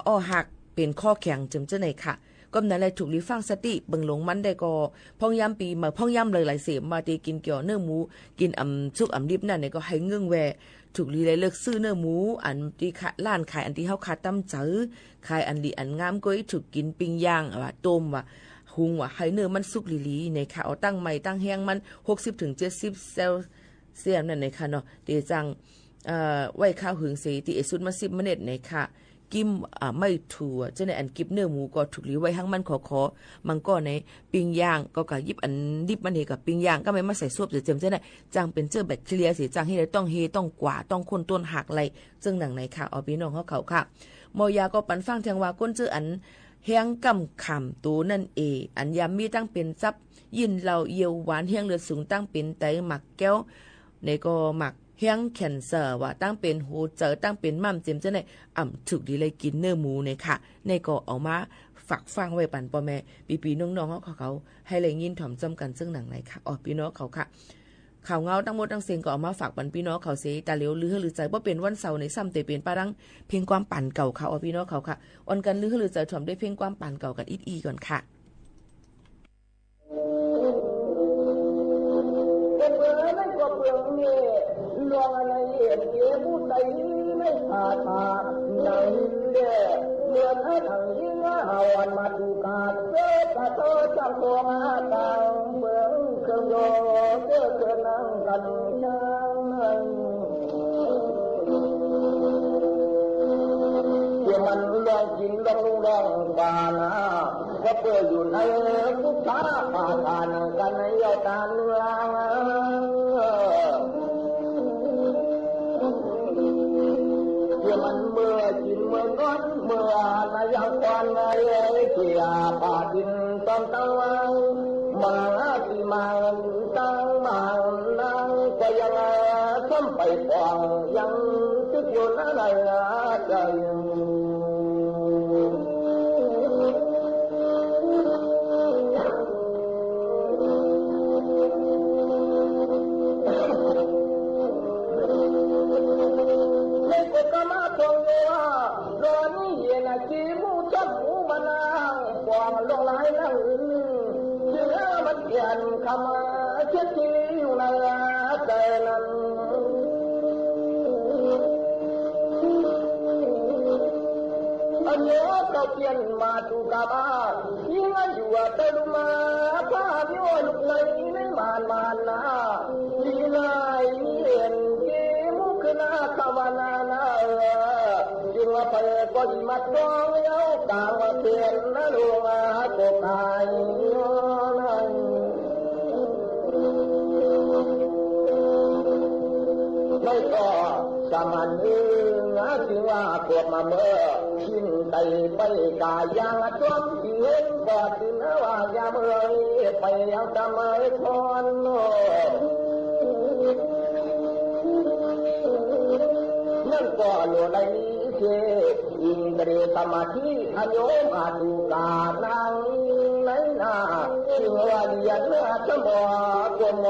อ้อหักเป็นข้อแข็งจึงเจอในค่ะก็นั่นแหละถูกลิฟังสติเบิ่งหลงมันได้ก็พ่องยำปีมาพ่องยำหลายๆเสียมาตีกินเกี่ยวเนื้อหมูกินสุกดิบนั่นเนี่ยก็ให้เงื่องแวถูกลีเลยเลิกซื้อเนื้อหมูอันที่ร้านขายอันที่เฮาขาตั้มเจอขายอันลีอันงามก็ถูกกินปิ้งย่างว่าต้มว่าหุงว่าให้เนื้อมันสุกลีๆในค่ะเอาตั้งใหม่ตั้งแห้งมัน60 ถึง 70 เซลเซียสนั่นในค่ะเนาะตีจังไว้ข้าวหึงสีตีสุดมา10 มินิในค่ะกิมไม่ถั่วเจ้าในอันกิบเนื้อหมูก็ถูกหลีไว้ทั้งมันขอมันก็ในปิ้งย่างก็กะยิบอันดิบมันเฮกับปิ้งย่างก็ไม่มาใส่ซุปเจียมเจ้าในจางเป็นเจอแบคทีเรียสิจางให้ได้ต้องเฮต้องกว่าต้องคนต้นหักไหลจึงหนังในค่ะเอาพี่น้องเขาค่ะมอยาก็ปันฟังแทงว่าก้นเจออันแห้งกำขำตูนั่นเออันยามมีตั้งเป็นซับยินเราเยียวหวานแห้งเลือดสูงตั้งเป็นไตหมักแก้วในก็หมักเฮียงแคนเซอร์ว่าตั้งเป็นโหเจอตั้งเป็นมั่มเจมเจ้าในถูกดีเลยกินเนื้อหมูในค่ะในก็เอามาฝักฟังไว้ปันพ่อแม่ปีน้องๆเขาให้เลยยินถ่อมจำกันซึ่งหนังไหนค่ะอ๋อพี่น้องเขาค่ะข่าวเงาทั้งหมดทั้งเสียงก็เอามาฝากปันพี่น้องเขาเสียตาเหลียวลือหรือใจว่าเป็นวันเสาร์ในซ้ำแต่เป็นปารังเพียงความปั่นเก่าค่ะอ๋อพี่น้องเขาค่ะอ่อนกันลือหรือใจถ่อมได้เพียงความปั่นเก่ากันอีก่อนค่ะลวงอะไรเห็นเกี่ยวผู้ใดไม่ขาดขาดไหนเด้เมื่อท่านยิ่งหาวันมาดูการเจ้ากระโตจังตัวมาต่างเมืองเครื่องโยเจ้าเกิดนั่งกันช่างเกี่ยวมันลองกินลองบานาว่าเปิดอยู่ในพุทธาปาทานกันในยอดการลางมันเมื่อกินเมื่อก้อนเมื่อนายังควันในเกี่ยป่าดินต้นตะวันมาที่มาตั้งมานั่งก็ยังซ้ำไปฟังยังติดอยู่นั่นใจลงหลายนั่งเชื่อมันเขียนคำเช็ดที่อยู่ในใจนั้นอันโยก็เปลี่ยนมาถูกกับยิ่งอยู่ตะลุมาพาพิวลุกเลยในมานนาที่ไหนเห็นที่มุขนาคาวนานายิ่งว่าไปก็ยิ่งมาดองเย้ากางว่าเปลี่ยนนะลุงก็ตายนั่นไม่ก็สมันถึงว่าพวกมาเมื่อชินไตไปกายยังจอมเขียนก็ถึงว่ายามเอ่ยไปยังทำไมทอนนั่นก็โลในเจอินเดรสมาธิอันโยมาดูกานังในนาจึงว่าเรียนสมอกม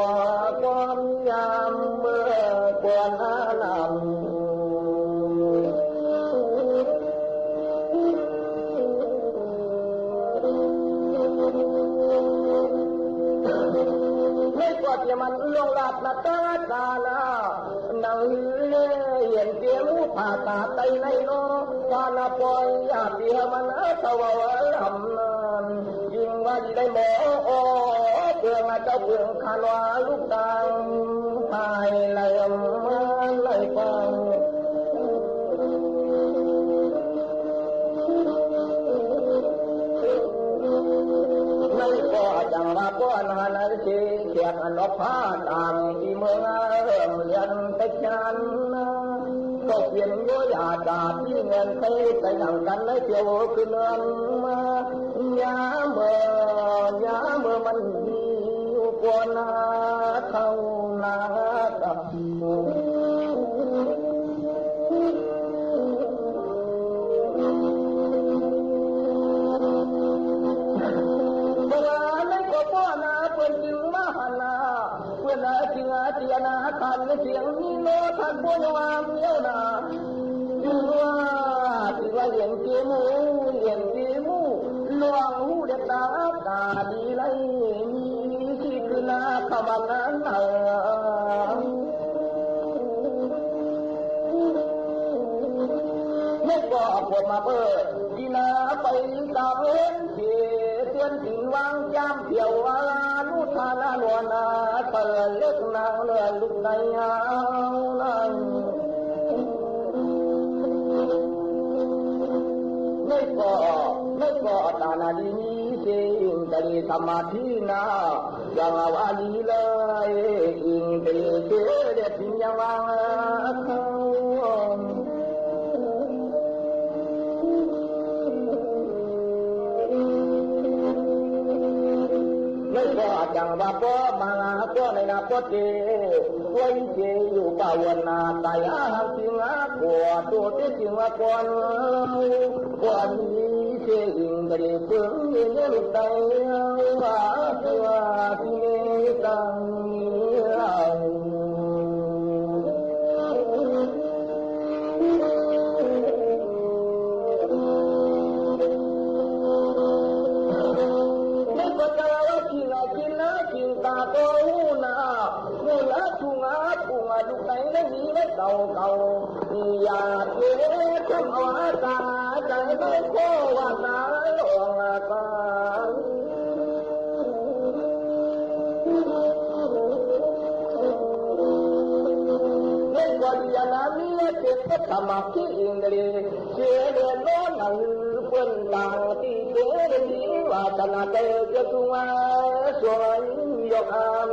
ความยามเมื่อควรนำก็จะมันลงหลับหน้าตาตาลานังเห็นเตียงผ่าตาไตในโลกาลปอยยาเตียมันสวะลำนานยิ่งว่าได้หมอเพื่องเจ้าเพื่องขานวาลูกตังหายไหลมาไหลฟังไม่ก็จังว่าป้อนหานาทีเขียนอันออกผ้าตามที่เมืองเรียนไปชันก็ เปลี่ยนโยยาดาที่เงินไปไปนั่งกันในเที่ยวคืนเงินมายาเมื่อมันดีกว่านาเท่านาดับเสียนาคันเสียงนี้โน้ทันผู้วามเยอะนาจึงว่าที่ว่าเห็นเกี่ยมูลวงหูเด็กตาตาดีไรมีที่คือนาขบังนั้นไม่ก็ปวดมาเปิดที่นาไปตามเห็นเสียนถิ่นวางจามเที่ยวอานุทานาหนวนาเปิดเล็กนางเลือลุกในยาวนั้นไม่ก็ตานาดีนี้เสียงจะดีธรรมะที่นาอย่างวาลีเลยอิงเดียเด็ดทิ้งยังวางเขาจังว่าก็มาก็ในนาก็เจไว้เจอยู่ป่าวันนาตายอาหารจริงอากัวตัวเจจริงว่าก่อนนี้เจอิงกระดิ่งเพิ่งเงินใจว่าตัวที่ตั้งตาโตนาเมื่อทุ่งอาปุงดุไก่นั้นมีไม่เก่าอยากเลี้ยงทำเอาตาใจไม่โค้ว่านาหลวงตาไม่กว่าดีนามีเจ็บก็ทำที่อิงเลยเชื่อเดินโน่นนั่งเพื่อนต่างที่เชื่อเดินดีว่าจะนาเตจะทุ่งอาสวยยกอัน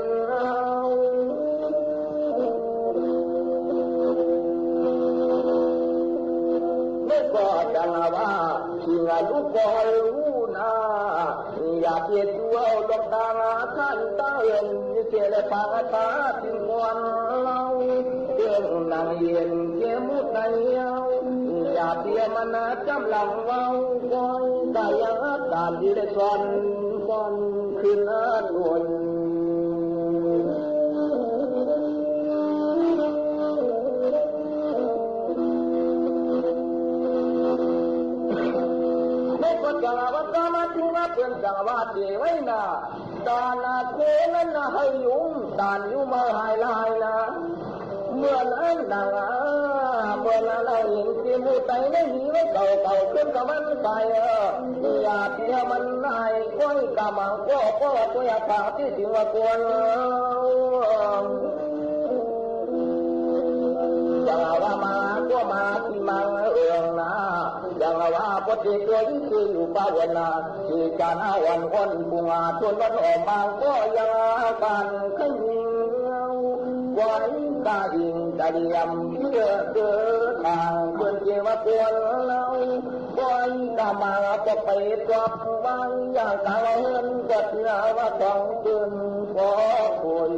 ไม่ก็จังว่าสิ่งลูกบอลรู้นาอยากเห็นตัวลงตาขันตาเห็นเสียเลยปากตาทิ้งวันเราเรื่องนางเย็นเกี่ยมุดในอยากเสียมันจำหลังเว้าก้อยได้ยังตามที่ได้สอนขึ้นนวลไม่ก็จะว่าจะมาดูว่าเป็นจังหวะเดียวนะตาหน้าโค้งนั้นให้ยุ่งตาอยู่มาหายลายนะเมื่อนั้นดังเมื่อนั้นเห็นที่มูไตไม่มีไว้เก่าขึ้นกับมันไปอยากเที่ยวมันนายก้อยกำมังก็ตัวอยากฝากที่สิงว่ากวนอย่างว่ามาก็มาที่มังนะอย่างว่าปกติตัวที่คืออยู่ป่าวันนาที่การวันคนบุงาชนวันออกมาก็ยังการขึ้นไว้ตาอิงตาเดียมเพื่อเดินทางเพื่อนเกี่ยวกับคนเราไว้ตามาก็ไปกลับบ้านอย่างตาเราเห็นก็เชื่อว่าต้องตื่นขอคุย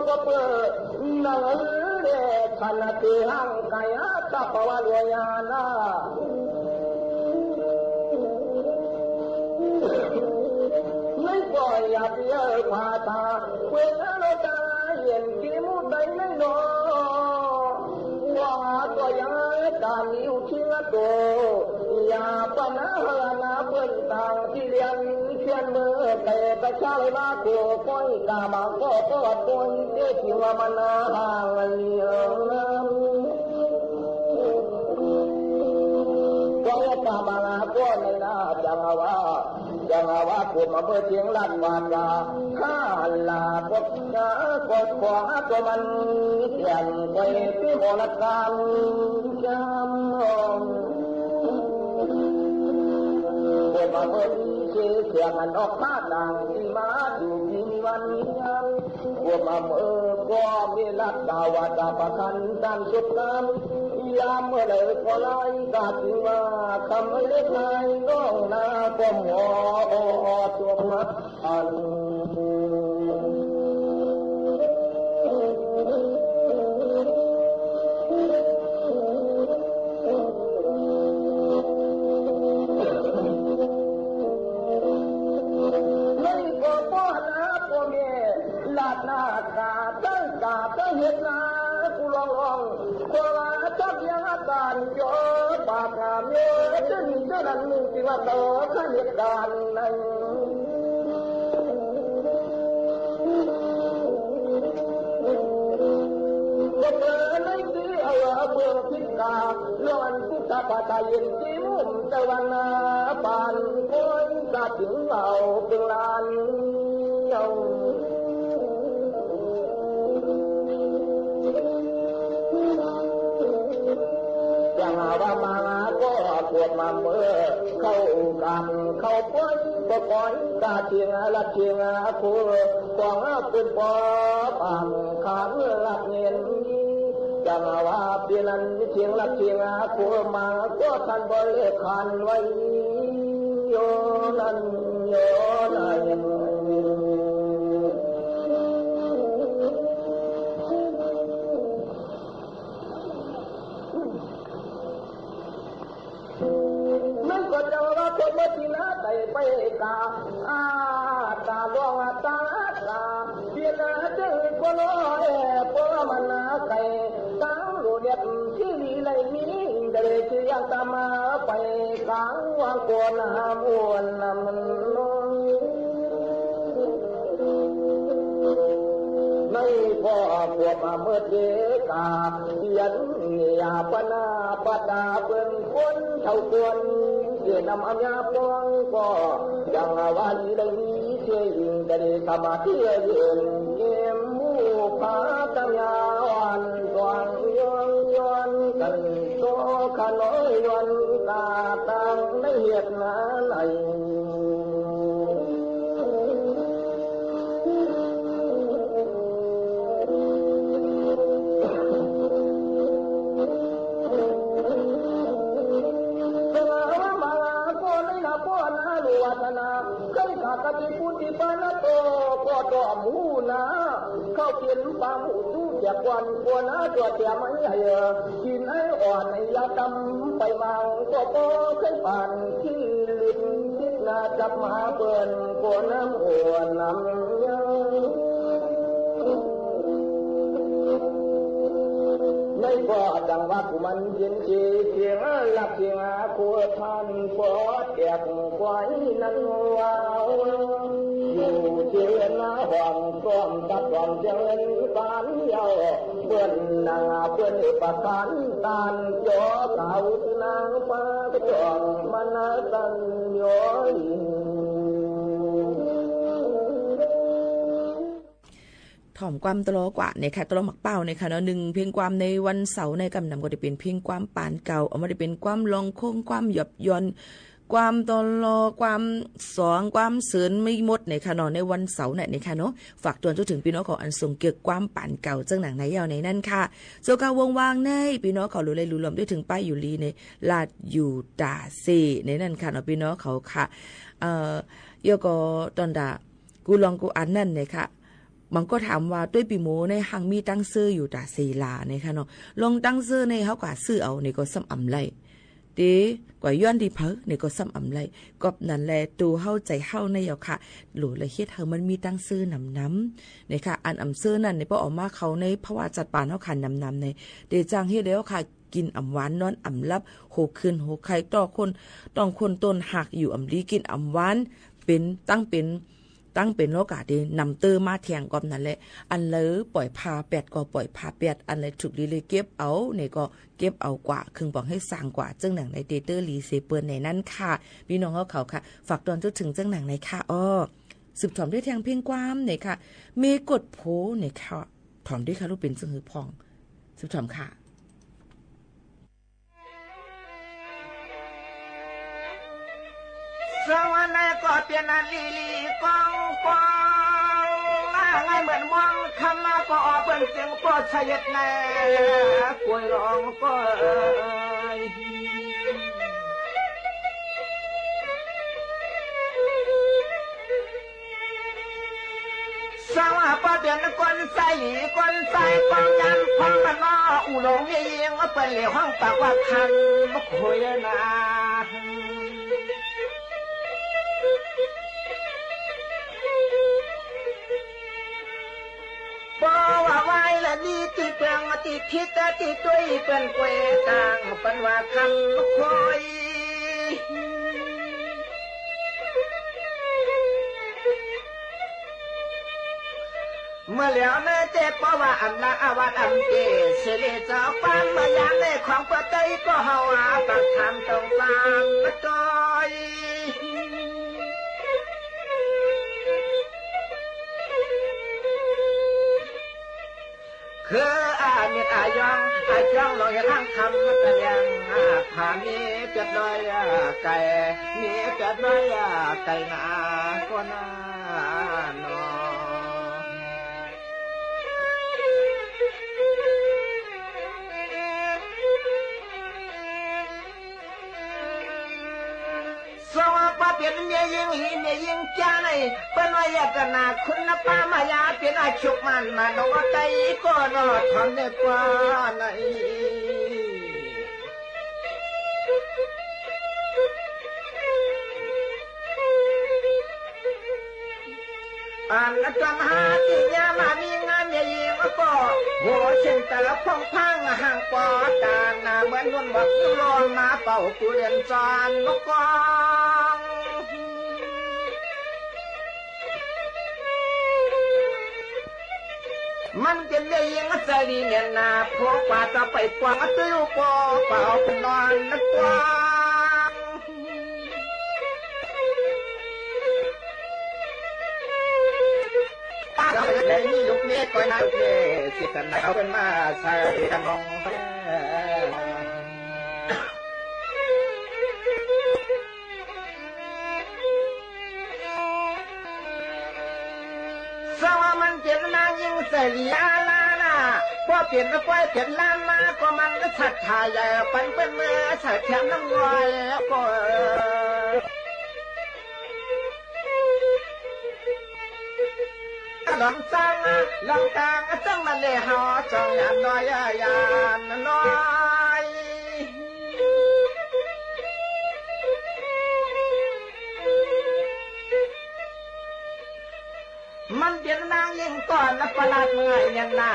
ก็เปิดหนังเด็กขณะที่ห่างไกลตับวันวายานาไม่ปล่อยอย่าเบี้ยผาตาเวลาเราตาเห็นกี่มุดใดไม่นอว่าก็ยังการนิ้วเชื่อโตอย่าปนาเฮนาเปิ้นต่างที่เรียนเชื่อมือแต่กระชากมาโกก้อยกามาก็ปวดปนเด็กที่ว่ามันห่างเลี้ยงก็กามาก็ในนาจังว่า ว่าปวดมาเพื่อเชียงลั่นวาจาข้าลากดงากดขวาตัวมันเสียนไปที่โมลการจำปวดมาเพื่อเสียงมันออกมาดังที่มาอยู่ที่วันนี้ปวดมาเมื่อก็มีลัดดาวตาประคันดันสุดน้ำยามเมื่อเลยก็ไล่กาถึงว่าคำเล็กนายน้องนาก็หมอตัวมาอันลาดหน้ากาตั้งกาตั้งเห็ดนากูลองโคราชยังอาการโยปากกาเมียจนเดินนั่งที่ว่าต่อข้าเหตุการณ์นั้นก็เปิดในที่เอาเบื้องพิกาล้วนพุทธปาตาเย็นที่มุมตะวันนาปานคนกาถึงเราเป็นลานเยาอย่างว่ามาก็ปวดมาเมื่อเข้ากันเข้าป้อนก็ป้อนตาเชียงละเชียงคือกองเป็นปอปังขันละเงินอย่างว่าเปลี่ยนเชียงละเชียงคือมาก็ทันบริขันไว้โยนันโยนันก็จะว่าคนมาที่นาไปไปกาตาลองตาเพียงเจ้าคนน้อยเพราะมันนาไก่ตั้งรูเด็ดที่ลีไรนี้เดินเชียงตามาไปกลางวางกวนหามวนนำน้อยไม่พอปวดมาเมื่อเด็กายันยาปนาปดาเป็นคนเท่าควรเสียนำอัญญาปองก็ยังวันได้เชื่อยิงแต่สมาธิเย็นเกมมูพาตัญญาวันกวางย้อนกันโตขน้อยวันตาตังในเหตุงานไหนวัฒนาเคยขาดกติปุติปานาโตก็ต่อหมูนาเข้าเปลี่ยนปางหูตู้เจ็บวันกวนนาตัวเตียมันใหญ่กินไอ้อ่อนไอ้ยาดำไปมังก็โตเคยผ่านที่ลิ้นทิศนาจับมาเปิ่นกวนน้ำอ้วนน้ำยังไม่ก็ดังว่ากูมันเย็นชีเสียงหลับเสียงกูท่านปอดแอกไว้นั้นว้าวอยู่เชียงห่วงก้อมตัดหวังเจริญปานเยาเพื่อนนางเพื่อนประกันตานโยเต่านางฟ้ากระจองมันตันโยถ่อมความตลอกว่าเนี่ยค่ะตลอหมักเป้าเนี่ยค่ะเนาะหนึ่งเพียงความในวันเสาร์ในกำนำก็จะเป็นเพียงความปานเก่าเอามาได้เป็นความลองโค้งความหยบย่อนความตลอความสองความเสริญไม่หมดเนี่ยค่ะเนาะในวันเสาร์เนี่ยค่ะเนาะฝากตัวจนถึงพี่น้องของอันทรงเกี่ยวความปานเก่าจังหนังไหนยาวในนั่นค่ะโซกาวงวางในพี่น้องเขารู้เลยรู้ลมได้ถึงป้ายอยู่ลีในลาดอยู่ตาเซในนั่นค่ะเนาะพี่น้องเขาค่ะโยก็ตอนดากูลองกูอันนั่นเนี่ยค่ะมันก็ถามว่าด้วยปีโมในหังมีตั้งซื้ออยู่ตาเซลาเนี่ยค่ะเนาะลงตั้งซื้อในเขากว่าซื้อเอาเนี่ยก็ซ้ำอำไรเด้กว่าย้อนดีเพอเนี่ยก็ซ้ำอำไรกอบนั่นแลตูเฮาใจเฮาในเอาค่ะหลูละเฮ็ดเฮามันมีตั้งซื้อน้ำเนี่ยค่ะอันอำซื้อนั่นเนี่ยพอออกมาเขาในภาวะจัดปานเฮาคันน้ำในเดจังเฮ็ดแล้วค่ะกินอำหวานนอนอำลับโหคืนโหไข่ต่อคนต้องคนต้นหักอยู่อำลีกินอำหวานเป็นตั้งเป็น ตั้งเป็นโอกาสที่นำเตอร์มาแทงกอมนั่นแหละอันเลยปล่อยพาแปดก็ปล่อยพาแปดอันเลยถูกดีเลยเก็บเอาเนี่ยก็เก็บเอากว่าครึ่งบอกให้สร้างกว่าเจ้าหนังในเตเตอร์รีเซเปิลในนั้นค่ะพี่น้องเขาค่ะฝากตอนถึงเจ้าหนังในค่ะสืบถอมด้วยแทงเพียงความเนี่ยค่ะเมกดโพเนี่ยค่ะถอมด้วยค่ะรูปเป็นซึ่งหือพองสืบถอมค่ะสวรรค์ก็เปลี่ยนลีกองกองหน้าไงเหมือนมองคำมาก็เปิ้นเสียงโปรดชยัดแน่กวยร้องก็สาวป้าเปลี่ยนคนใส่กองยันพังกันล้ออุหลงยิงเปิ้นเหลียวห้องปากว่าคันบ่คุยนะบ่ว่าไว้ละดีติเปลืองติคิดติตุ้ยเปิ้นกวยต่างเปิ้นว่าคันบ่คุยเมื่อแล้วเนเจ็บเพราะว่าอันละอวัดอันเกเสเลเจ้าปันเมื่อยามในของปะเตยก็เฮาตักทำตรงกลางจอยคือเมียยองจ้องลอยข้างคำมันก็ยังผ่านนี้เกิดน้อยไก่นี้เกิดน้อยไก่นาก็น่านอสวะป้าเปลี่ยนเมียยิงหีเมียยิงจ้าในเป็นวายกนาคุณนป้ามายาเปลี่ยนอาชุกมันมาโนไตก็นอทำได้กว่าในอันจำหาติยามามีงานเมียยิงก็หัวเช่นแต่ละพงพังห่างปอดานเหมือนนุ่นบักลอนมาเป่ากูเรียนจานนกกองมันเป็นเรื่องใจดีเนี่ยนาพวกกว่าจะไปกว่าตื้อปอเป่าเป็นนอนนักกว่าเราจะได้มีลูกเมียก่อนนะลูกเมียสิกันนะเอาเป็นมาใส่กันมองสาวมันเจ็บนางยิงเสียลานะพอเปลี่ยนไปเปลี่ยนล้านมาก็มันก็ชัดถ่ายใหญ่ปันเป็นเมื่อใส่แขนน้ำลอยก็ลองจังลองกลางจังมันเลยหอจังยานน้อยยานน้อยมันเปลี่ยนนางยิงก่อนและประหลาดเมื่อยยันหน้า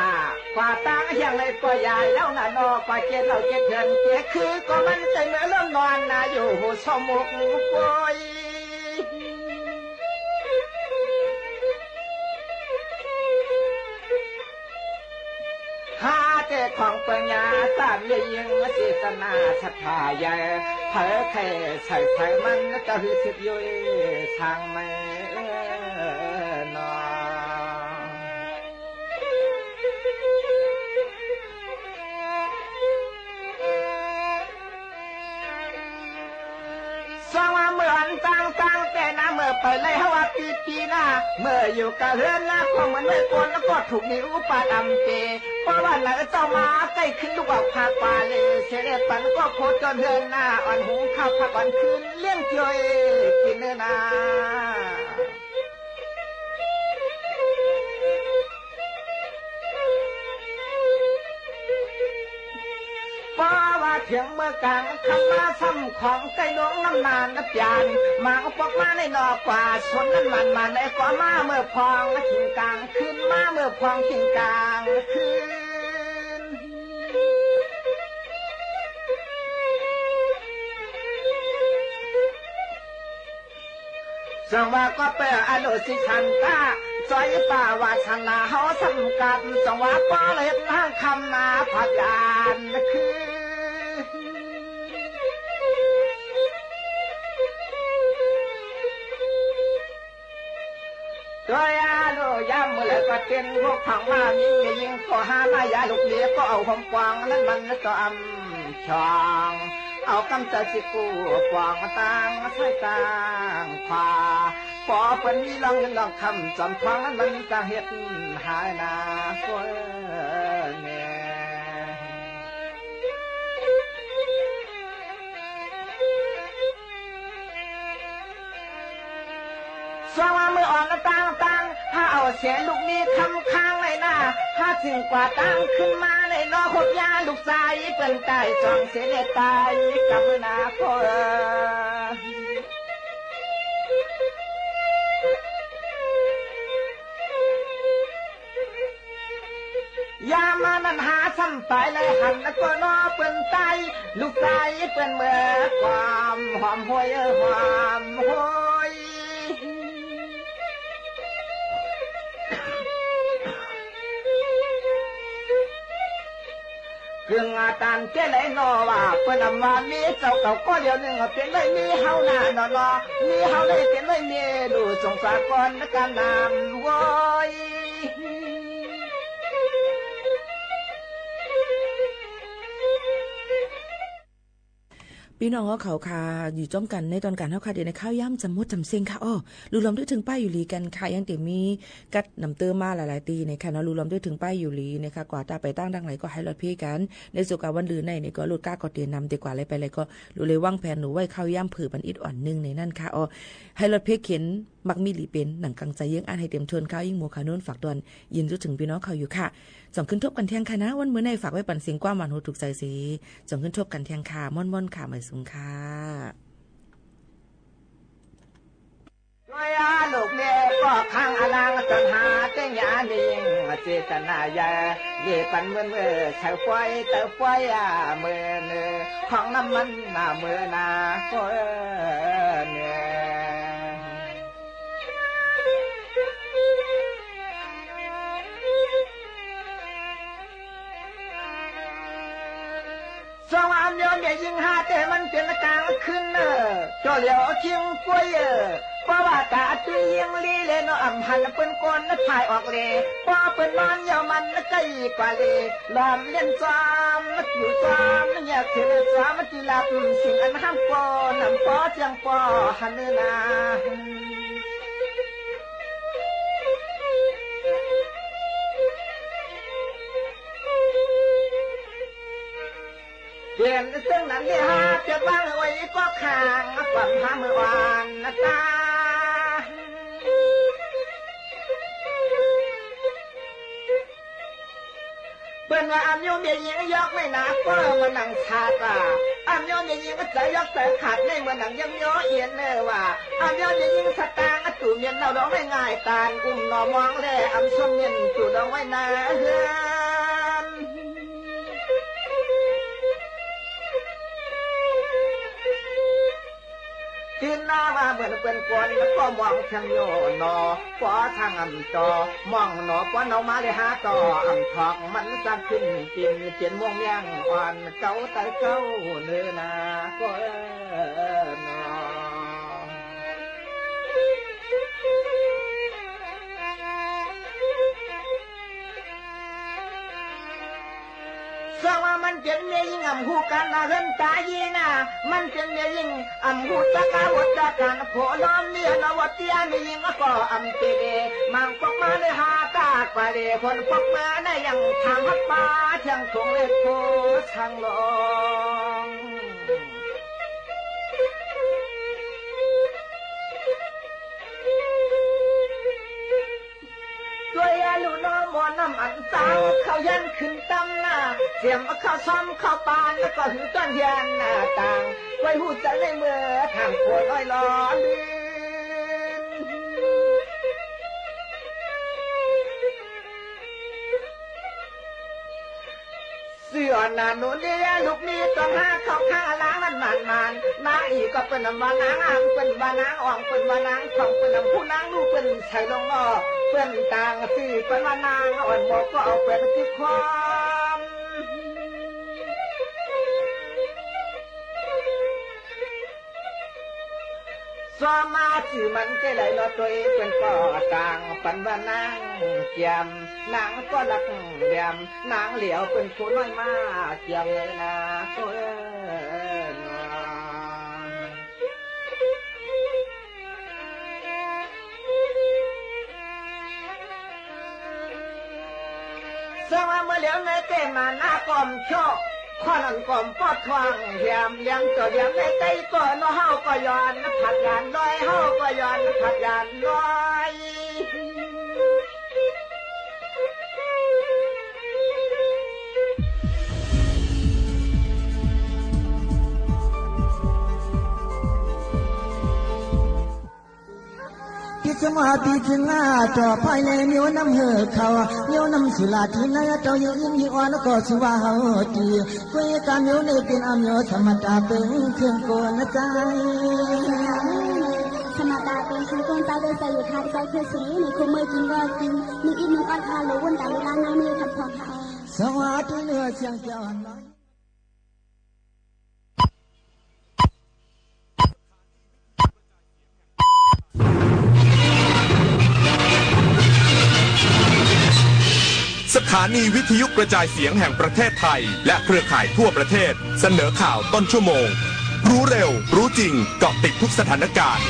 กว่าตางอย่างไรก็ใหญ่แล้วน่ะนอกว่าเจ็ดเราเจ็ดเดือนเจ็ดคือก็มันใจเมื่อเริ่มนอนน่ะอยู่หัวสมกกอยหาเจ้ของปัญญาสามยิงเจตนาชัดทายใหญ่เผยแค่ใส่ไทยมันก็คือสิบยุยทางไม่นอสวะเหมือนตั้งแต่นะเมื่อไปเลยฮวาปีหน้าเมื่ออยู่กับเฮือนแล้วก็เหมือนไม่คนแล้วก็ถูกนิ้วปาดำเปเพราะว่าไหนเจ้ามาใกล้ขึ้นลูกบอกพาป่าเลยเสด็จปันก็โคจรเฮือนหน้าอ่อนหูข้าวผักอ่อนคืนเลี้ยงจ่อยกินเนื้อนาเพราะว่าเถียงเมื่อกลางคำมาซ้ำของไก่น้องน้ำนานนับยานมาเอาปอกมาในนอกว่าชนนั้นมันในกว่ามาเมื่อพองทิ้งกลางขึ้นมาเมื่อพองทิ้งกลางขึ้น ส สังว่าก็เปอนุสิชันตาจอยป่าวาชนะเฮาสำกัดสังว่าป้อเล็ดทางคำนาพยานคือตัวยาโลยามเมื่อไรก็เป็นพวกผังมามียิงก็หามายาลูกเลี้ยก็เอาหอมกวางนั้นมันก็อำช่องเอากำจัดสิกูกวางต่างใช้ต่างขวาพอเป็นมีลองเงินลองคำจำฟังนั้นมันจะเฮ็ดหายนาก็เนี่ยสว่างมืออ่อนต่างถ้าเอาเสียลูกนี้คำค้างเลยนะถ้าถึงกว่าตั้งขึ้นมาเลยนอขดยาลูกชายเป็นตายจองเสียในตายกับนาโคยามานั้นหาซ้ำตายเลยหันแล้วก็นอเป็นตายลูกชายเป็นเมื่อความหอมหวยหอมหวยเรื่องอาจารย์เจ้าเลยนอว่าเป็นอำมามีเจ้าเก่าก็เดียวหนึ่งเป็นเลยมีเฮาหน้านอนอมีเฮาได้เป็นเลยมีดูสงสารก่อนและการนำไว้พี่น้องเขาค่ะอยู่จ้อมกันในตอนการเท่าค่ะเดี๋ยวในข้าวย่ำจำมดจำเซ็งค่ะอ้อรู้ลมด้วยถึงป้ายอยู่ลีกันค่ะยังเดี๋ยวมีกัดนำเติมมาหลายๆตีในค่ะเนาะรู้ลมด้วยถึงป้ายอยู่ลีนะคะกว่าตาไปตั้งดังไหนก็ให้รถพี่กันในสุกาวันลือในก็ลุดก้าก็เตียนนำดีกว่าอะไรไปเลยก็รู้เลยว่างแผนหนูไว้ข้าวย่ำผือบันอิดอ่อนนึงในนั่นค่ะอ้อให้รถพี่เขียนมักมีหลีเป็นหนังกังใจยังอ่านให้เต็มทวนข้าวยิ่งหมูขาวนุ่นฝากดวนยินรู้ถึงพี่น้องเขาอยู่ค่ะจ่องขึ้นทบกันเที่ยงค่ะนะวันมื้อในฝากไว้ปั่นเสียงกว้างหวานหูถูกใจสิจ่องขึ้นทบกันเที่ยงค่ะม่อนๆค่ะหมายสูงค่ะยาลูกเนี่ยก็ข้างอลังสัญหาเจ้าหยาดิงเจตนาใหญ่เย่ปันเมื่อใช้ไฟเติมไฟเมื่อเนื้อของน้ำมันเมื่อนาก็เนี่ยสองอันโยนอย่ายิงหาแต่มันเป็นกลางขึ้นจ่อเหลียวเชียงกล้วยเพราะว่าตาตุยยังลีเลยเนาะอ่ำหันเป็นก้นถ่ายออกเลยเพราะเป็นนอนยาวมันใกล้กว่าเลยลอมเลี้ยนจอมมันอยู่จอมมันอยากเถื่อนจอมมันจีหลับสิ่งอันห้ามปอนำปอเจียงปอหันเนื้อนาเรียนซึ่งนั้นเนี่ยฮะจะบ้างไว้ก็ข้างความหาเมื่อวานนะตาเป็นว่าอันโยมเมียยิงยกไม่หนาก็มันหนังขาดอ่ะอันโยมเมียยิงก็ใจยกแต่ขาดในเมื่อหนังยังย่อเอียนเนอว่าอันโยมเมียยิงสตางตู่เมียนเราดองไม่ง่ายตานอุ้มหนอมองแล่อันส้มเมียนตู่ดองไว้นาเฮือนกินน้ำมาเหมือนเป็นกวนแล้วก็มองทางโยนอขวาทางอ่ำจอมองหนอควันเอามาได้หาต่ออ่ำทองมันจะขึ้นกินเจียนม่วงย่างอ่อนเจ้าไตเจ้าเนื้อนาก็นอสว่ามันเป็นเมียยิงอ่ำหูกันนะเฮินตายีนะมันเป็นเมียยิงอ่ำหูตะกาวัดตะกันโผล่เมียนวัดเตียมียิงก็อ่ำเตเดมังปกมาเลยหาตากว่าเดคนปกมาในยังทางฮัดป่าเชียงคงเล็กโพทางลองด้วยลูกน้องมอน้ำอันตังเขายันขึ้นตั้มหน้าเสียมเข้าซ้อมเข้าปานแล้วก็หือต้นยันหน้าต่างไว้หูใจในเมื่อทางปวดอ้อยล้อลื่น เสือหนาหนูเดียลูกนี้ต้องหาเขาข้าล้างมันมันนางอีก็เป็นว่านางอ่างเป็นว่านางอ่องเป็นว่านางของเป็นผู้นางลูกเป็นชายลงอ้อเป็นต่างสี่เป็นว่านางอ่อนบอกก็เอาไปที่ความสมาธิมันก็เลยลดตัวเองเป็นก่อต่างปันว่านางเจียมนางก็รักเดียมนางเหลียวเป็นผู้น้อยมาเจียมเลยนะตัวเองสมาเมื่อเหลียวในเต้มาหน้ากอมโชคข้อนั้นก่อมปอดทวงเหียมเลี้ยงตัวเลี้ยงในใจก่อนเฮาก็ย้อนผัดยานลอยเฮาก็ย้อนผัดยานลอยพิจมาพิจงาจ่อภายในมีน้ำเหือเขามีน้ำสุราที่นายเจ้ายิ่งยิ่งอ่อนก็สิว่าเฮาดีคุยกันอยู่ในเป็นอามธรรมดาเป็นเครื่องโกนใจธรรมดาเป็นเครื่องโกนใจโดยใจอยู่ทางใจคือสีในคู่มือกินก็กินมีอีกหนึ่งอ่อนคาหรือวุ่นแต่เวลาในมือทำพอเขาสวัสดีเนื้อเสียงเจ้าน้อยสถานีวิทยุกระจายเสียงแห่งประเทศไทยและเครือข่ายทั่วประเทศเสนอข่าวต้นชั่วโมงรู้เร็วรู้จริงเกาะติดทุกสถานการณ์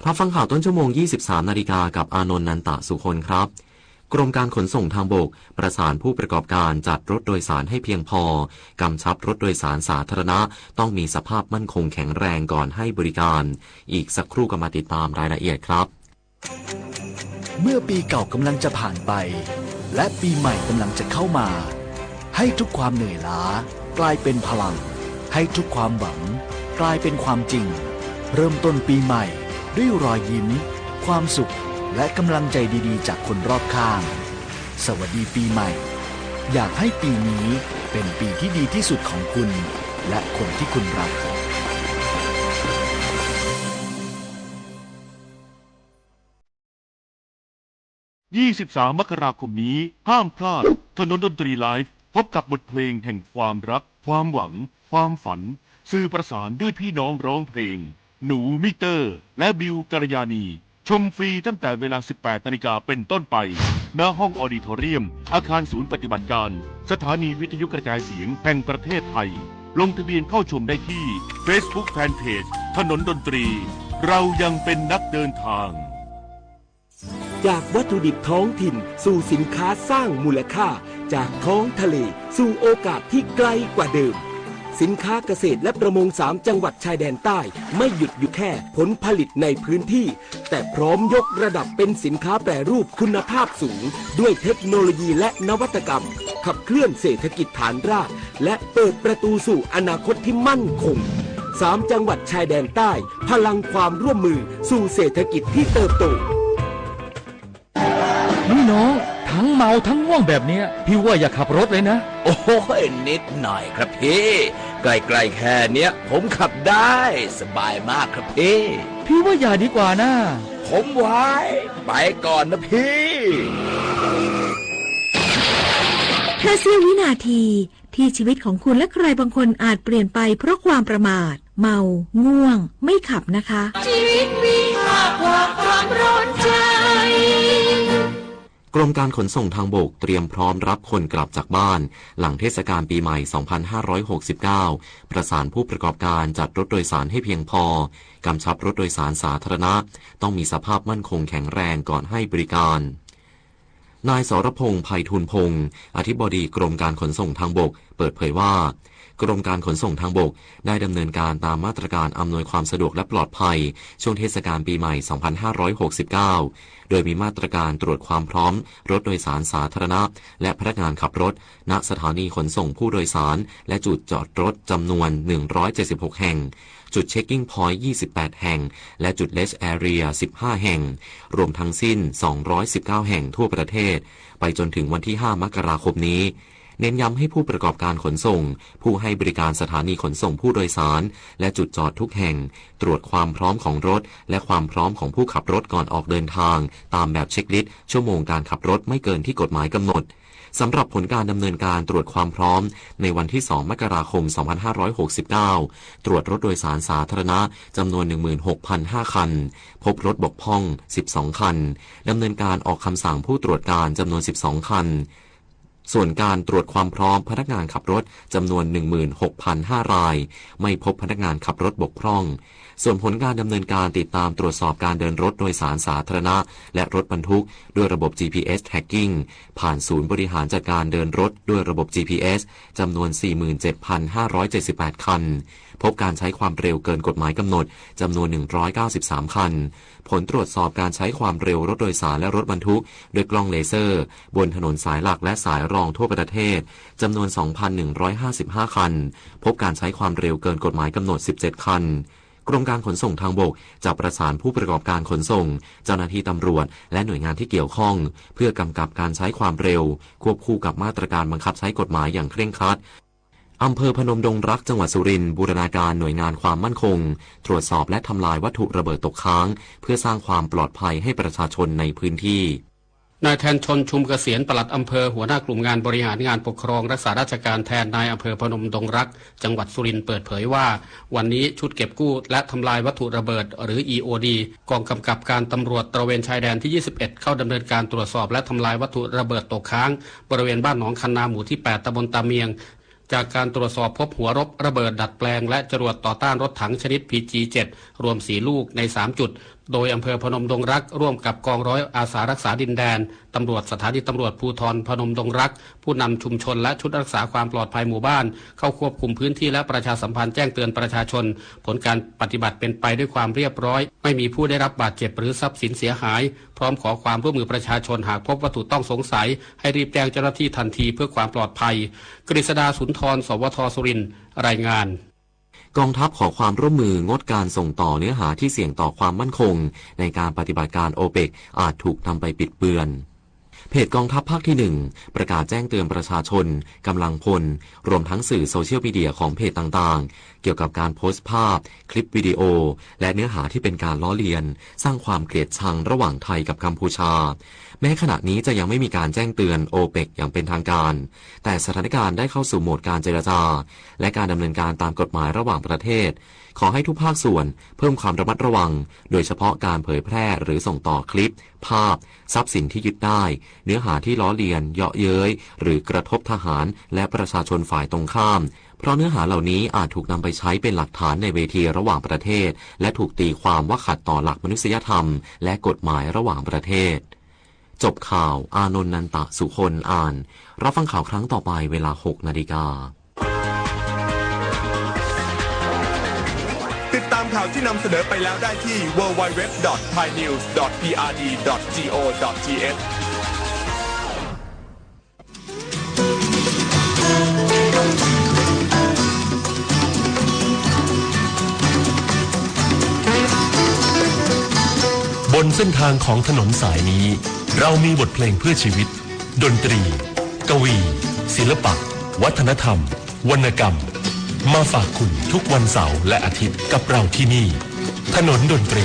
รับฟังข่าวต้นชั่วโมง 23 นาฬิกากับอานนท์ นันตะสุคนครับกรมการขนส่งทางบกประสานผู้ประกอบการจัดรถโดยสารให้เพียงพอกำชับรถโดยสารสาธารณะต้องมีสภาพมั่นคงแข็งแรงก่อนให้บริการอีกสักครู่ก็มาติดตามรายละเอียดครับเมื่อปีเก่ากำลังจะผ่านไปและปีใหม่กำลังจะเข้ามาให้ทุกความเหนื่อยล้ากลายเป็นพลังให้ทุกความหวังกลายเป็นความจริงเริ่มต้นปีใหม่ด้วยรอยยิ้มความสุขและกำลังใจดีๆจากคนรอบข้างสวัสดีปีใหม่อยากให้ปีนี้เป็นปีที่ดีที่สุดของคุณและคนที่คุณรัก23 มกราคมนี้ห้ามพลาดถนนดนตรีไลฟ์พบกับบทเพลงแห่งความรักความหวังความฝันสื่อประสานด้วยพี่น้องร้องเพลงหนูมิเตอร์และบิวกัลยาณีชมฟรีตั้งแต่เวลา 18 นาฬิกาเป็นต้นไปณห้องออดิโทเรียมอาคารศูนย์ปฏิบัติการสถานีวิทยุกระจายเสียงแห่งประเทศไทยลงทะเบียนเข้าชมได้ที่ Facebook Fanpage ถนนดนตรีเรายังเป็นนักเดินทางจากวัตถุดิบท้องถิ่นสู่สินค้าสร้างมูลค่าจากท้องทะเลสู่โอกาสที่ไกลกว่าเดิมสินค้าเกษตรและประมง3จังหวัดชายแดนใต้ไม่หยุดอยู่แค่ผลผลิตในพื้นที่แต่พร้อมยกระดับเป็นสินค้าแปรรูปคุณภาพสูงด้วยเทคโนโลยีและนวัตกรรมขับเคลื่อนเศรษฐกิจฐานรากและเปิดประตูสู่อนาคตที่มั่นคง3จังหวัดชายแดนใต้พลังความร่วมมือสู่เศรษฐกิจที่เติบโตนี่น้องทั้งเมาทั้งง่วงแบบนี้พี่ว่าอย่าขับรถเลยนะโอ้ยนิดหน่อยครับพี่ใกล้ๆแค่เนี้ยผมขับได้สบายมากครับพี่ว่าอย่าดีกว่านะผมไว้ไปก่อนนะพี่แค่เสี้ยววินาทีที่ชีวิตของคุณและใครบางคนอาจเปลี่ยนไปเพราะความประมาทเมาง่วงไม่ขับนะคะชีวิตมีมากกว่าความร้อนใจกรมการขนส่งทางบกเตรียมพร้อมรับคนกลับจากบ้านหลังเทศกาลปีใหม่ 2569 ประสานผู้ประกอบการจัดรถโดยสารให้เพียงพอกำชับรถโดยสารสาธารณะต้องมีสภาพมั่นคงแข็งแรงก่อนให้บริการนายสรพงษ์ ไพฑูรย์พงษ์อธิบดีกรมการขนส่งทางบกเปิดเผยว่า กรมการขนส่งทางบกได้ดำเนินการตามมาตรการอำนวยความสะดวกและปลอดภัยช่วงเทศกาลปีใหม่ 2569 โดยมีมาตรการตรวจความพร้อมรถโดยสารสาธารณะและพนักงานขับรถณสถานีขนส่งผู้โดยสารและจุดจอดรถจำนวน 176 แห่งจุดเช็คกิ้งพอยต์ 28 แห่งและจุดเลสแอเรีย 15 แห่งรวมทั้งสิ้น 219 แห่งทั่วประเทศไปจนถึงวันที่ 5 มกราคมนี้เน้นย้ำให้ผู้ประกอบการขนส่งผู้ให้บริการสถานีขนส่งผู้โดยสารและจุดจอดทุกแห่งตรวจความพร้อมของรถและความพร้อมของผู้ขับรถก่อนออกเดินทางตามแบบเช็คลิสต์ชั่วโมงการขับรถไม่เกินที่กฎหมายกำหนดสำหรับผลการดำเนินการตรวจความพร้อมในวันที่ 2 มกราคม 2569 ตรวจรถโดยสารสาธารณะจำนวน 16,005 คันพบรถบกพร่อง 12 คันดำเนินการออกคำสั่งผู้ตรวจการจำนวน 12 คันส่วนการตรวจความพร้อมพนักงานขับรถจำนวน 16,005 รายไม่พบพนักงานขับรถบกพร่องส่วนผลการดำเนินการติดตามตรวจสอบการเดินรถโดยสารสาธารณะและรถบรรทุกด้วยระบบ GPS Tracking ผ่านศูนย์บริหารจัดการเดินรถด้วยระบบ GPS จำนวน 47,578 คันพบการใช้ความเร็วเกินกฎหมายกำหนดจำนวน 193 คันผลตรวจสอบการใช้ความเร็วรถโดยสารและรถบรรทุกด้วยกล้องเลเซอร์บนถนนสายหลักและสายรองทั่วประเทศจำนวน 2,155 คันพบการใช้ความเร็วเกินกฎหมายกำหนด 17 คันกรมการขนส่งทางบกจะประสานผู้ประกอบการขนส่งเจ้าหน้าที่ตำรวจและหน่วยงานที่เกี่ยวข้องเพื่อกำกับการใช้ความเร็วควบคู่กับมาตรการบังคับใช้กฎหมายอย่างเคร่งครัดอำเภอพนมดงรักจังหวัดสุรินทร์บูรณาการหน่วยงานความมั่นคงตรวจสอบและทำลายวัตถุระเบิดตกค้างเพื่อสร้างความปลอดภัยให้ประชาชนในพื้นที่นายแทนชนชุมเกษียณปลัดอำเภอหัวหน้ากลุ่มงานบริหารงานปกครองรักษาราชการแทนนายอำเภอพนมดงรักจังหวัดสุรินทร์เปิดเผยว่าวันนี้ชุดเก็บกู้และทำลายวัตถุระเบิดหรือ EOD กองกำกับการตำรวจตระเวนชายแดนที่ 21เข้าดำเนินการตรวจสอบและทำลายวัตถุระเบิดตกค้างบริเวณบ้านหนองคันนาหมู่ที่ 8 ตำบลตาเมียงจากการตรวจสอบพบหัวรบระเบิดดัดแปลงและจรวดต่อต้านรถถังชนิด PG-7 รวม4ลูกใน3จุดโดยอำเภอพนมดงรักร่วมกับกองร้อยอาสารักษาดินแดนตำรวจสถานีตำรวจภูธรพนมดงรักผู้นำชุมชนและชุดรักษาความปลอดภัยหมู่บ้านเข้าควบคุมพื้นที่และประชาสัมพันธ์แจ้งเตือนประชาชนผลการปฏิบัติเป็นไปด้วยความเรียบร้อยไม่มีผู้ได้รับบาดเจ็บหรือทรัพย์สินเสียหายพร้อมขอความร่วมมือประชาชนหากพบวัตถุต้องสงสัยให้รีบแจ้งเจ้าหน้าที่ทันทีเพื่อความปลอดภัยกฤษดาสุนทรสวทสุรินทร์รายงานกองทัพขอความร่วมมืองดการส่งต่อเนื้อหาที่เสี่ยงต่อความมั่นคงในการปฏิบัติการโอเปกอาจถูกนำไปปิดเบือนเพจกองทัพภาคที่1ประกาศแจ้งเตือนประชาชนกำลังพลรวมทั้งสื่อโซเชียลมีเดียของเพจต่างๆเกี่ยวกับการโพสต์ภาพคลิปวิดีโอและเนื้อหาที่เป็นการล้อเลียนสร้างความเกลียดชังระหว่างไทยกับกัมพูชาแม้ขณะนี้จะยังไม่มีการแจ้งเตือนโอเปกอย่างเป็นทางการแต่สถานการณ์ได้เข้าสู่โหมดการเจรจาและการดำเนินการตามกฎหมายระหว่างประเทศขอให้ทุกภาคส่วนเพิ่มความระมัดระวังโดยเฉพาะการเผยแพร่หรือส่งต่อคลิปภาพทรัพย์สินที่ยึดได้เนื้อหาที่ล้อเลียนเยาะเย้ยหรือกระทบทหารและประชาชนฝ่ายตรงข้ามเพราะเนื้อหาเหล่านี้อาจถูกนำไปใช้เป็นหลักฐานในเวทีระหว่างประเทศและถูกตีความว่าขัดต่อหลักมนุษยธรรมและกฎหมายระหว่างประเทศจบข่าวอานนท์นันตะสุคนอ่านรับฟังข่าวครั้งต่อไปเวลา 6 นาฬิกาติดตามข่าวที่นำเสนอไปแล้วได้ที่ www.thainews.prd.go.th บนเส้นทางของถนนสายนี้เรามีบทเพลงเพื่อชีวิตดนตรีกวีศิลปะวัฒนธรรมวรรณกรรมมาฝากคุณทุกวันเสาร์และอาทิตย์กับเราที่นี่ถนนดนตรี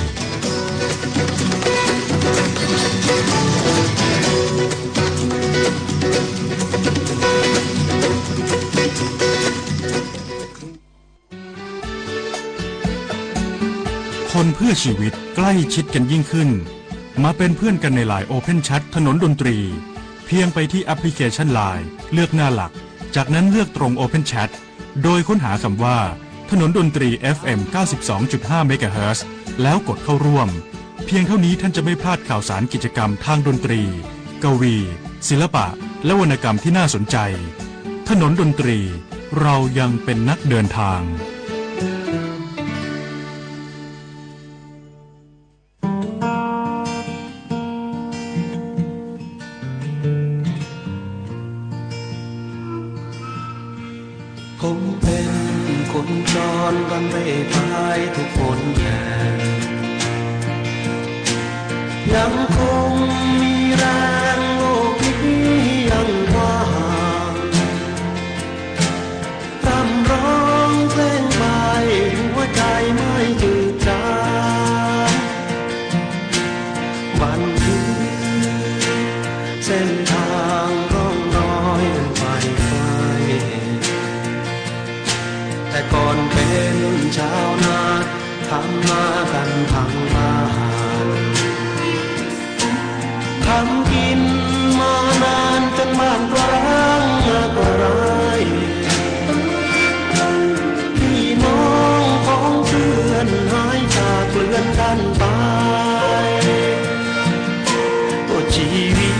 คนเพื่อชีวิตใกล้ชิดกันยิ่งขึ้นมาเป็นเพื่อนกันใน LINE Open Chat ถนนดนตรีเพียงไปที่แอปพลิเคชัน LINE เลือกหน้าหลักจากนั้นเลือกตรง Open Chat โดยค้นหาคำว่าถนนดนตรี FM 92.5 MHz แล้วกดเข้าร่วมเพียงเท่านี้ท่านจะไม่พลาดข่าวสารกิจกรรมทางดนตรีกวีศิลปะและวรรณกรรมที่น่าสนใจถนนดนตรี เรายังเป็นนักเดินทางผมเป็นคนจรกันเร่ไปทุกคนแห่งยังคงมีแรงโลกนี้ยังว่างรำร้องเพลงไปหัวใจไม่จืดจางบันทึกเส้นทางร่องรอยไปแต่ก่อนเป็นชาวนาทำนากันทั้งบ้านทำกินมานานจนบ้านก็ร้างก็ร้ายพี่น้องของเพื่อนหายจากเกลื่อนกันไปตัวชีวิ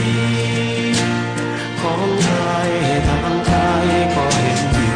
ตของใครทางใครก็เห็นอยู่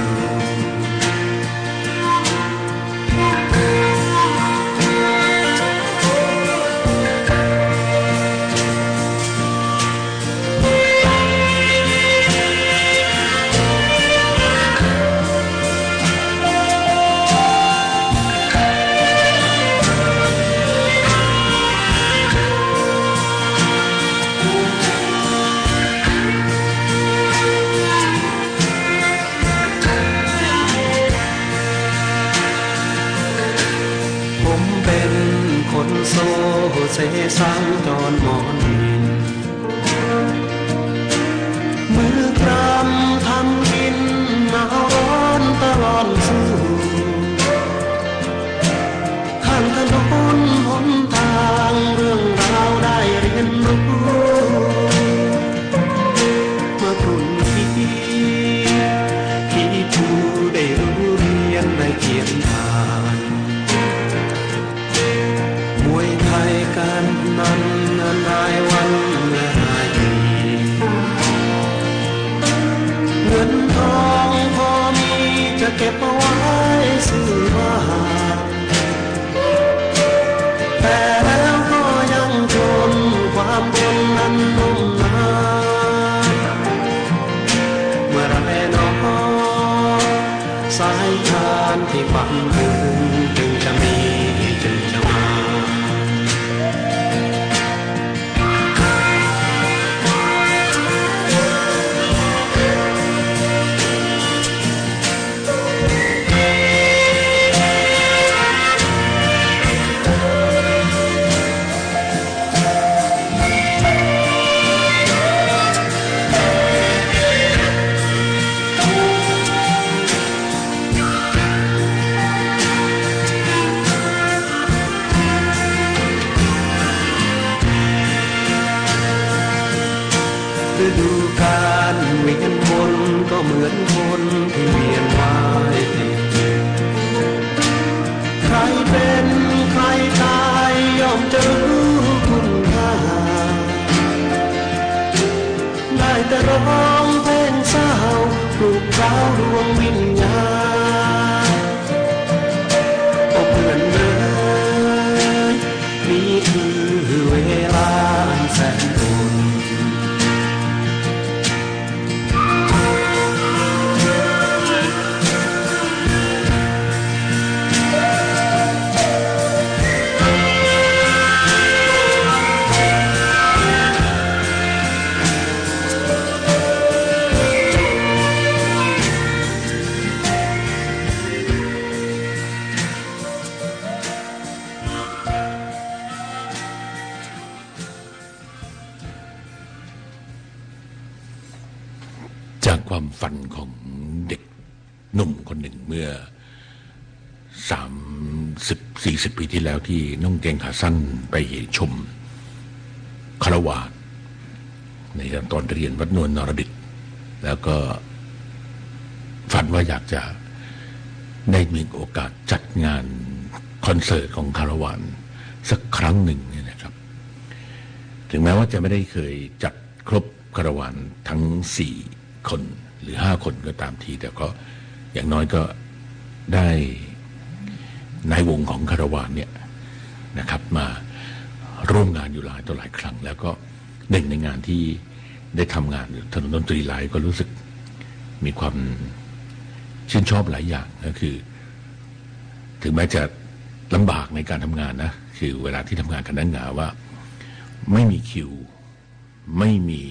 โซ่เสสังจรมอนดินมือกรำทำกินหนาวร้อนตลอดสู่ข้างถนนหนทางเรื่องราวได้เรียนรู้เมื่อกรุ่นที่ดูได้รู้เรียนได้เขียนผ่านกันนั้นนายวันและนายดีเงินทองพอมีจะเก็บเอาไว้ซื้อบ้านแต่แล้วก็ยังทนความจนนั้นนุ่มนานเมื่อไรหนอสายทานที่ฝันถึงจึงจะมีจึงจะมาฤดูกาลเวียนวนก็เหมือนคนที่เวียนว่ายใครเป็นใครตายย่อมจะรู้คุณค่าได้แต่ร้องเพลงเศร้าปลุกเร้าดวงวิญญาณโอ้เพื่อนเอ๋ยนี่คือเวลาแสนอุ่นจากความฝันของเด็กหนุ่มคนหนึ่งเมื่อ30-40 ปีที่แล้วที่นุ่งเกงขาสั้นไปชมคฤหัสถ์ในตอนเรียนวัดนวลนรดิตแล้วก็ฝันว่าอยากจะได้มีโอกาสจัดงานคอนเสิร์ตของคฤหัสถ์สักครั้งหนึ่งเนี่ยนะครับถึงแม้ว่าจะไม่ได้เคยจัดครบคฤหัสถ์ทั้ง4 คนหรือ5 คนก็ตามทีแต่ก็ อย่างน้อยก็ได้นายวงของคาราวานเนี่ยนะครับมาร่วมงานอยู่หลายต่อหลายครั้งแล้วก็หนึ่งในงานที่ได้ทำงานถนนดนตรีไลฟ์ก็รู้สึกมีความชื่นชอบหลายอย่างก็คือถึงแม้จะลำบากในการทำงานนะคือเวลาที่ทำงานกันนั้นหนาว่าไม่มีคิวไม่มี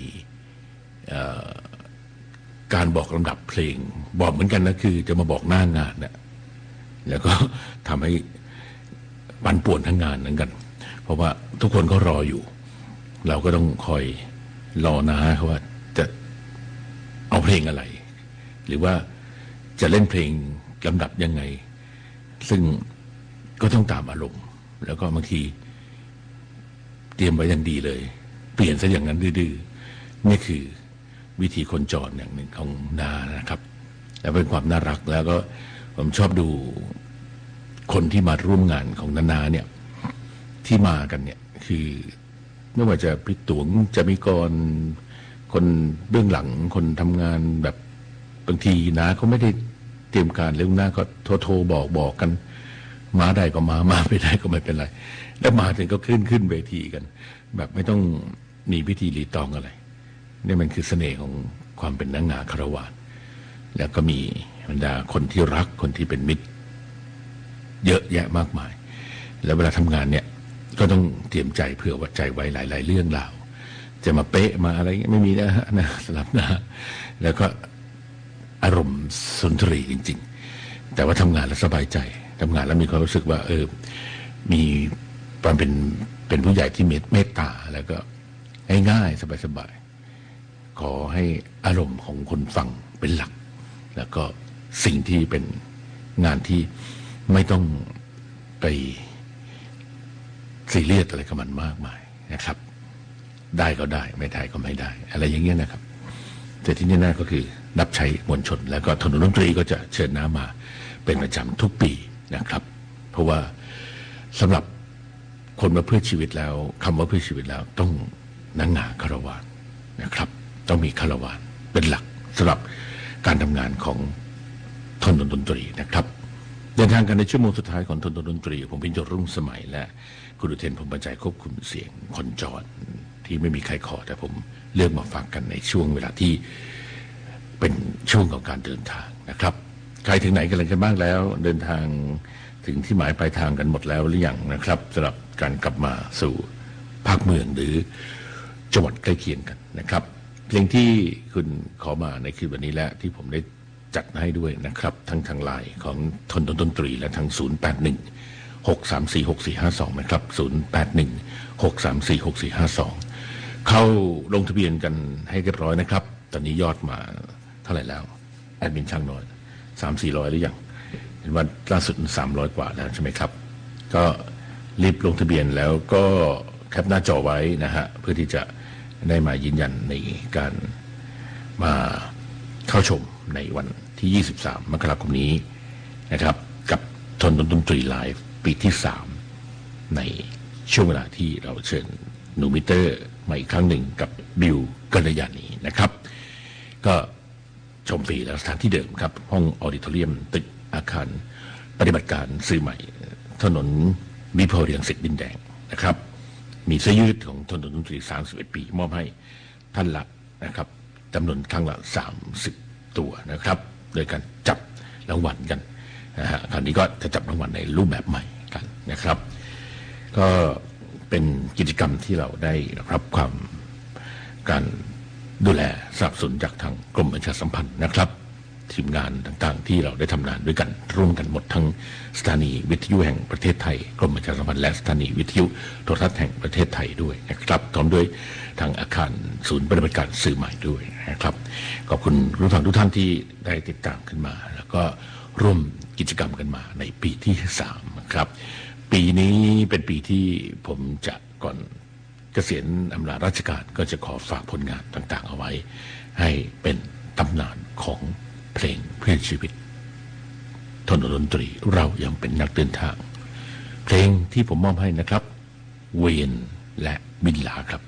การบอกลำดับเพลงบอกเหมือนกันนะคือจะมาบอกหน้างานเนี่ยแล้วก็ทำให้ปั่นป่วนทั้งงานเหมือนกันเพราะว่าทุกคนก็รออยู่เราก็ต้องคอยรอนะว่าจะเอาเพลงอะไรหรือว่าจะเล่นเพลงลำดับยังไงซึ่งก็ต้องตามอารมณ์แล้วก็บางทีเตรียมไว้อย่างดีเลยเปลี่ยนซะอย่างนั้นดื้อๆนี่คือวิธีคนจรอย่างหนึ่งของนานะครับและเป็นความน่ารักแล้วก็ผมชอบดูคนที่มาร่วมงานของนาเนี่ยที่มากันเนี่ยคือไม่ว่าจะพี่ตวงจะมีกรคนเบื้องหลังคนทำงานแบบบางทีนะเขาไม่ได้เตรียมการเรื่องหน้าก็โทรบอกกันมาได้ก็มาไม่ได้ก็ไม่เป็นไรแล้วมาถึงก็ขึ้นเวทีกันแบบไม่ต้องมีพิธีรีตองอะไรนี่มันคือเสน่ห์ของความเป็นนักงานคารวะแล้วก็มีบรรดาคนที่รักคนที่เป็นมิตรเยอะแยะมากมายแล้วเวลาทำงานเนี่ยก็ต้องเตรียมใจเผื่อวัดใจไว้หลายๆเรื่องราวจะมาเป๊ะมาอะไรไม่มีนะสำหรับนะแล้วก็อารมณ์สุนทรีจริงๆแต่ว่าทำงานแล้วสบายใจทำงานแล้วมีความรู้สึกว่ามีความเป็นผู้ใหญ่ที่เมตตาแล้วก็ง่ายๆสบายๆขอให้อารมณ์ของคนฟังเป็นหลักแล้วก็สิ่งที่เป็นงานที่ไม่ต้องไปซีเรียสอะไรกับมันมากมายนะครับได้ก็ได้ไม่ได้ก็ไม่ได้อะไรอย่างเงี้ยนะครับแต่ที่แน่ๆก็คือรับใช้มวลชนแล้วก็ถนนดนตรีก็จะเชิญน้ามาเป็นประจำทุกปีนะครับเพราะว่าสำหรับคนมาเพื่อชีวิตแล้วคำว่าเพื่อชีวิตแล้วต้องนักงานคารวะนะครับต้องมีคารวะเป็นหลักสำหรับการทำงานของถนนดนตรีนะครับเดินทางกันในชั่วโมงสุดท้ายของถนนดนตรีผมพิญโยรุ่งสมัยและคุณอุเทนพรหมบรรจัยควบคุมเสียงคนจรที่ไม่มีใครขอแต่ผมเลือกมาฝากกันในช่วงเวลาที่เป็นช่วงของการเดินทางนะครับใครถึงไหนกันแล้วกันบ้างแล้วเดินทางถึงที่หมายปลายทางกันหมดแล้วหรือยังนะครับสำหรับการกลับมาสู่ภาคเมืองหรือจังหวัดใกล้เคียงกันนะครับเพลงที่คุณขอมาในคืนวันนี้และที่ผมได้จัดให้ด้วยนะครับทั้งทางไลน์ของถนนดนตรีและทาง0816346452นะครับ0816346452เข้าลงทะเบียนกันให้เรียบร้อยนะครับตอนนี้ยอดมาเท่าไหร่แล้วแอดมินช่างน้อย300-400หรือยังเห็นว่าล่าสุด300กว่าแล้วใช่ไหมครับก็รีบลงทะเบียนแล้วก็แคปหน้าจอไว้นะฮะเพื่อที่จะได้มายืนยันในการมาเข้าชมในวันที่23มกราคมนี้นะครับกับถนนดนตรีไลฟ์ปีที่3ในช่วงเวลาที่เราเชิญหนูมิเตอร์มาอีกครั้งหนึ่งกับบิวกัลยาณีนะครับก็ชมฟรีแล้วสถานที่เดิมครับห้องออดิทอเรียมตึกอาคารปฏิบัติการสื่อใหม่ถนนวิภาวดีรังสิตดินแดงนะครับมีเสื้อยืดของถนนดนตรี31ปีมอบให้ท่านละนะครับจำนวนครั้งละ30ตัวนะครับโดยการจับรางวัลกันนะฮะคราวนี้ก็จะจับรางวัลในรูปแบบใหม่กันนะครับก็เป็นกิจกรรมที่เราได้รับความการดูแลสนับสนุนจากทางกรมประชาสัมพันธ์นะครับทีมงานต่างๆที่เราได้ทำงานด้วยกันร่วมกันหมดทั้งสถานีวิทยุแห่งประเทศไทยกรมประชาสัมพันธ์และสถานีวิทยุโทรทัศน์แห่งประเทศไทยด้วยนะครับพร้อมด้วยทางอาคารศูนย์ปฏิบัติการสื่อใหม่ด้วยนะครับขอบคุณผู้ฟังทุกท่านที่ได้ติดตามขึ้นมาแล้วก็ร่วมกิจกรรมกันมาในปีที่3นะครับปีนี้เป็นปีที่ผมจะก่อนเกษียณอำลาราชการก็จะขอฝากผลงานต่างๆเอาไว้ให้เป็นตำนานของเพลงเพื่อชีวิตถนนดนตรีเรายังเป็นนักเดินทางเพลงที่ผมมอบให้นะครับเวนและบินลาครับ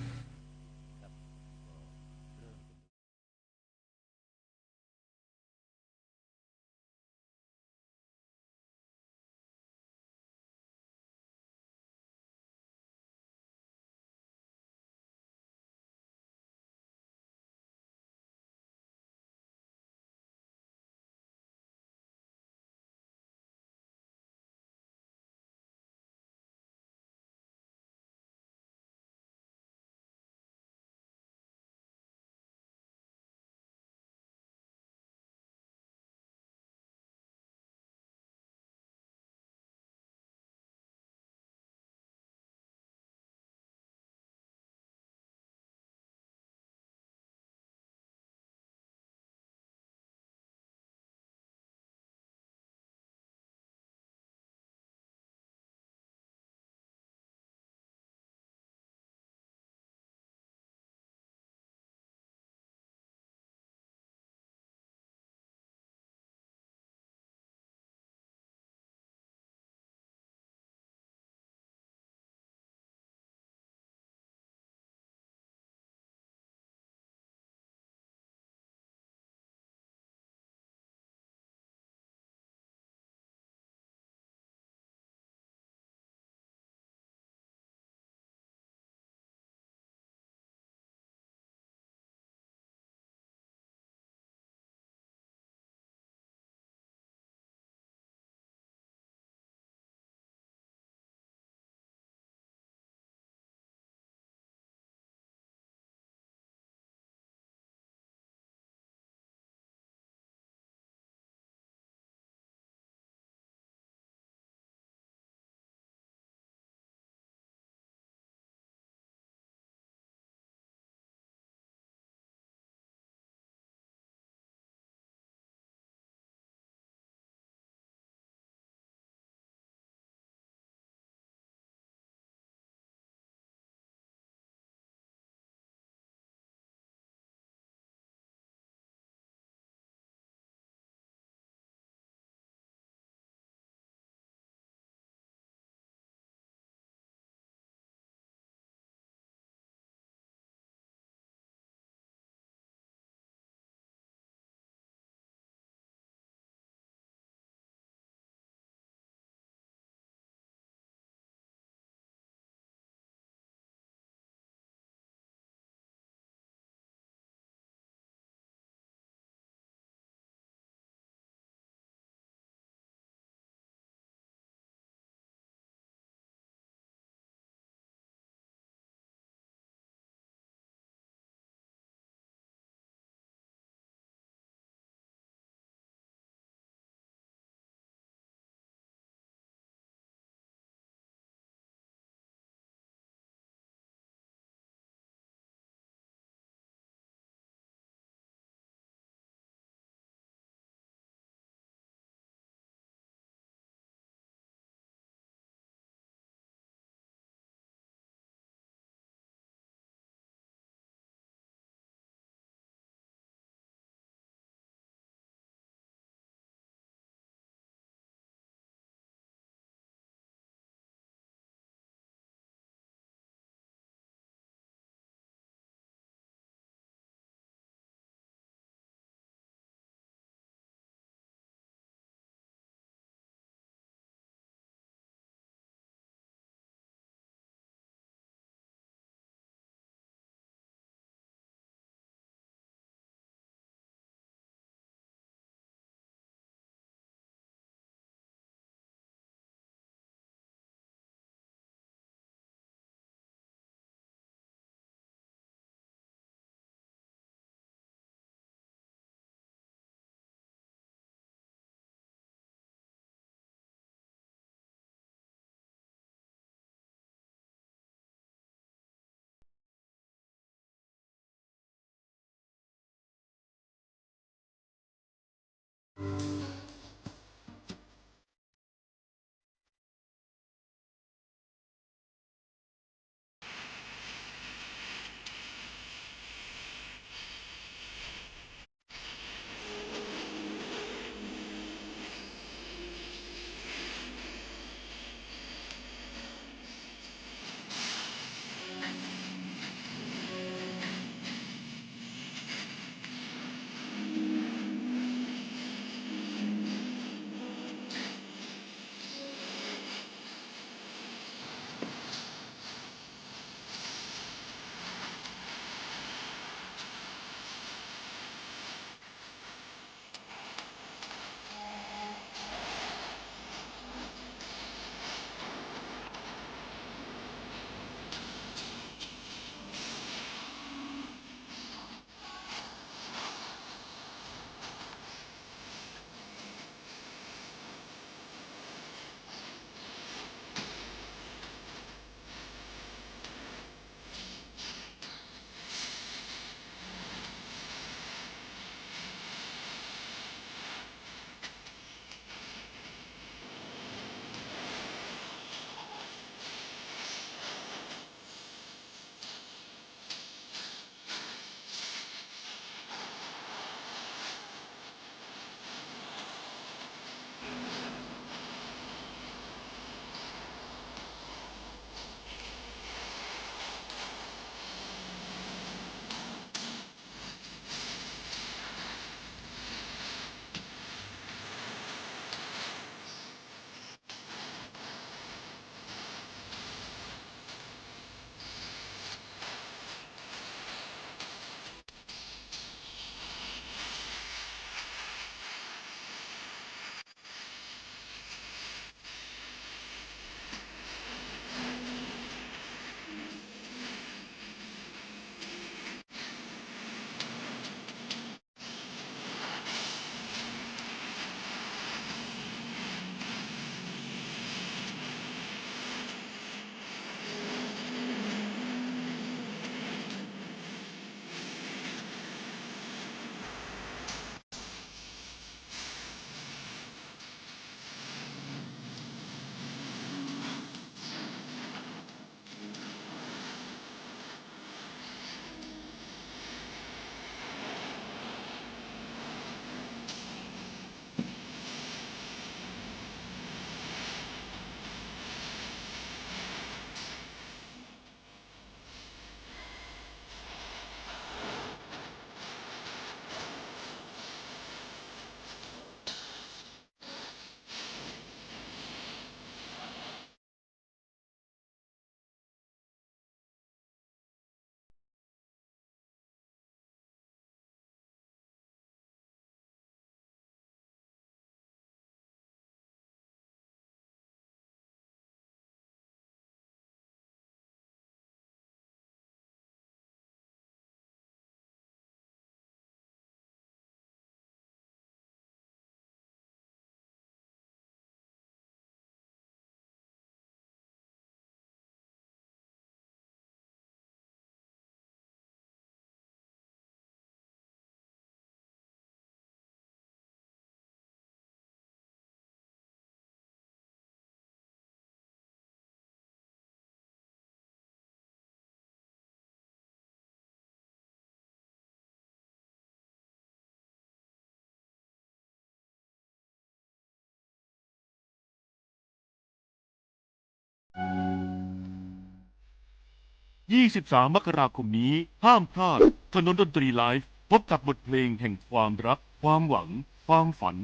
23 มกราคมนี้ห้ามพลาดถนนดนตรีไลฟ์พบกับบทเพลงแห่งความรักความหวังความฝัน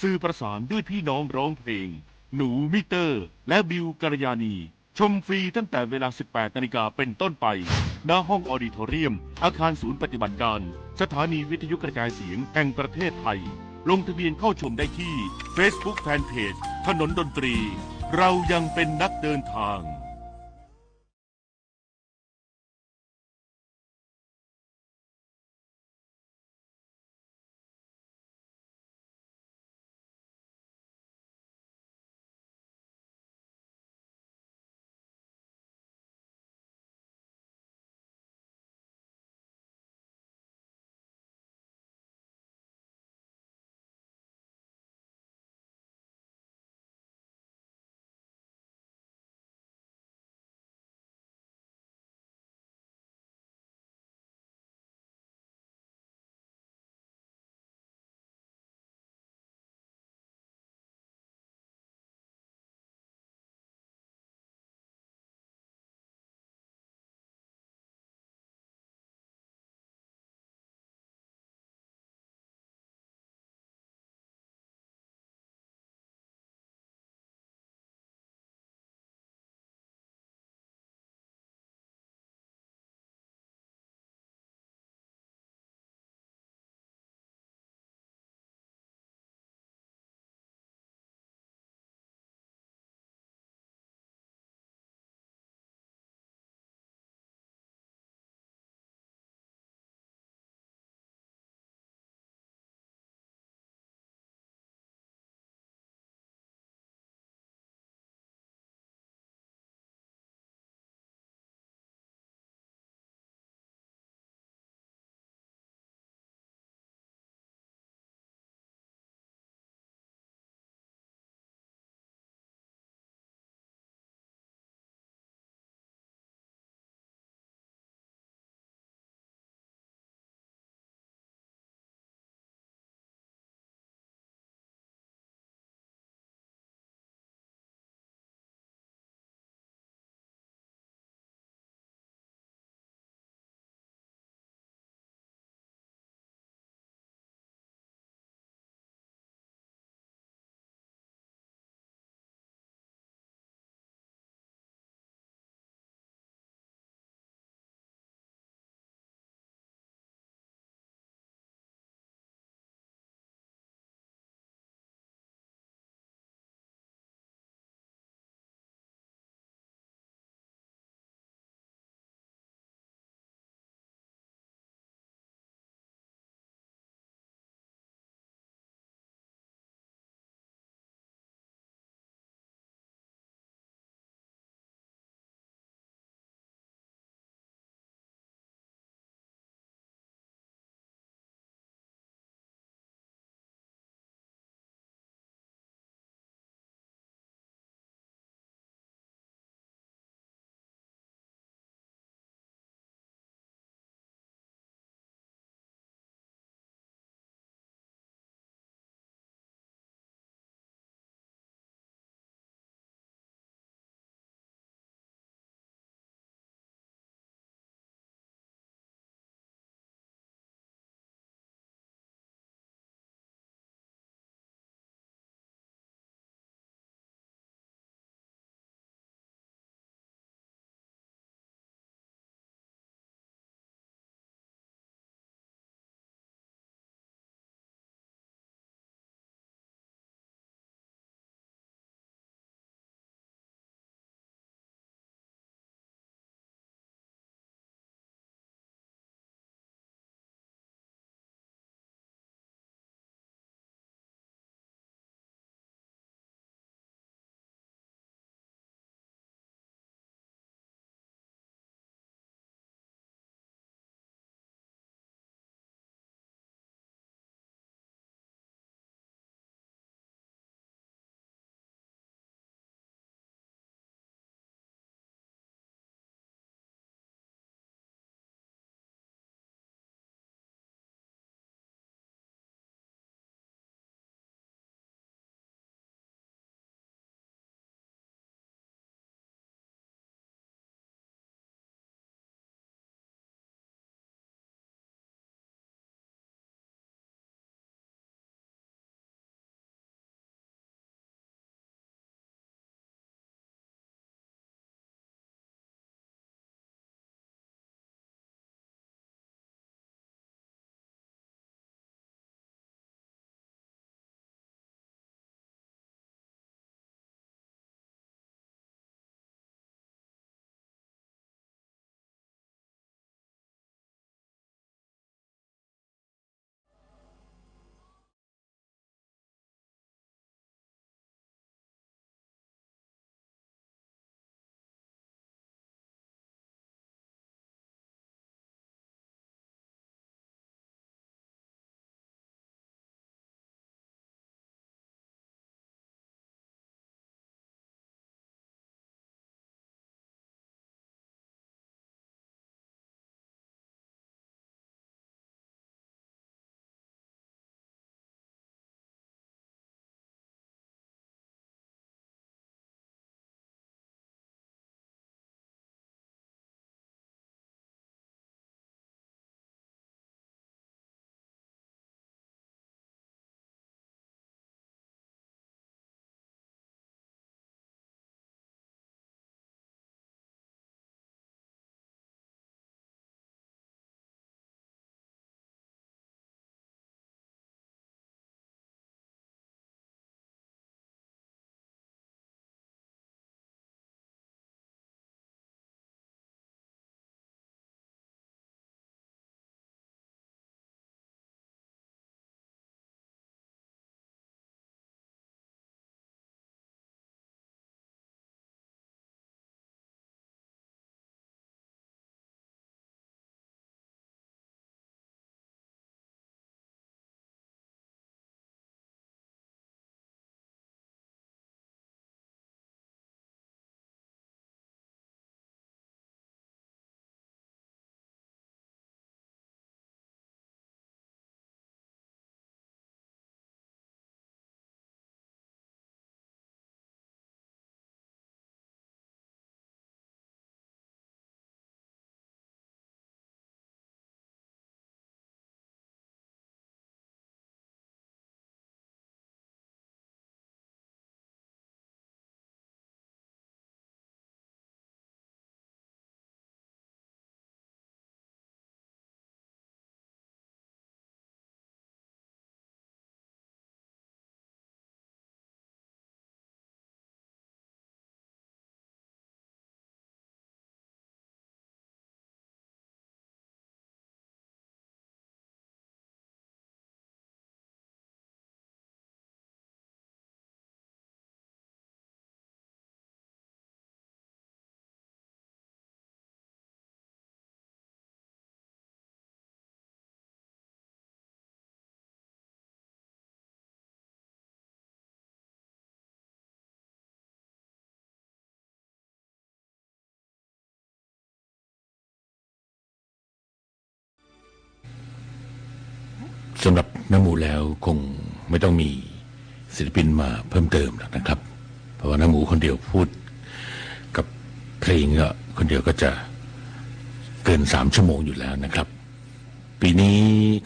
สื่อประสานด้วยพี่น้องร้องเพลงหนูมิเตอร์และบิวกัลยาณีชมฟรีตั้งแต่เวลา 18 นาฬิกาเป็นต้นไปณห้องออดิทอเรียมอาคารศูนย์ปฏิบัติการสถานีวิทยุกระจายเสียงแห่งประเทศไทยลงทะเบียนเข้าชมได้ที่ Facebook Fanpage ถนนดนตรีเรายังเป็นนักเดินทาง สำหรับน้ำหมูแล้วคงไม่ต้องมีศิลปินมาเพิ่มเติมหรอกนะครับเพราะว่าน้ำหมูคนเดียวพูดกับเพลงก็คนเดียวก็จะเกิน3 ชั่วโมงอยู่แล้วนะครับปีนี้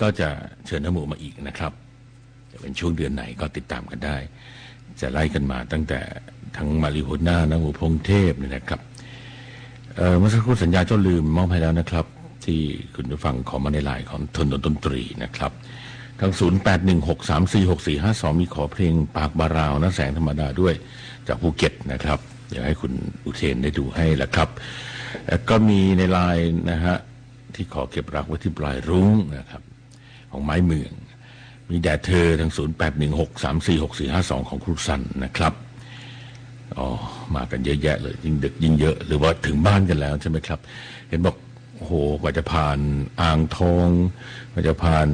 ก็จะเชิญน้ำหมูมาอีกนะครับจะเป็นช่วงเดือนไหนก็ติดตามกันได้จะไล่กันมาตั้งแต่ทั้งมาริโฮน่าน้ำหมูพงเทพเนี่ยนะครับเมื่อสักครู่สัญญาเจ้าลืมมอบให้แล้วนะครับที่คุณผู้ฟังขอมาในไลน์ของถนนดนตรีนะครับทั้ง0816346452มีขอเพลงปากบาราวนะแสงธรรมดาด้วยจากภูเก็ตนะครับอยากให้คุณอุเทนได้ดูให้แล้วครับก็มีในไลน์นะฮะที่ขอเก็บรักไว้ที่ปลายรุ้งนะครับของไม้เมืองมีแด่เธอทั้ง0816346452ของครูสันนะครับอ๋อมากันเยอะแยะเลยยิ่งดึกยิ่งเยอะหรือว่าถึงบ้านกันแล้วใช่ไหมครับเห็นบอกโอ้โหกว่าจะผ่านอ่างทองกว่าจะผ่าน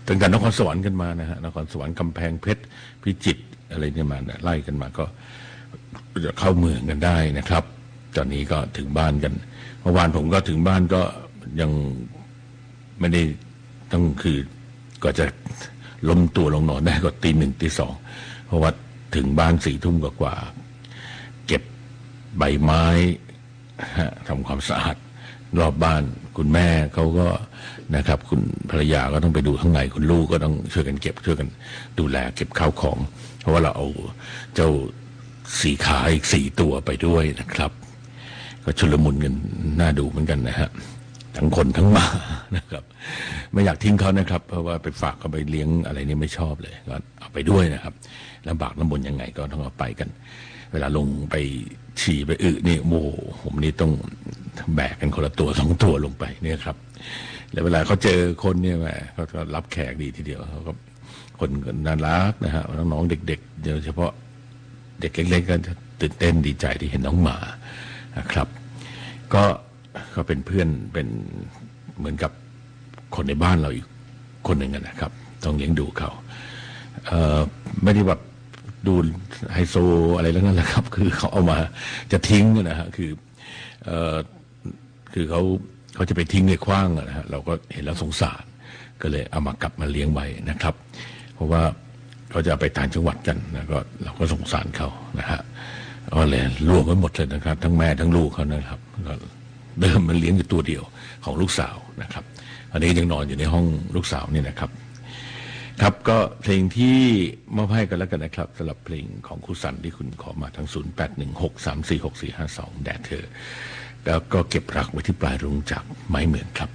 ตั้งแต่นครสวรรค์กันมานะฮะนครสวรรค์กำแพงเพชรพิจิตรอะไรเนี่ยมาไล่กันมาก็จะเข้าเมืองกันได้นะครับตอนนี้ก็ถึงบ้านกันเมื่อวานผมก็ถึงบ้านก็ยังไม่ได้ต้องคือก็จะล้มตัวลงนอนได้ก็ตี 1 ตี 2เพราะว่าถึงบ้าน4 ทุ่มกว่าเก็บใบไม้ทำความสะอาดรอบบ้านคุณแม่เขาก็นะครับคุณภรรยาก็ต้องไปดูข้างในคุณลูกก็ต้องช่วยกันเก็บช่วยกันดูแลเก็บข้าวของเพราะว่าเราเอาเจ้า4 ขาอีก4 ตัวไปด้วยนะครับก็ชุลมุนกันน่าดูเหมือนกันนะฮะทั้งคนทั้งหมานะครับไม่อยากทิ้งเขานะครับเพราะว่าไปฝากเขาไปเลี้ยงอะไรนี่ไม่ชอบเลยก็เอาไปด้วยนะครับลำบากลำบนยังไงก็ต้องเอาไปกันเวลาลงไปฉี่ไปนี่โอ้โหผมนี่ต้องแบกกันคนละตัว2 ตัวลงไปเนี่ยครับแล้วเวลาเขาเจอคนเนี่ยแหมเขาก็รับแขกดีทีเดียวเขาก็คนน่ารักนะฮะน้องๆเด็กๆโดยเฉพาะเด็กเล็กๆก็ตื่นเต้นดีใจที่เห็นน้องหมานะครับก็เป็นเพื่อนเป็นเหมือนกับคนในบ้านเราอีกคนหนึ่งนะครับต้องเลี้ยงดูเขาไม่ได้แบบดูไฮโซอะไรแล้วนั่นแหละครับคือเขาเอามาจะทิ้งนะฮะคือเขาจะไปทิ้งในขว้างนะฮะเราก็เห็นแล้วสงสารก็เลยเอามากลับมาเลี้ยงไว้นะครับเพราะว่าเขาจะไปต่างจังหวัดกันนะก็เราก็สงสารเขานะฮะก็เลยรวมไว้หมดเลยนะครับทั้งแม่ทั้งลูกเขานะครับเดิมมันเลี้ยงอยู่ตัวเดียวของลูกสาวนะครับอันนี้ยังนอนอยู่ในห้องลูกสาวนี่นะครับครับก็เพลงที่มอบให้กันแล้วกันนะครับสำหรับเพลงของครูสันที่คุณขอมาทั้ง0816346452แด่เธอแล้วก็เก็บรักไว้ที่ปลายรุ้งจากไม้เหมือนครับ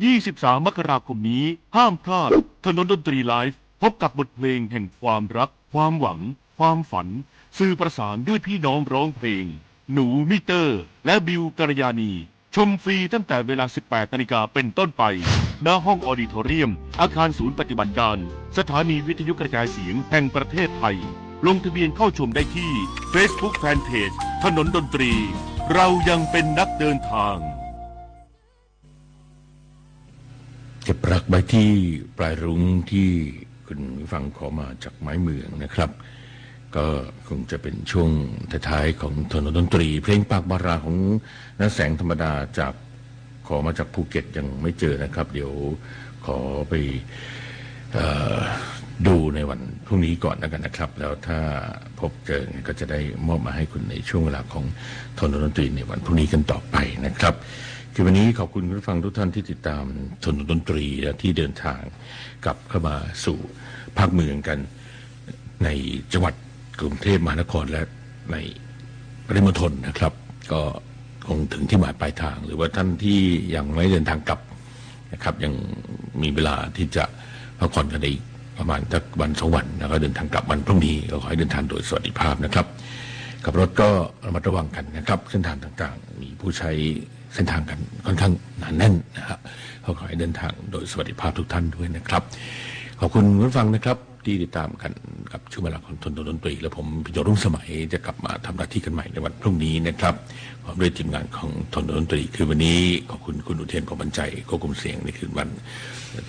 23 มกราคมนี้ห้ามพลาดถนนดนตรีไลฟ์พบกับบทเพลงแห่งความรักความหวังความฝันสื่อประสานด้วยพี่น้องร้องเพลงหนูมิเตอร์และบิวกัลยาณีชมฟรีตั้งแต่เวลา 18 นาฬิกาเป็นต้นไปณห้องออดิทอเรียมอาคารศูนย์ปฏิบัติการสถานีวิทยุกระจายเสียงแห่งประเทศไทยลงทะเบียนเข้าชมได้ที่ Facebook Fanpage ถนนดนตรีเรายังเป็นนักเดินทางเก็บรักไว้ที่ปลายรุ้งที่คุณฟังขอมาจากไม้เมืองนะครับก็คงจะเป็นช่วงท้ายๆของถนนดนตรีเพลงปากบาราของน้าแสงธรรมดาจากขอมาจากภูเก็ตยังไม่เจอนะครับเดี๋ยวขอไปดูในวันพรุ่งนี้ก่อนแล้วกันนะครับแล้วถ้าพบเจอก็จะได้มอบมาให้คุณในช่วงเวลาของถนนดนตรีในวันพรุ่งนี้กันต่อไปนะครับคือวันนี้ขอบคุณผู้ฟังทุกท่านที่ติดตามถนนดนตรีและที่เดินทางกลับเข้ามาสู่ภาคเมืองกันในจังหวัดกรุงเทพมหานครและในปริมณฑลนะครับก็คงถึงที่หมายปลายทางหรือว่าท่านที่ยังไม่เดินทางกลับนะครับยังมีเวลาที่จะพักผ่อนกันอีกประมาณสักวัน2 วันแล้วก็เดินทางกลับวันพรุ่งนี้ก็ขอให้เดินทางโดยสวัสดิภาพนะครับขับรถก็ระมัดระวังกันนะครับเส้นทางต่างๆมีผู้ใช้เส้นทางกันค่อนข้างหนาแน่นนะครับขอให้เดินทางโดยสวัสดิภาพทุกท่านด้วยนะครับขอบคุณผู้ฟังนะครับที่ติดตามกันกับช่วงเวลาของถนนดนตรีและผมพิจารณรุ่งสมัยจะกลับมาทำหน้าที่กันใหม่ในวันพรุ่งนี้นะครับพร้อมด้วยทีมงานของถนนดนตรีคือวันนี้ขอบคุณคุณอุเทน พรหมบรรจัยควบคุมเสียงในคืนวัน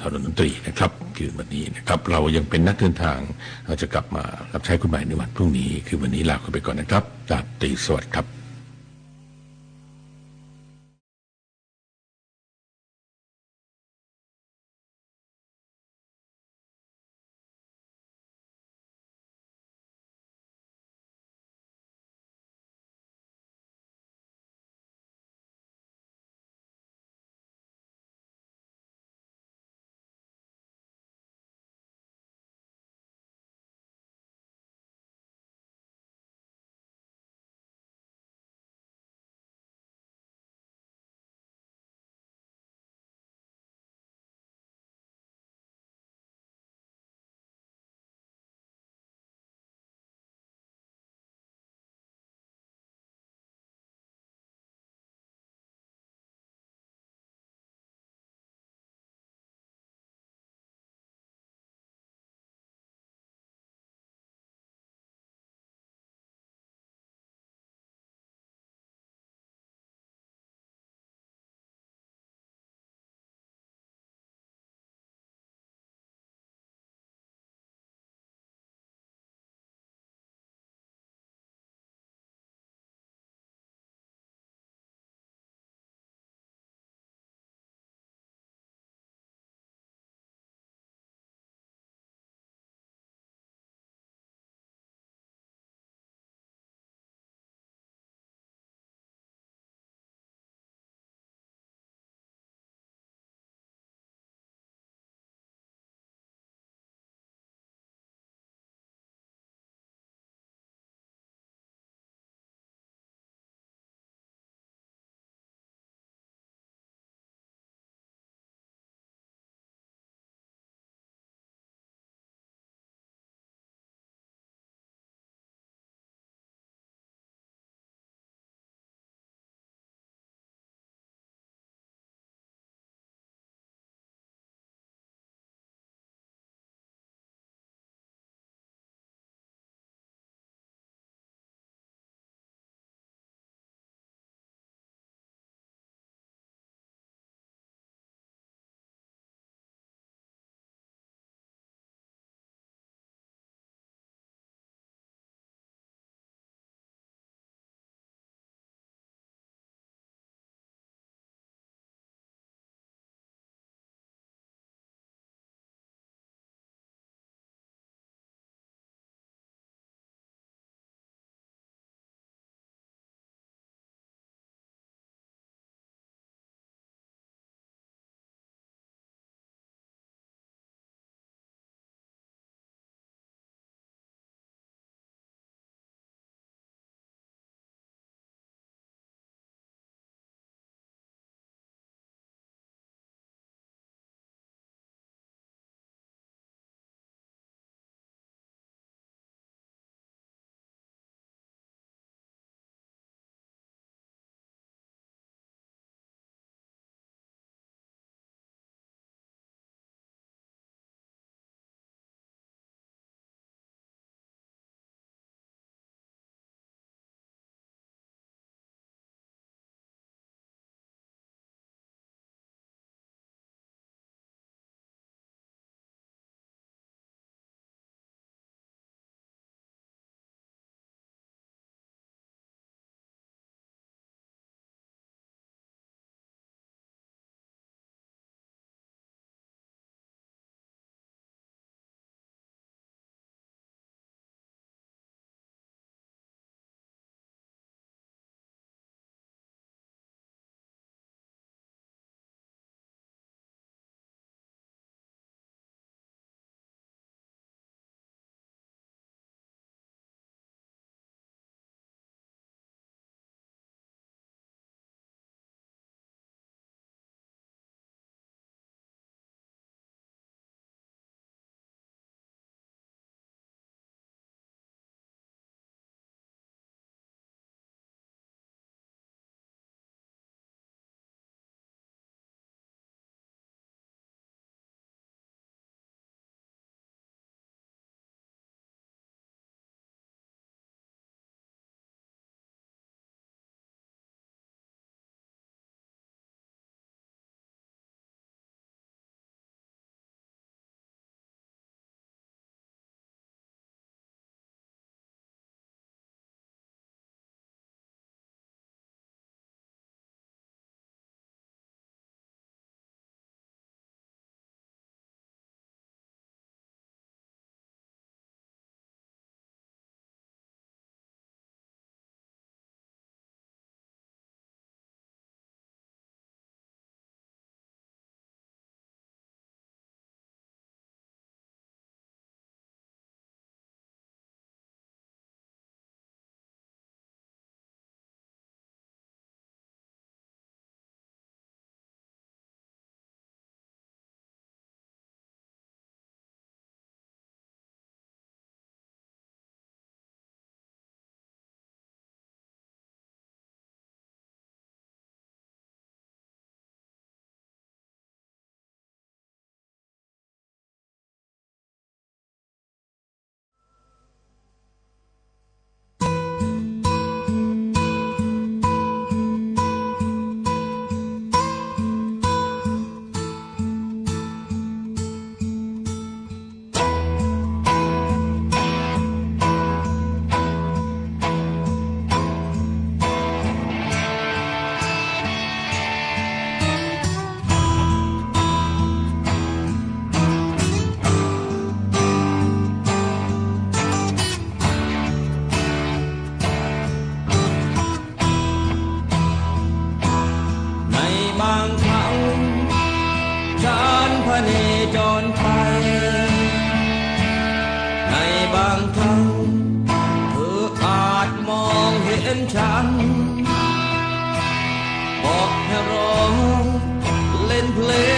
ถนนดนตรีนะครับคืนวันนี้นะครับเรายังเป็นนักเดินทางเราจะกลับมารับใช้คุณใหม่ในวันพรุ่งนี้คือวันนี้ลาคุณไปก่อนนะครับราตรีสวัสดิ์ครับ จานพเนจรไปในบางครั้งเธออาจมองเห็นฉันบอกให้ร้องเล่นเพลง